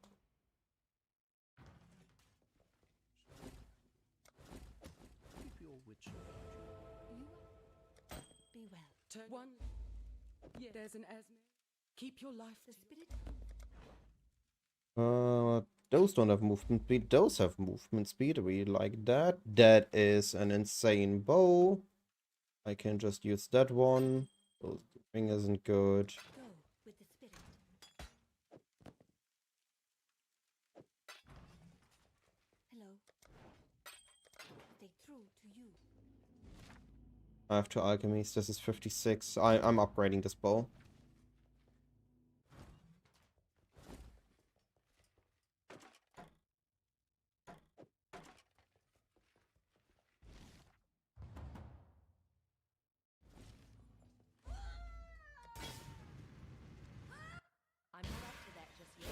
Keep your wits about you. Be well. Turn one. Yeah. There's an Esme. Keep your life. The spirit. Those don't have movement speed. Those have movement speed. We like that. That is an insane bow. I can just use that one. The ring isn't good. Go with the spirit. Hello. Stay true to you. I have two alchemies. This is 56. I'm upgrading this bow. I'm not up to that just yet.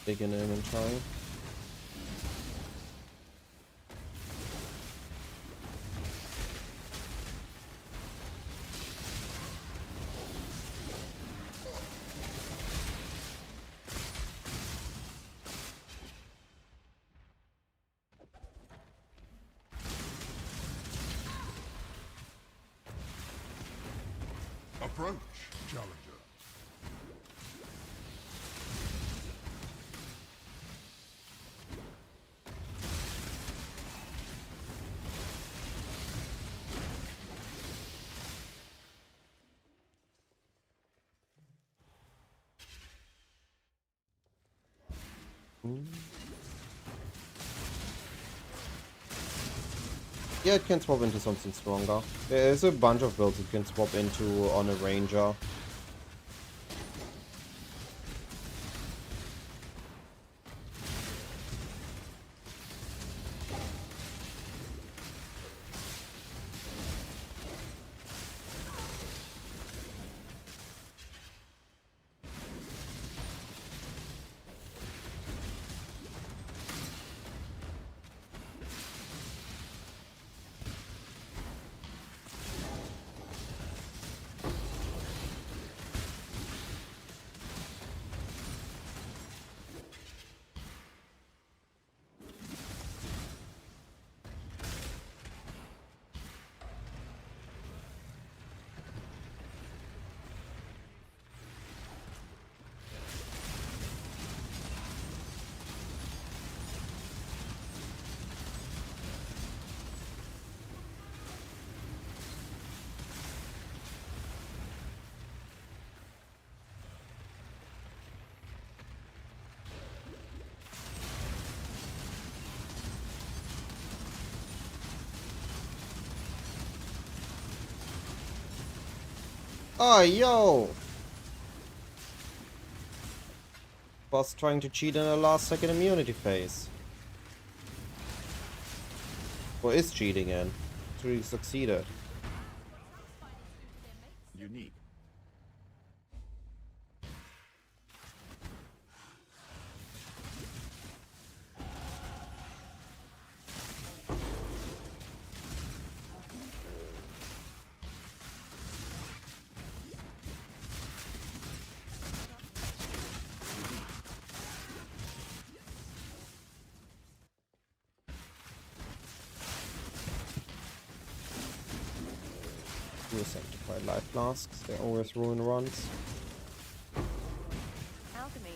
Big in inventory. Approach, challenger. Yeah, it can swap into something stronger. There's a bunch of builds it can swap into on a ranger. Oh, yo! Boss trying to cheat in a last second immunity phase. Or is cheating in. He succeeded. Unique. We'll sanctify life flasks. They always ruin runs. Alchemy.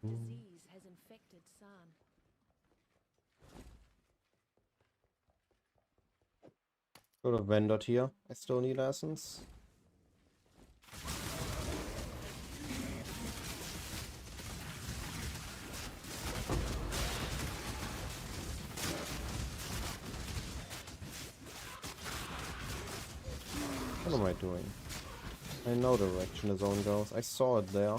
Disease has infected San. Go to vendor tier. I still need essence. What am I doing? I know the direction the zone goes. I saw it there.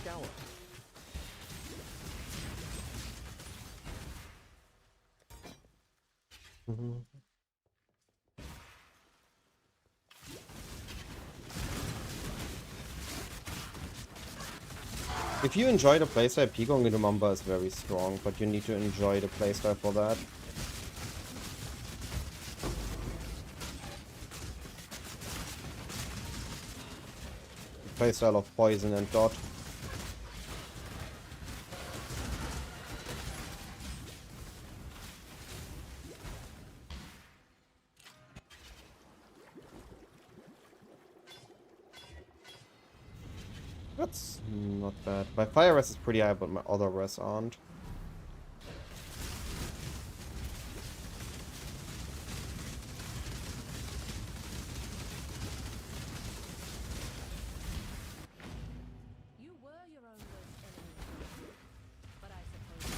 Scour. If you enjoy the playstyle, Pigong into Mamba is very strong, but you need to enjoy the playstyle for that. The playstyle of Poison and Dot. That's not bad. My fire res is pretty high, but my other res aren't. You were your own worst enemy. But I suppose.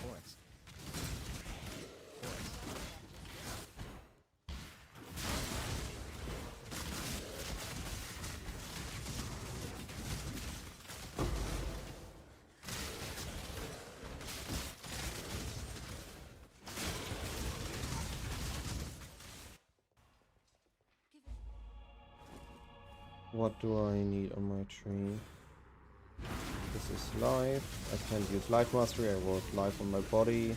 Forest. What do I need on my tree? This is life. I can't use life mastery. I wrote life on my body.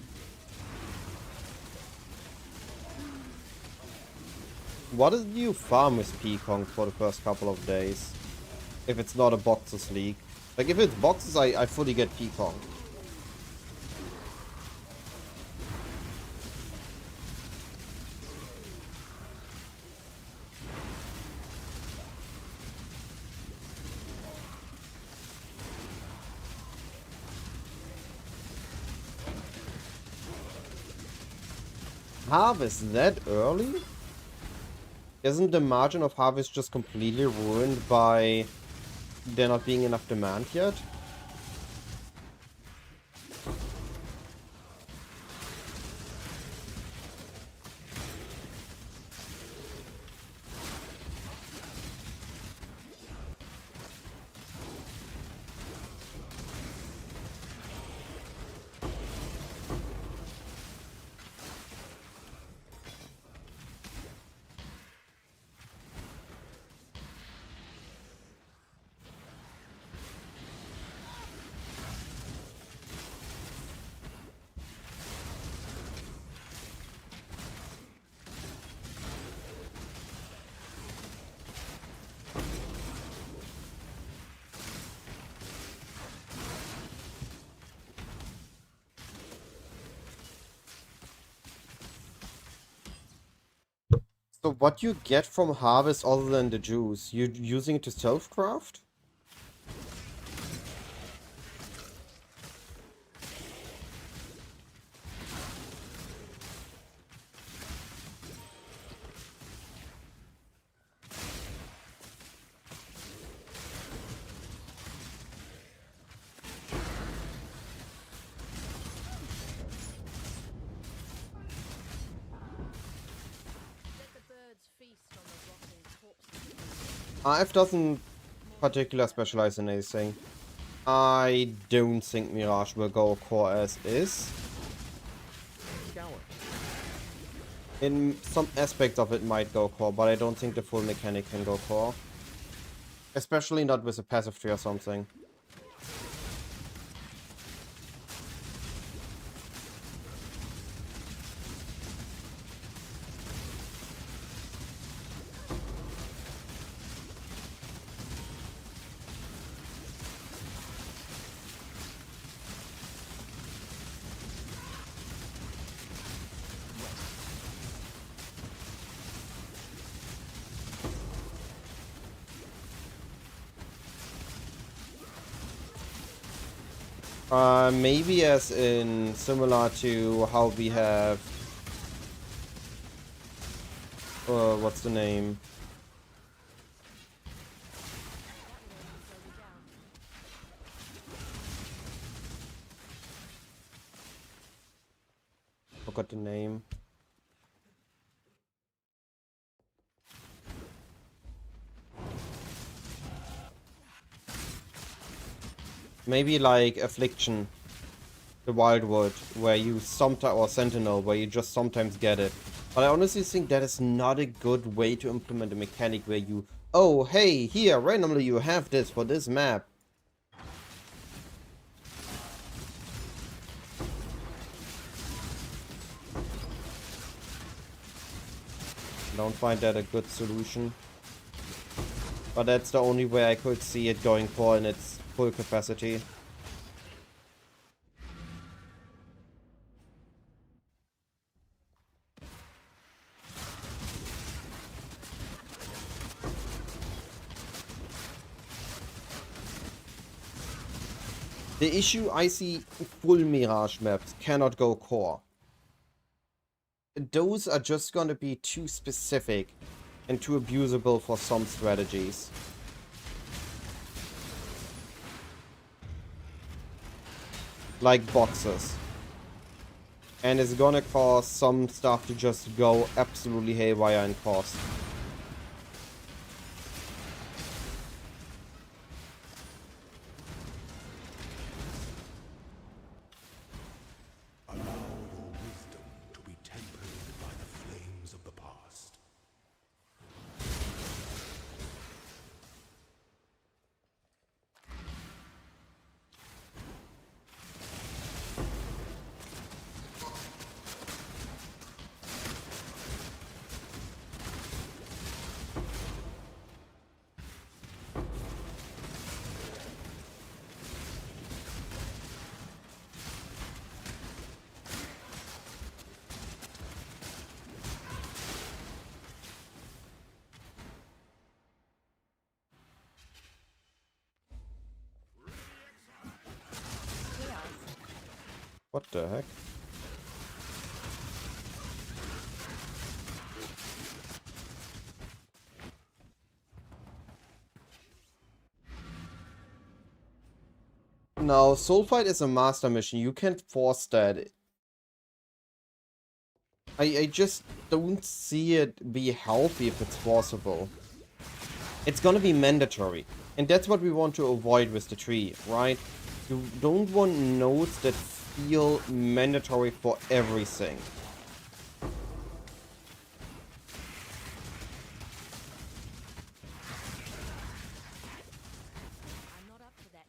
What is you farm with Pekong for the first couple of days? If it's not a boxes league. Like if it's boxes, I fully get Pekong. Harvest that early? Isn't the margin of harvest just completely ruined by there not being enough demand yet? So what you get from harvest other than the juice? You using it to self-craft? Let the birds feast on the rotting corpses. I've doesn't particularly specialize in anything. I don't think Mirage will go core as is. Scour. In some aspects of it might go core, but I don't think the full mechanic can go core. Especially not with a passive tree or something. Maybe as in similar to how we have what's the name? Forgot the name. Maybe like Affliction, the Wildwood, where you sometimes, or Sentinel, where you just sometimes get it. But I honestly think that is not a good way to implement a mechanic where you, oh hey, here, randomly you have this for this map. Don't find that a good solution. But that's the only way I could see it going for in its full capacity. The issue I see, full Mirage maps cannot go core. Those are just gonna be too specific and too abusable for some strategies. Like boxes. And it's gonna cause some stuff to just go absolutely haywire in cost. Allow your wisdom to be tempered by the flames of the past. What the heck? No, Soulfight is a master mission. You can't force that. I just don't see it be healthy if it's forcible. It's gonna be mandatory. And that's what we want to avoid with the tree, right? You don't want nodes that feel mandatory for everything. I'm not up to that.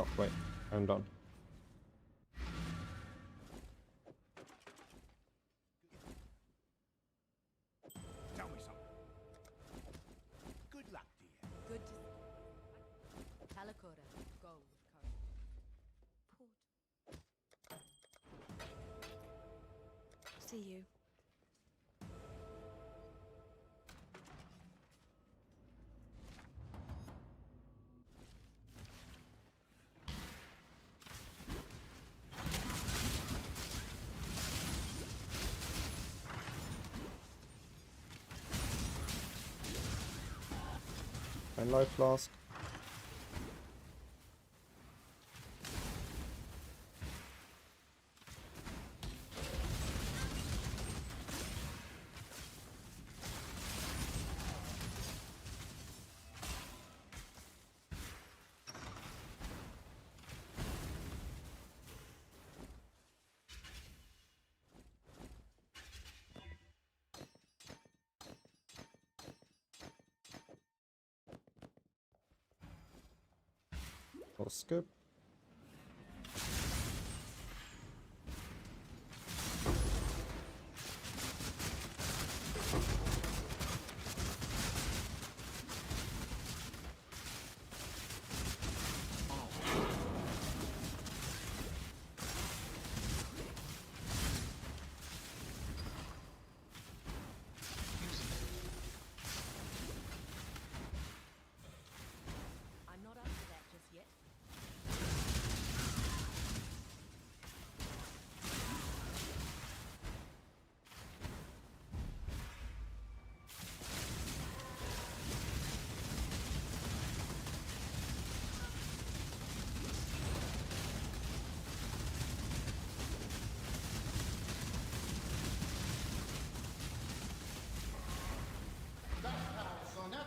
Oh, wait. I'm done. Tell me something. Good luck to you. Good to... Talakora, gold, Port. See you. And life flask. I'll skip. I'm not up to that just yet. This haunting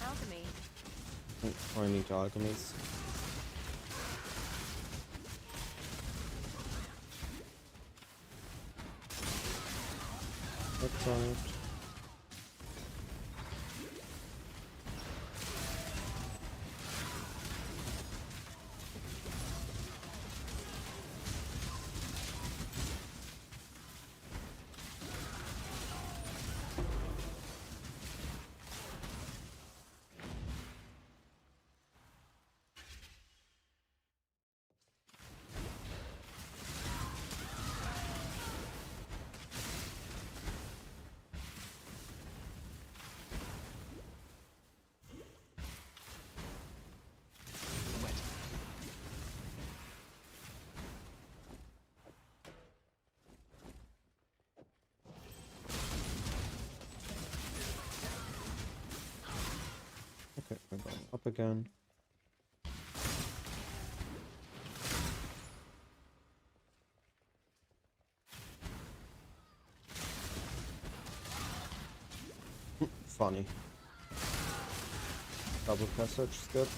Alchemy. I need alchemies. That's alright. Okay, we're going up again. Funny. Double passage is good.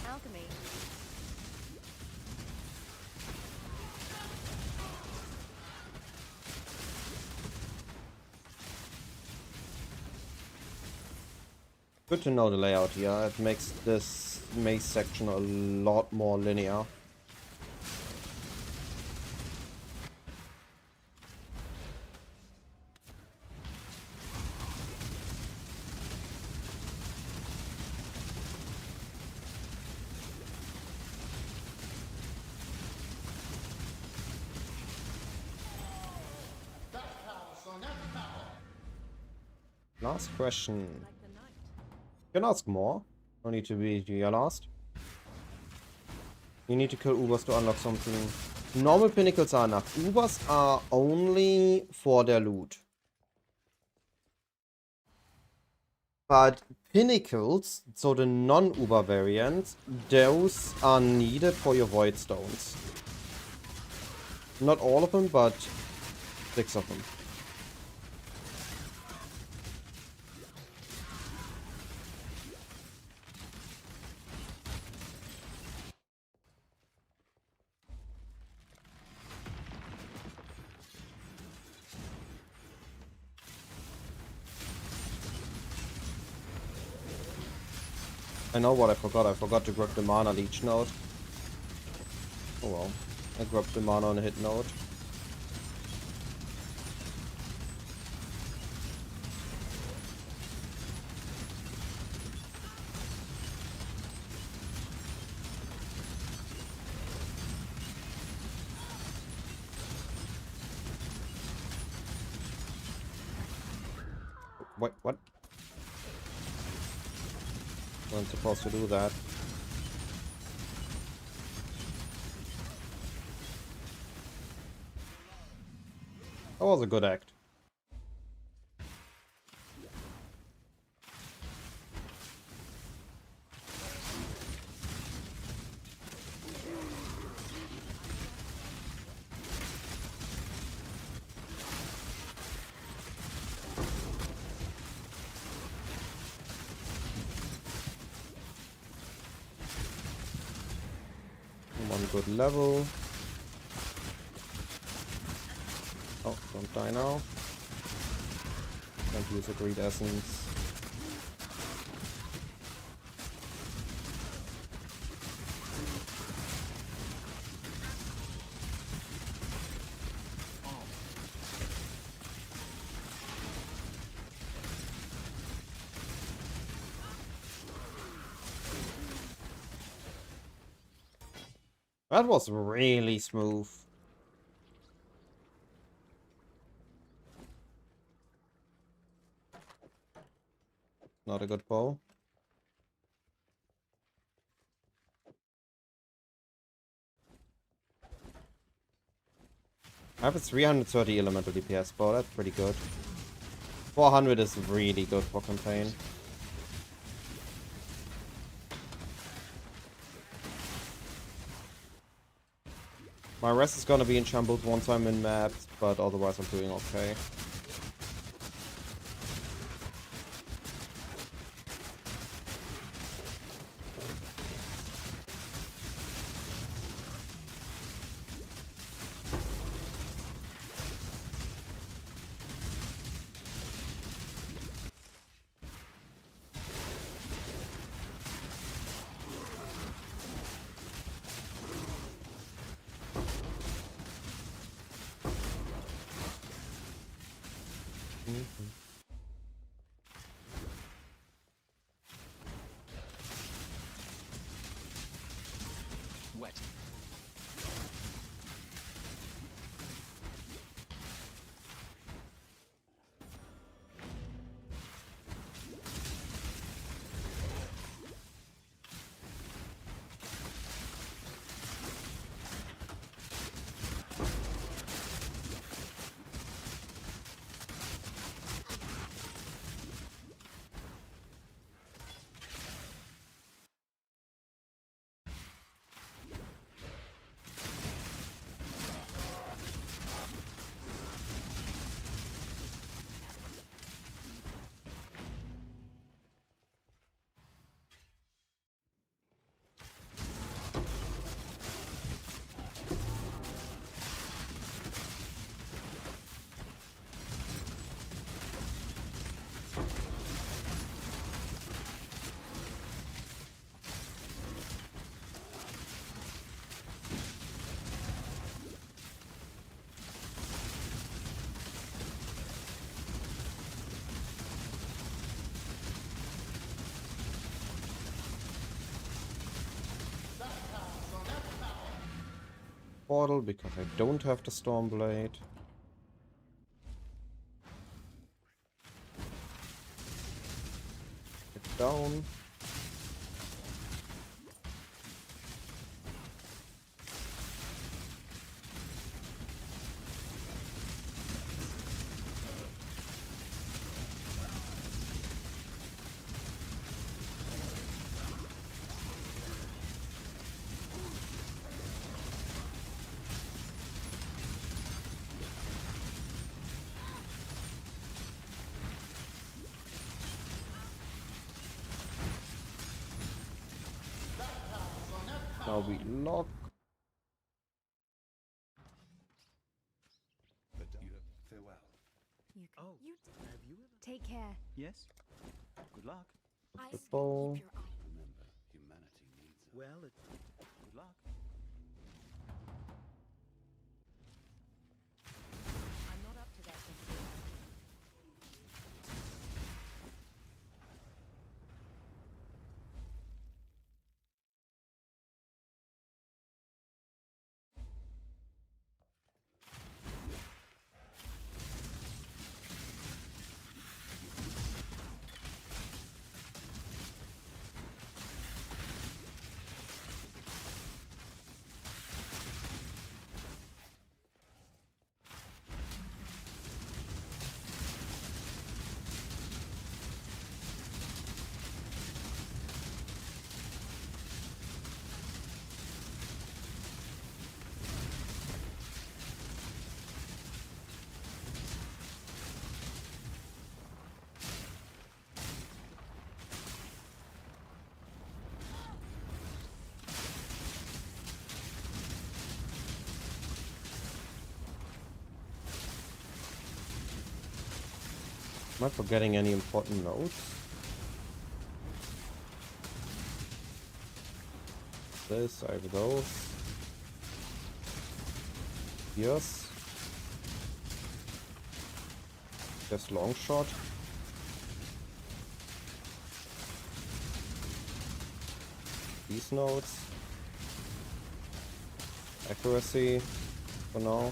Alchemy. Good to know the layout here. It makes this maze section a lot more linear. Last question. Like the night. You can ask more. No need to be your last. You need to kill Ubers to unlock something. Normal pinnacles are enough. Ubers are only for their loot. But pinnacles, so the non-Uber variants, those are needed for your void stones. Not all of them, but 6 of them. I know what I forgot. I forgot to grab the mana leech node. Oh well. I grabbed the mana on a hit node. Wait, what? Wasn't supposed to do that. That was a good act. One good level. Oh, don't die now. Can't use a greed essence. That was really smooth. Not a good bow. I have a 330 elemental DPS bow, that's pretty good. 400 is really good for campaign. My rest is gonna be in shambles once I'm in maps, but otherwise I'm doing okay. Wet. Portal because I don't have the Stormblade. down. Now we lock. Farewell. You can. Oh, You have you ever? Take care. Yes. Good luck. I The keep bow. your eye. Remember, humanity needs us. Well, good luck. I'm not up to that just yet. Am I forgetting any important notes? This, I have those. Yes. Just long shot. These notes. Accuracy for now.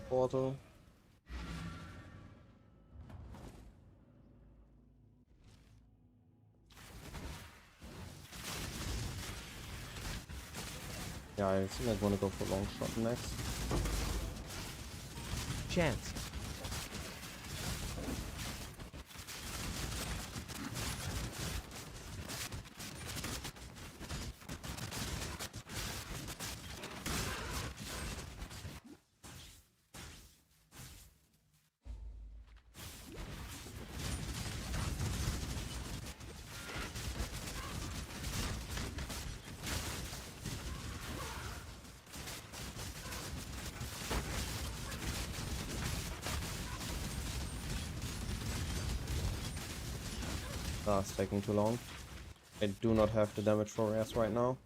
Portal. Yeah, I think I want to go for long shot next. Chance. Ah, it's taking too long. I do not have the damage for S right now.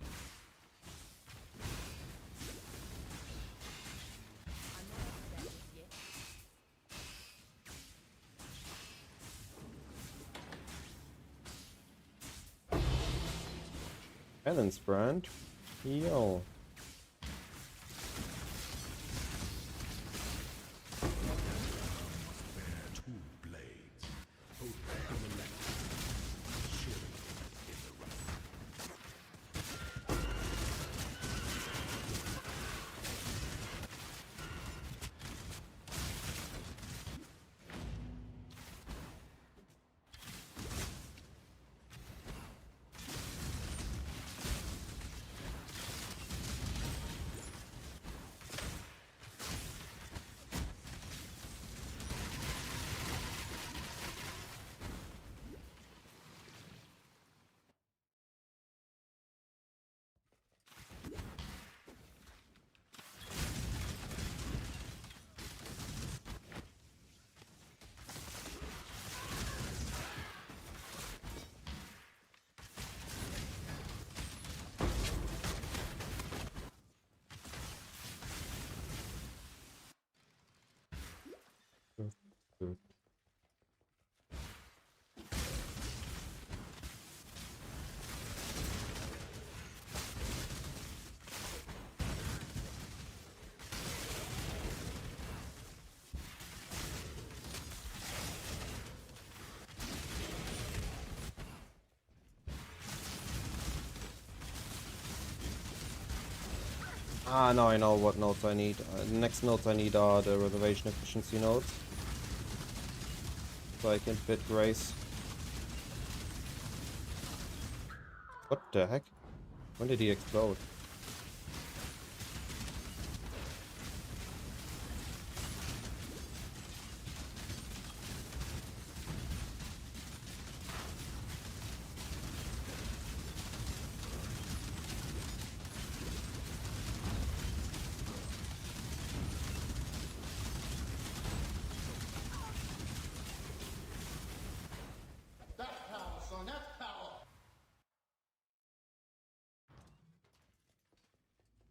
I'm not up to that just yet. Balance brand. Yo. Two blades, both unelected, surely in the right. Ah, now I know what nodes I need. The next nodes I need are the reservation efficiency nodes. So I can fit Grace. What the heck? When did he explode?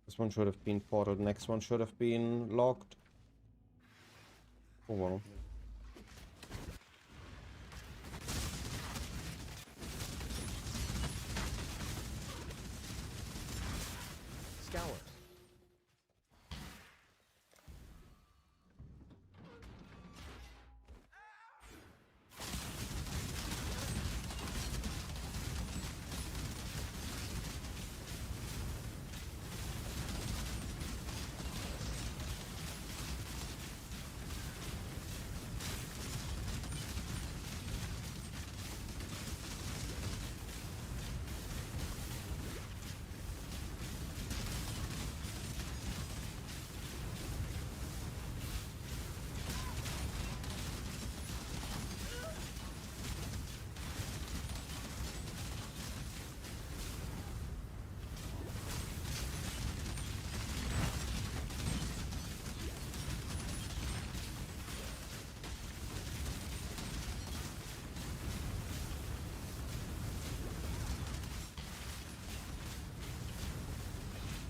This one should have been ported. Next one should have been locked. Oh well. Scour.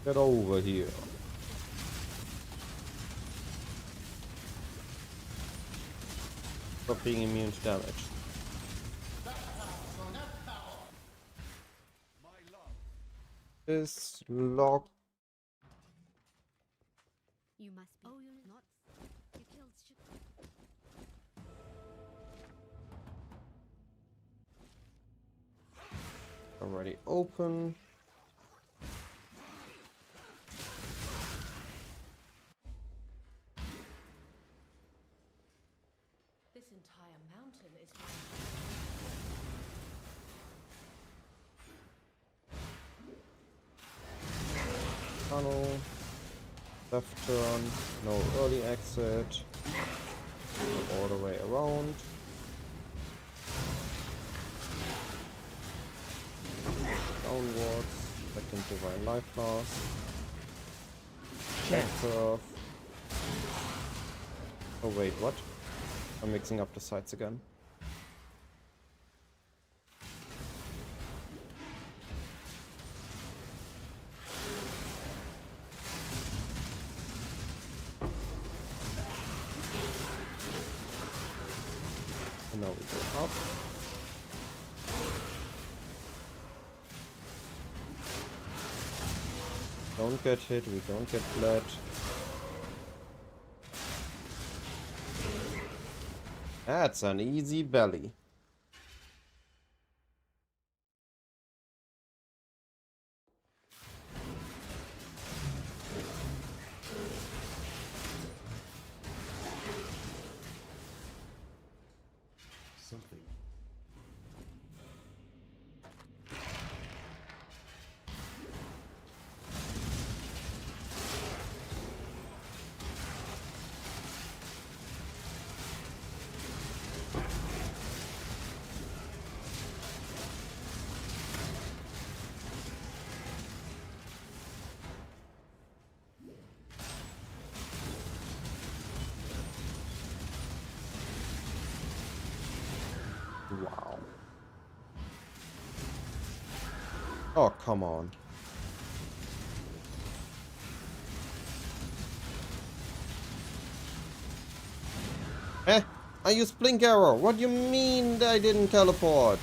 Get over here. Stop being immune to damage. Is locked. You must be. Oh, you're not. You killed. Already open. This entire mountain is Tunnel. Left turn. No early exit. Go all the way around. Downwards. Second divine life loss. Surf. Oh wait, what? I'm mixing up the sites again. And now we go up. Don't get hit, we don't get bled. That's an easy belly. Something. Wow. Oh, come on. Eh? I used blink arrow. What do you mean I didn't teleport?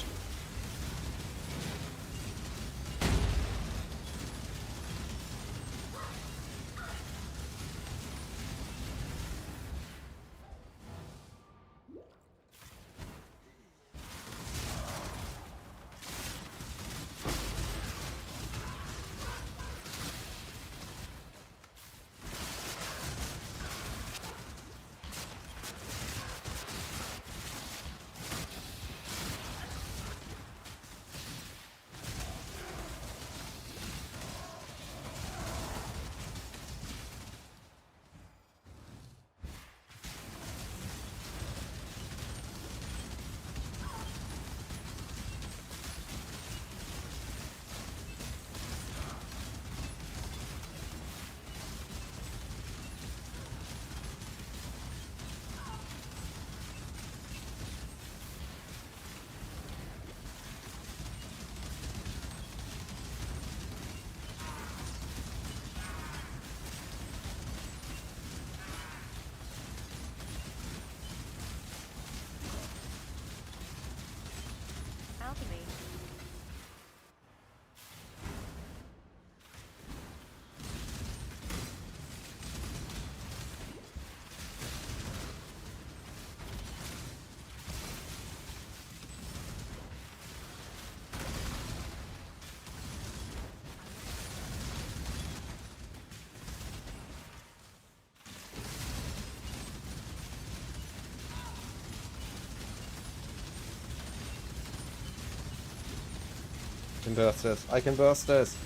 can burst this. I can burst this.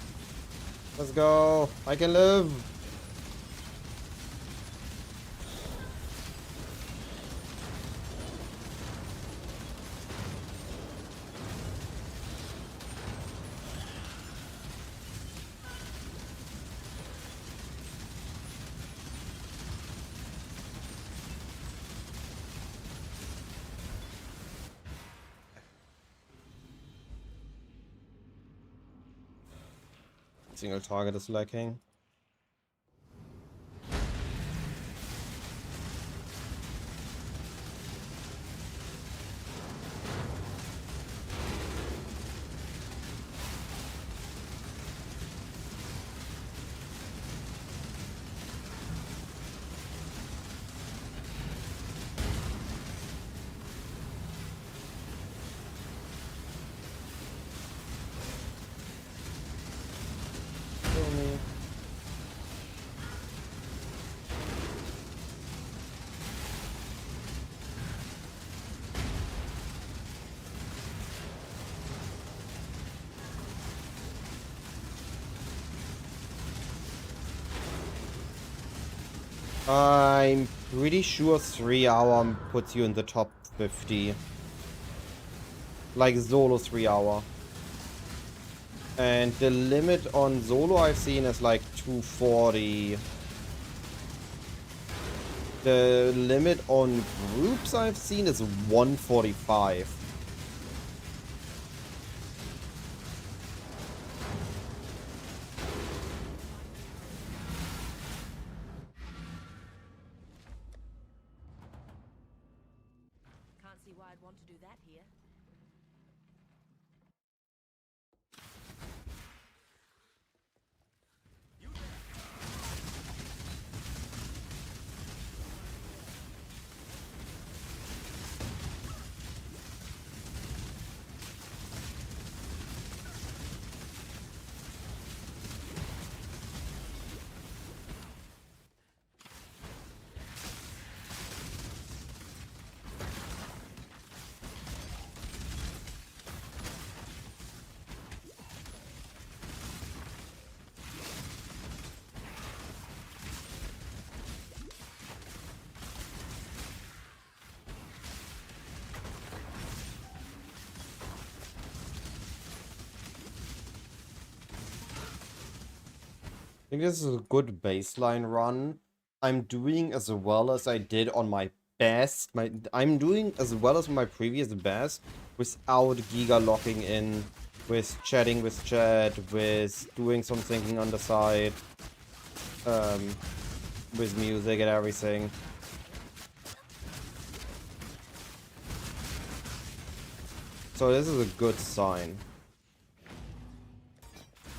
Let's go. I can live. Single target is lacking. Kill me. I'm pretty sure 3 hour puts you in the top 50. Like solo 3 hour. And the limit on solo I've seen is like 240. The limit on groups I've seen is 145. Can't see why I'd want to do that here. I think this is a good baseline run. I'm doing as well as I did on my best. I'm doing as well as my previous best without Giga locking in, with chatting with chat, with doing some thinking on the side, with music and everything. So this is a good sign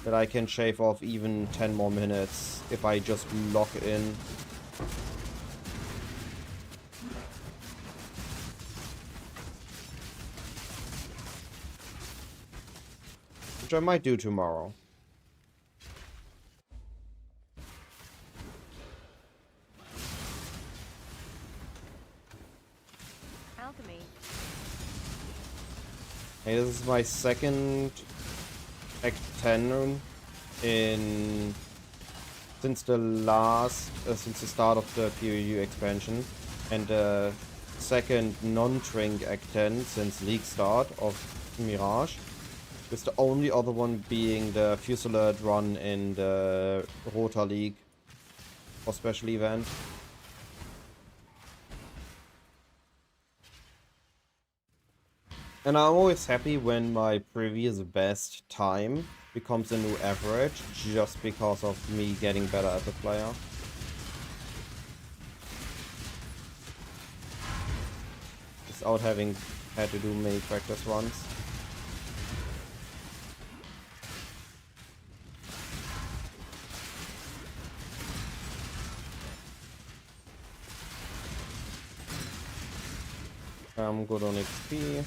that I can shave off even 10 more minutes if I just lock in. Which I might do tomorrow. Alchemy. Hey, this is my second Act 10 in since the start of the PoE expansion, and the second non-Trink Act 10 since League start of Mirage, with the only other one being the Fusillade run in the Rota League or special event. And I'm always happy when my previous best time becomes a new average, just because of me getting better as a player. Without having had to do many practice runs. I'm good on XP.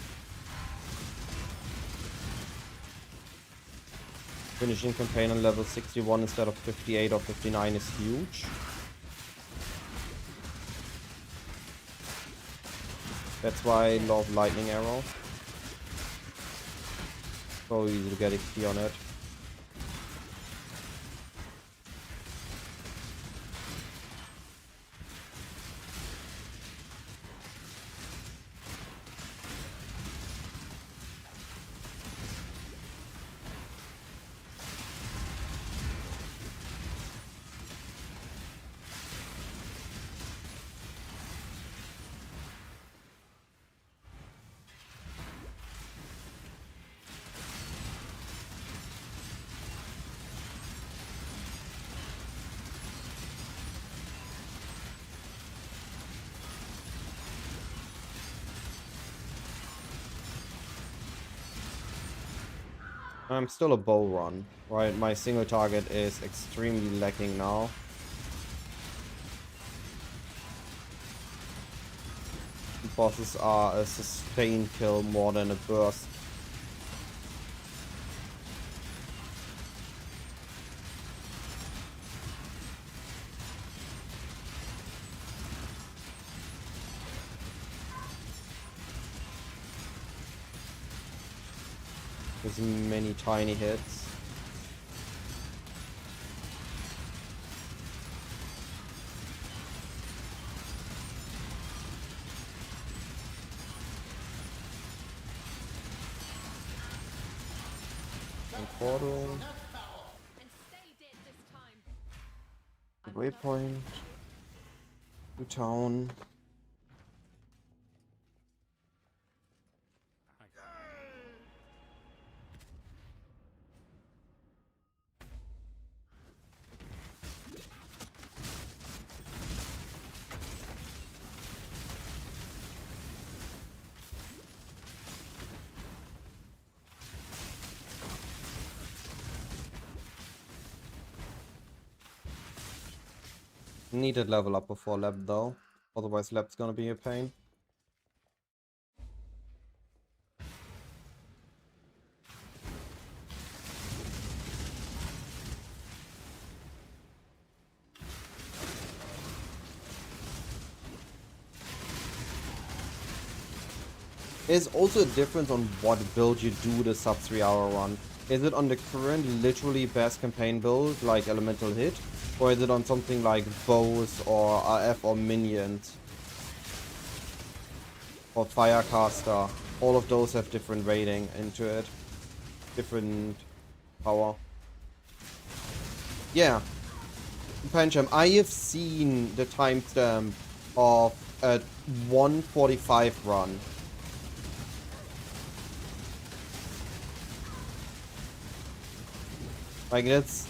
Finishing campaign on level 61 instead of 58 or 59 is huge. That's why I love lightning arrow. So easy to get XP on it. I'm still a bow run, right? My single target is extremely lacking now. Bosses are a sustained kill more than a burst. There's many tiny hits. And portal. And stay dead this time. Waypoint. To town. Needed level up before lab though. Otherwise lab's gonna be a pain. There's also a difference on what build you do the sub 3 hour run. Is it on the current literally best campaign build like elemental hit? Or is it on something like bows or RF or minions? Or firecaster? All of those have different rating into it. Different power. Yeah. Pancham, I have seen the timestamp of a 145 run. Like, that's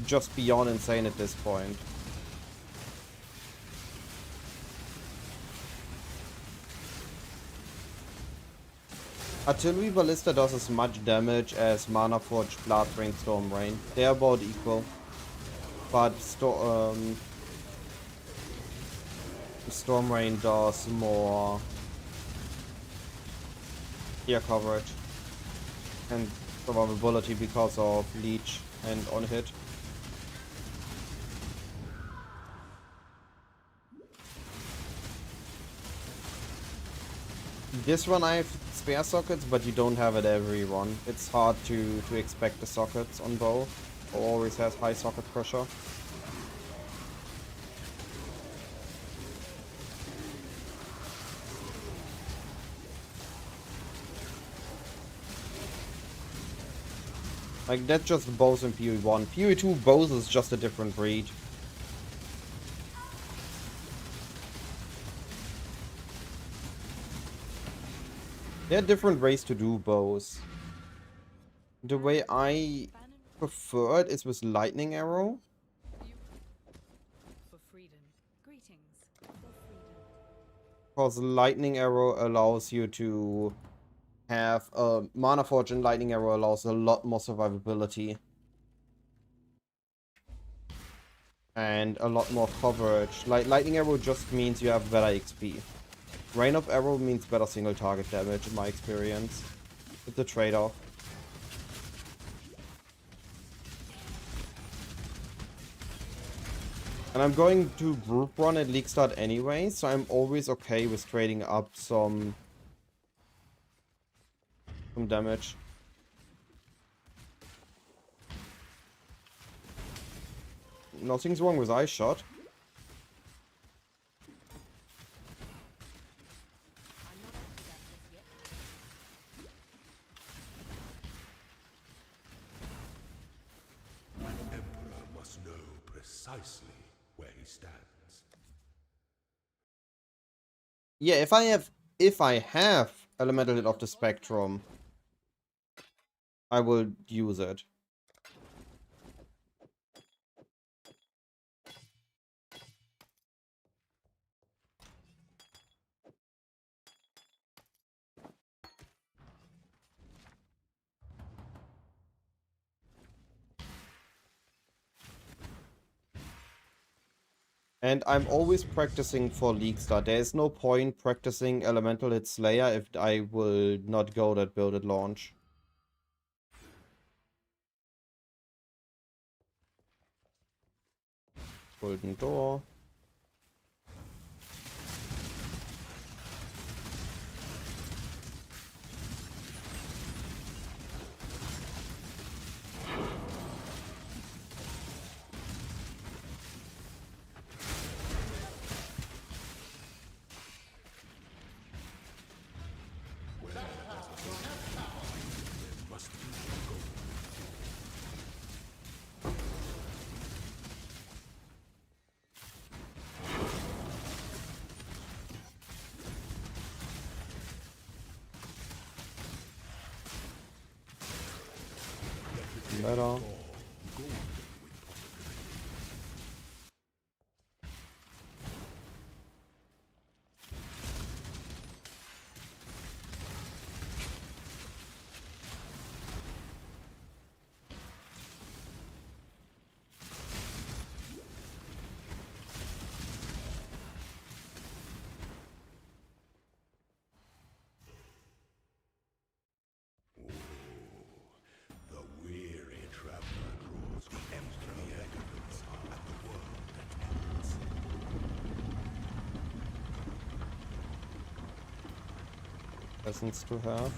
just beyond insane at this point. Artillery Ballista does as much damage as Mana Forge, Blast Rain, Storm Rain. They're about equal. But Storm Rain does more air coverage and survivability because of Leech and on hit. This one I have spare sockets, but you don't have it every one. It's hard to expect the sockets on both. Always has high socket pressure. Like, that's just bows in PoE1. PoE2 bows is just a different breed. There are different ways to do bows. The way I prefer it is with lightning arrow. For freedom. Greetings. For freedom. Because lightning arrow allows you to have Mana Forge, and lightning arrow allows a lot more survivability. And a lot more coverage. Like, lightning arrow just means you have better XP. Rain of arrow means better single target damage in my experience. It's a trade-off. And I'm going to group run at League Start anyway, so I'm always okay with trading up some damage. nothing's wrong with Ice Shot. I'm not up to that just yet. An emperor must know precisely where he stands. Yeah, if I have Elemental Hit of the Spectrum, I will use it. And I'm always practicing for League Star. There is no point practicing Elemental Hit Slayer if I will not go that build at launch. Golden Door. Better. The weary traveler draws empty echoes at the world that ends. Presents to have.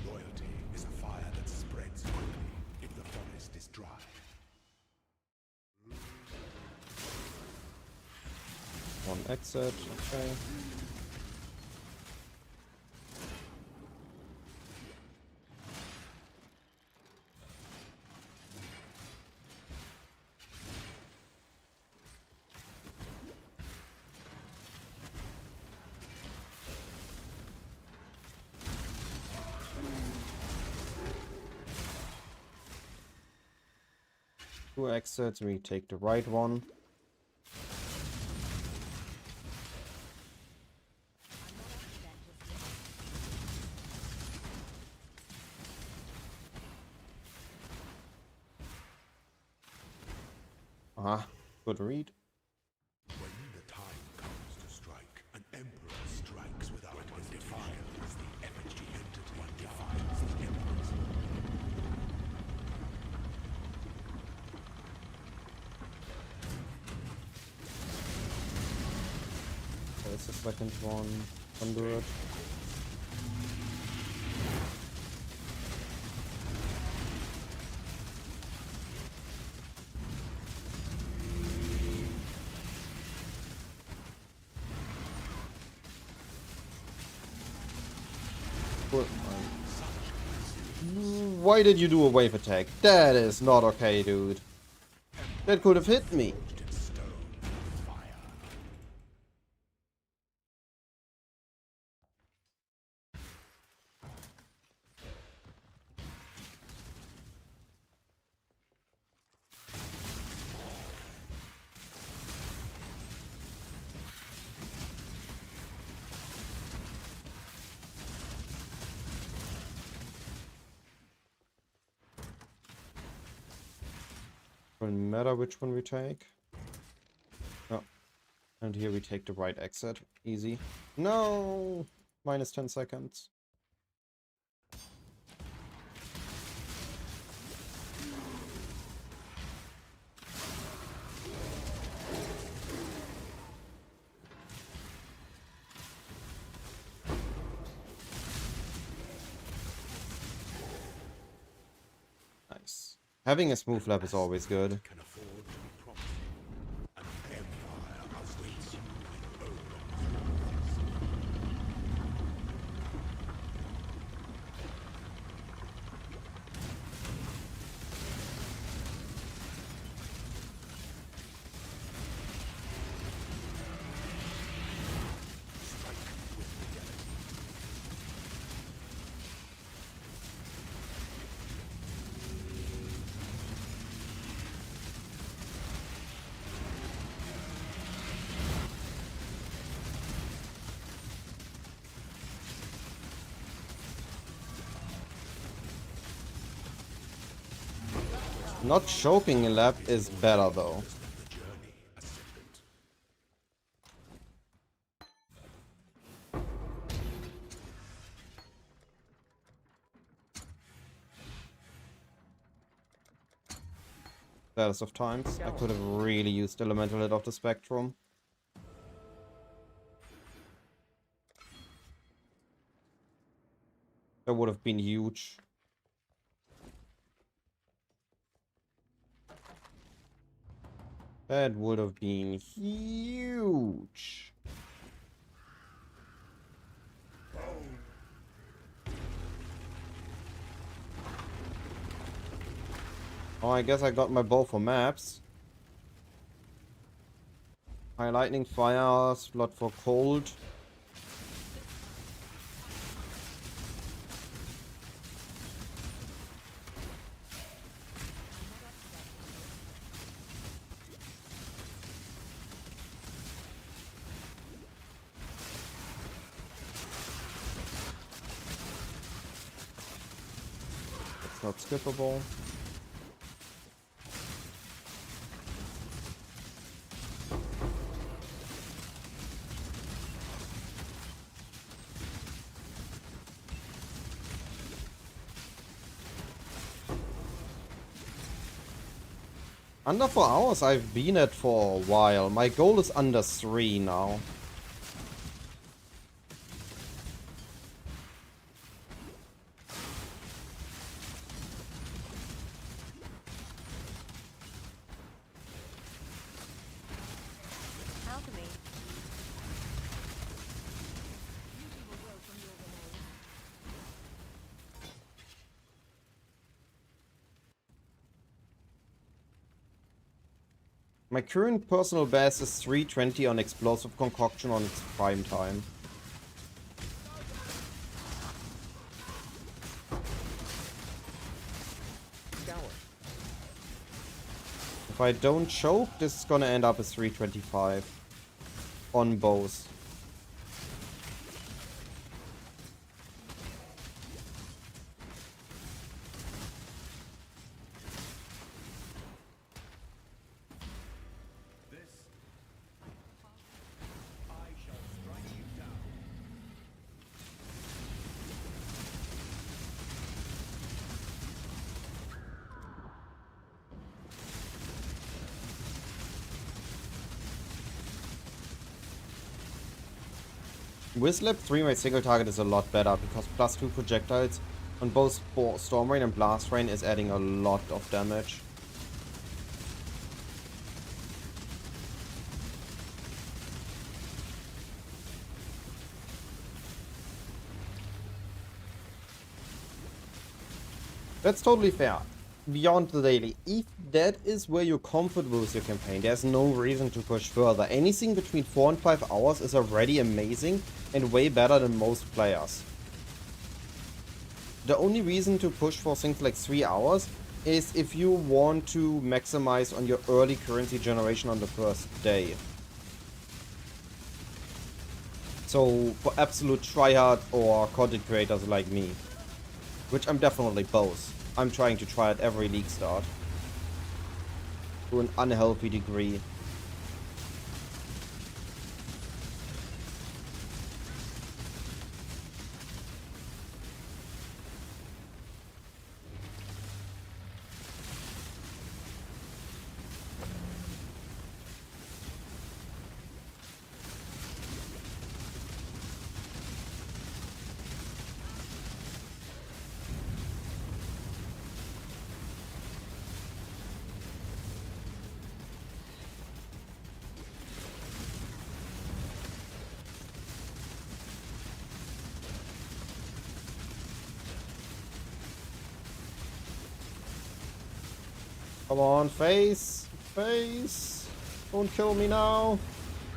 Loyalty is a fire that spreads quickly if the forest is dry. One exit, okay. Two exits, we take the right one. Good read. When the time comes to strike, an emperor strikes without what defiles the effigy entity. What defiles the emperor's. There's the second one. Under it. Why did you do a wave attack? That is not okay, dude. That could have hit me. Doesn't matter which one we take. Oh. And here we take the right exit. Easy. No! Minus 10 seconds. Nice. Having a smooth lap is always good. Can afford to be promising. An empire awaits you with open Not choking a lap is better though. Status of times. I could have really used elemental hit off the spectrum. That would have been huge. That would have been huge. Oh, I guess I got my bow for maps. High lightning, fire, slot for cold. It's not skippable. Under 4 hours I've been at for a while. My goal is under 3 now. Alchemy. My current personal best is 320 on explosive concoction on its prime time. Scour. If I don't choke, this is gonna end up as 325 on both. I shall strike you down. With lap 3 my single target is a lot better because +2 projectiles on both Storm Rain and Blast Rain is adding a lot of damage. That's totally fair. Beyond the daily, if that is where you're comfortable with your campaign, there's no reason to push further. Anything between 4 and 5 hours is already amazing and way better than most players. The only reason to push for things like 3 hours is if you want to maximize on your early currency generation on the first day. So for absolute tryhard or content creators like me, which I'm definitely both. I'm trying to try at every league start. To an unhealthy degree. Come on, face! Face! Don't kill me now!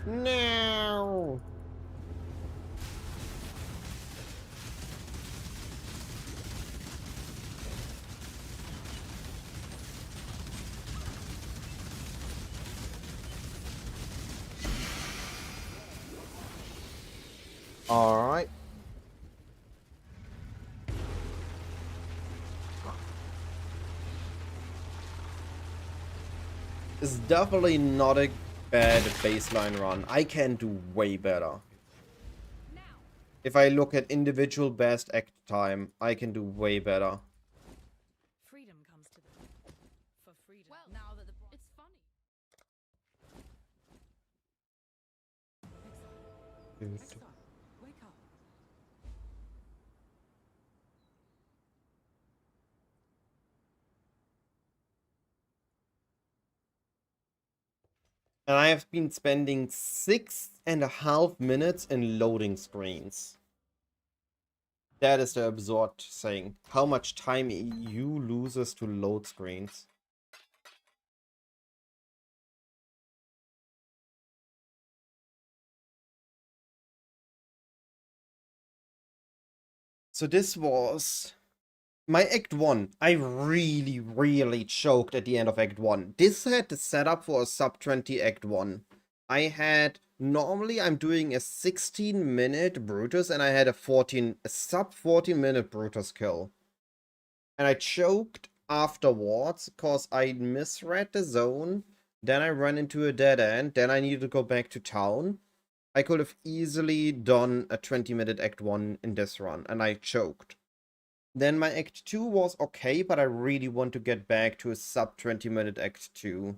No! Alright. It's definitely not a bad baseline run. I can do way better. If I look at individual best act time, I can do way better. Freedom comes to them. For freedom. Well, now that it's funny. Exile, wake up. And I have been spending 6.5 minutes in loading screens. That is the absurd thing. How much time EU loses to load screens. So this was my Act 1. I really choked at the end of Act 1. This had the setup for a sub 20 Act 1. I had, normally I'm doing a 16-minute Brutus and I had a sub 14-minute Brutus kill. And I choked afterwards because I misread the zone. Then I ran into a dead end. Then I needed to go back to town. I could have easily done a 20-minute Act 1 in this run, and I choked. Then my Act 2 was okay, but I really want to get back to a sub 20-minute Act 2.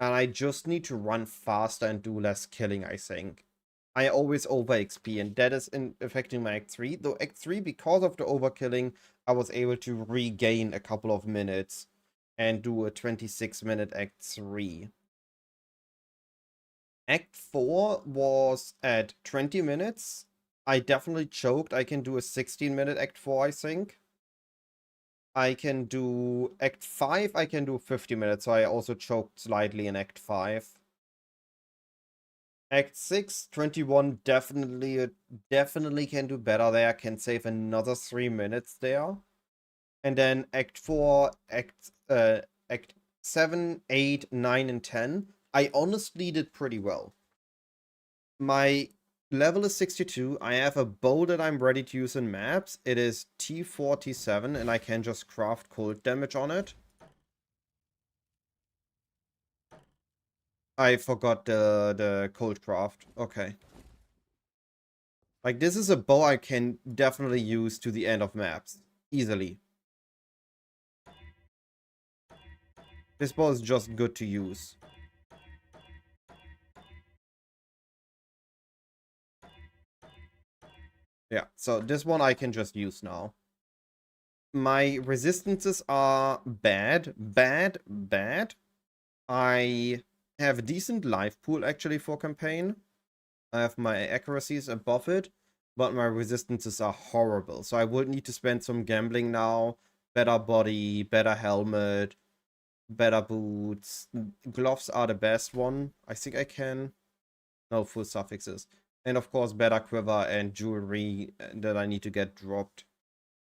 And I just need to run faster and do less killing, I think. I always over XP, and that is affecting my Act 3. Though Act 3, because of the overkilling, I was able to regain a couple of minutes and do a 26-minute Act 3. Act 4 was at 20 minutes. I definitely choked. I can do a 16-minute Act 4, I think. I can do Act 5, I can do 50 minutes, so I also choked slightly in Act 5. Act 6, 21, definitely can do better there. Can save another 3 minutes there. And then Act 4, Act 7, 8, 9, and 10, I honestly did pretty well. My level is 62. I have a bow that I'm ready to use in maps. It is T47, and I can just craft cold damage on it. I forgot the cold craft. Okay. Like, this is a bow I can definitely use to the end of maps. Easily. This bow is just good to use. Yeah, so this one I can just use now. My resistances are bad. I have a decent life pool actually for campaign. I have my accuracies above it, but my resistances are horrible. So I would need to spend some gambling now. Better body, better helmet, better boots. Gloves are the best one. I think I can. No, full suffixes. And of course, better quiver and jewelry that I need to get dropped.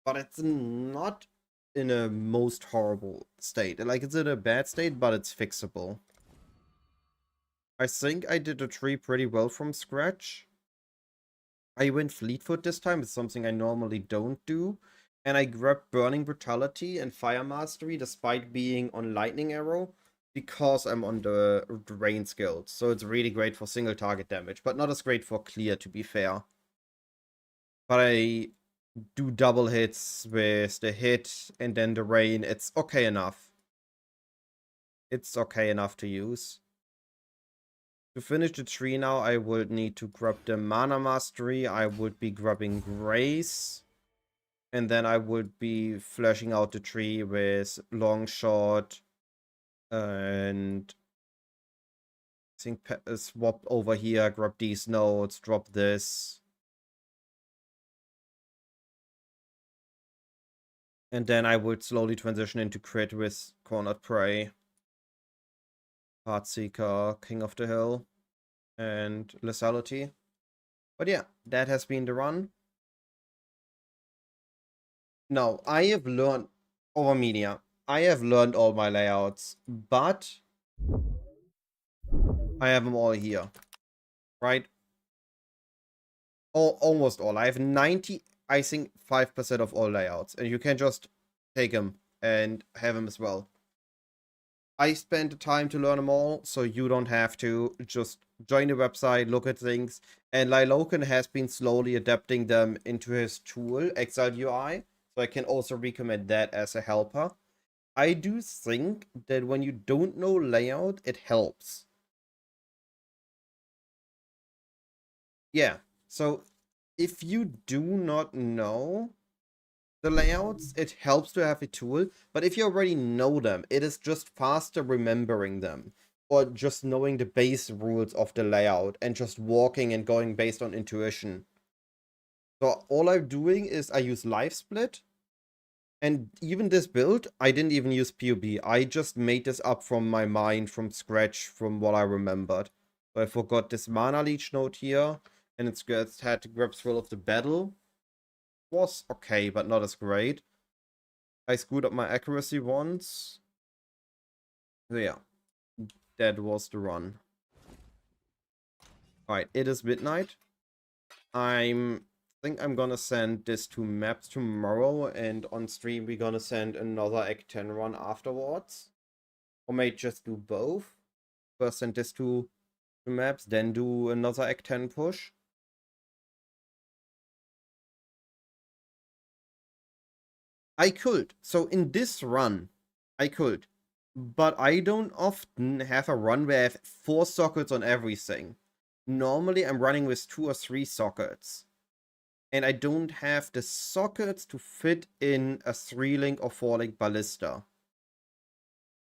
But it's not in a most horrible state. Like, it's in a bad state, but it's fixable. I think I did the tree pretty well from scratch. I went Fleetfoot this time. It's something I normally don't do. And I grabbed Burning Brutality and Fire Mastery despite being on Lightning Arrow because I'm on the Rain Skills. So it's really great for single target damage, but not as great for clear, to be fair. But I do double hits with the hit and then the rain. It's okay enough. It's okay enough to use. To finish the tree now, I would need to grab the Mana Mastery. I would be grabbing Grace. And then I would be fleshing out the tree with Long Shot. And I think swap over here, grab these nodes, drop this. And then I would slowly transition into crit with Cornered Prey, Heartseeker, King of the Hill, and Lethality. But yeah, that has been the run. Now, I have learned over media. I have learned all my layouts, but I have them all here, right? Almost all. I have 90, I think 5% of all layouts, and you can just take them and have them as well. I spent the time to learn them all, so you don't have to. Just join the website, look at things, and Liloken has been slowly adapting them into his tool, Exile UI, so I can also recommend that as a helper. I do think that when you don't know layout, it helps. Yeah, so if you do not know the layouts, it helps to have a tool, but if you already know them, it is just faster remembering them, or just knowing the base rules of the layout, and just walking and going based on intuition. So all I'm doing is I use Live Split, and even this build, I didn't even use PoB. I just made this up from my mind, from scratch, from what I remembered. So I forgot this Mana Leech node here, and it's had to grab Thrill of the Battle. Was okay, but not as great. I screwed up my accuracy once. So yeah, that was the run. Alright, it is midnight. I think I'm gonna send this to maps tomorrow, and on stream we're gonna send another Act 10 run afterwards. Or may just do both. First send this to maps, then do another Act 10 push. I could. So in this run, I could. But I don't often have a run where I have 4 sockets on everything. Normally I'm running with 2 or 3 sockets. And I don't have the sockets to fit in a 3-link or 4-link ballista.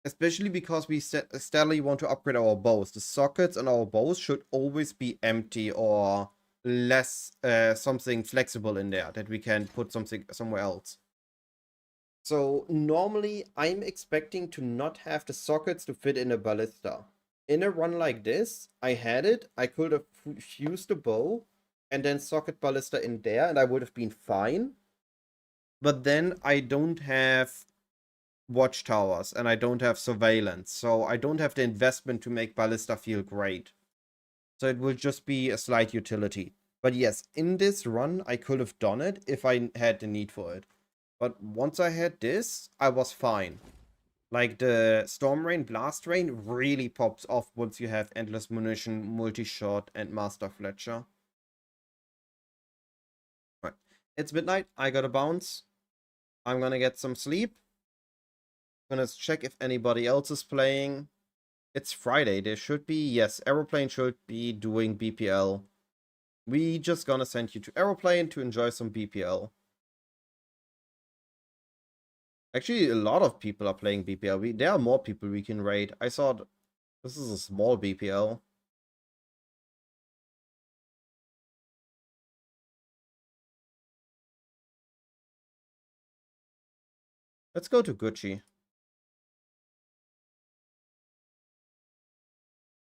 Especially because we steadily want to upgrade our bows. The sockets on our bows should always be empty or less something flexible in there that we can put something somewhere else. So normally I'm expecting to not have the sockets to fit in a ballista. In a run like this, I had it. I could have fused the bow and then socket ballista in there, and I would have been fine. But then I don't have watchtowers and I don't have surveillance, so I don't have the investment to make ballista feel great. So it will just be a slight utility. But yes, in this run, I could have done it if I had the need for it. But once I had this, I was fine. Like, the Storm Rain, Blast Rain really pops off once you have Endless Munition, Multi-Shot, and Master Fletcher. Right. It's midnight. I gotta bounce. I'm gonna get some sleep. Gonna check if anybody else is playing. It's Friday. There should be, yes, Aeroplane should be doing BPL. We just gonna send you to Aeroplane to enjoy some BPL. Actually, a lot of people are playing BPL. There are more people we can raid. I saw this is a small BPL. Let's go to Gucci.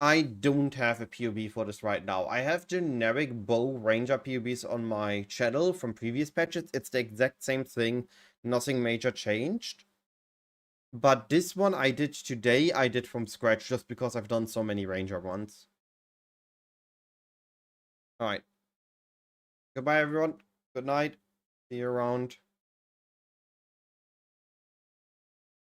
I don't have a POB for this right now. I have generic bow ranger POBs on my channel from previous patches. It's the exact same thing. Nothing major changed. But this one I did today, I did from scratch just because I've done so many ranger ones. Alright. Goodbye, everyone. Good night. See you around.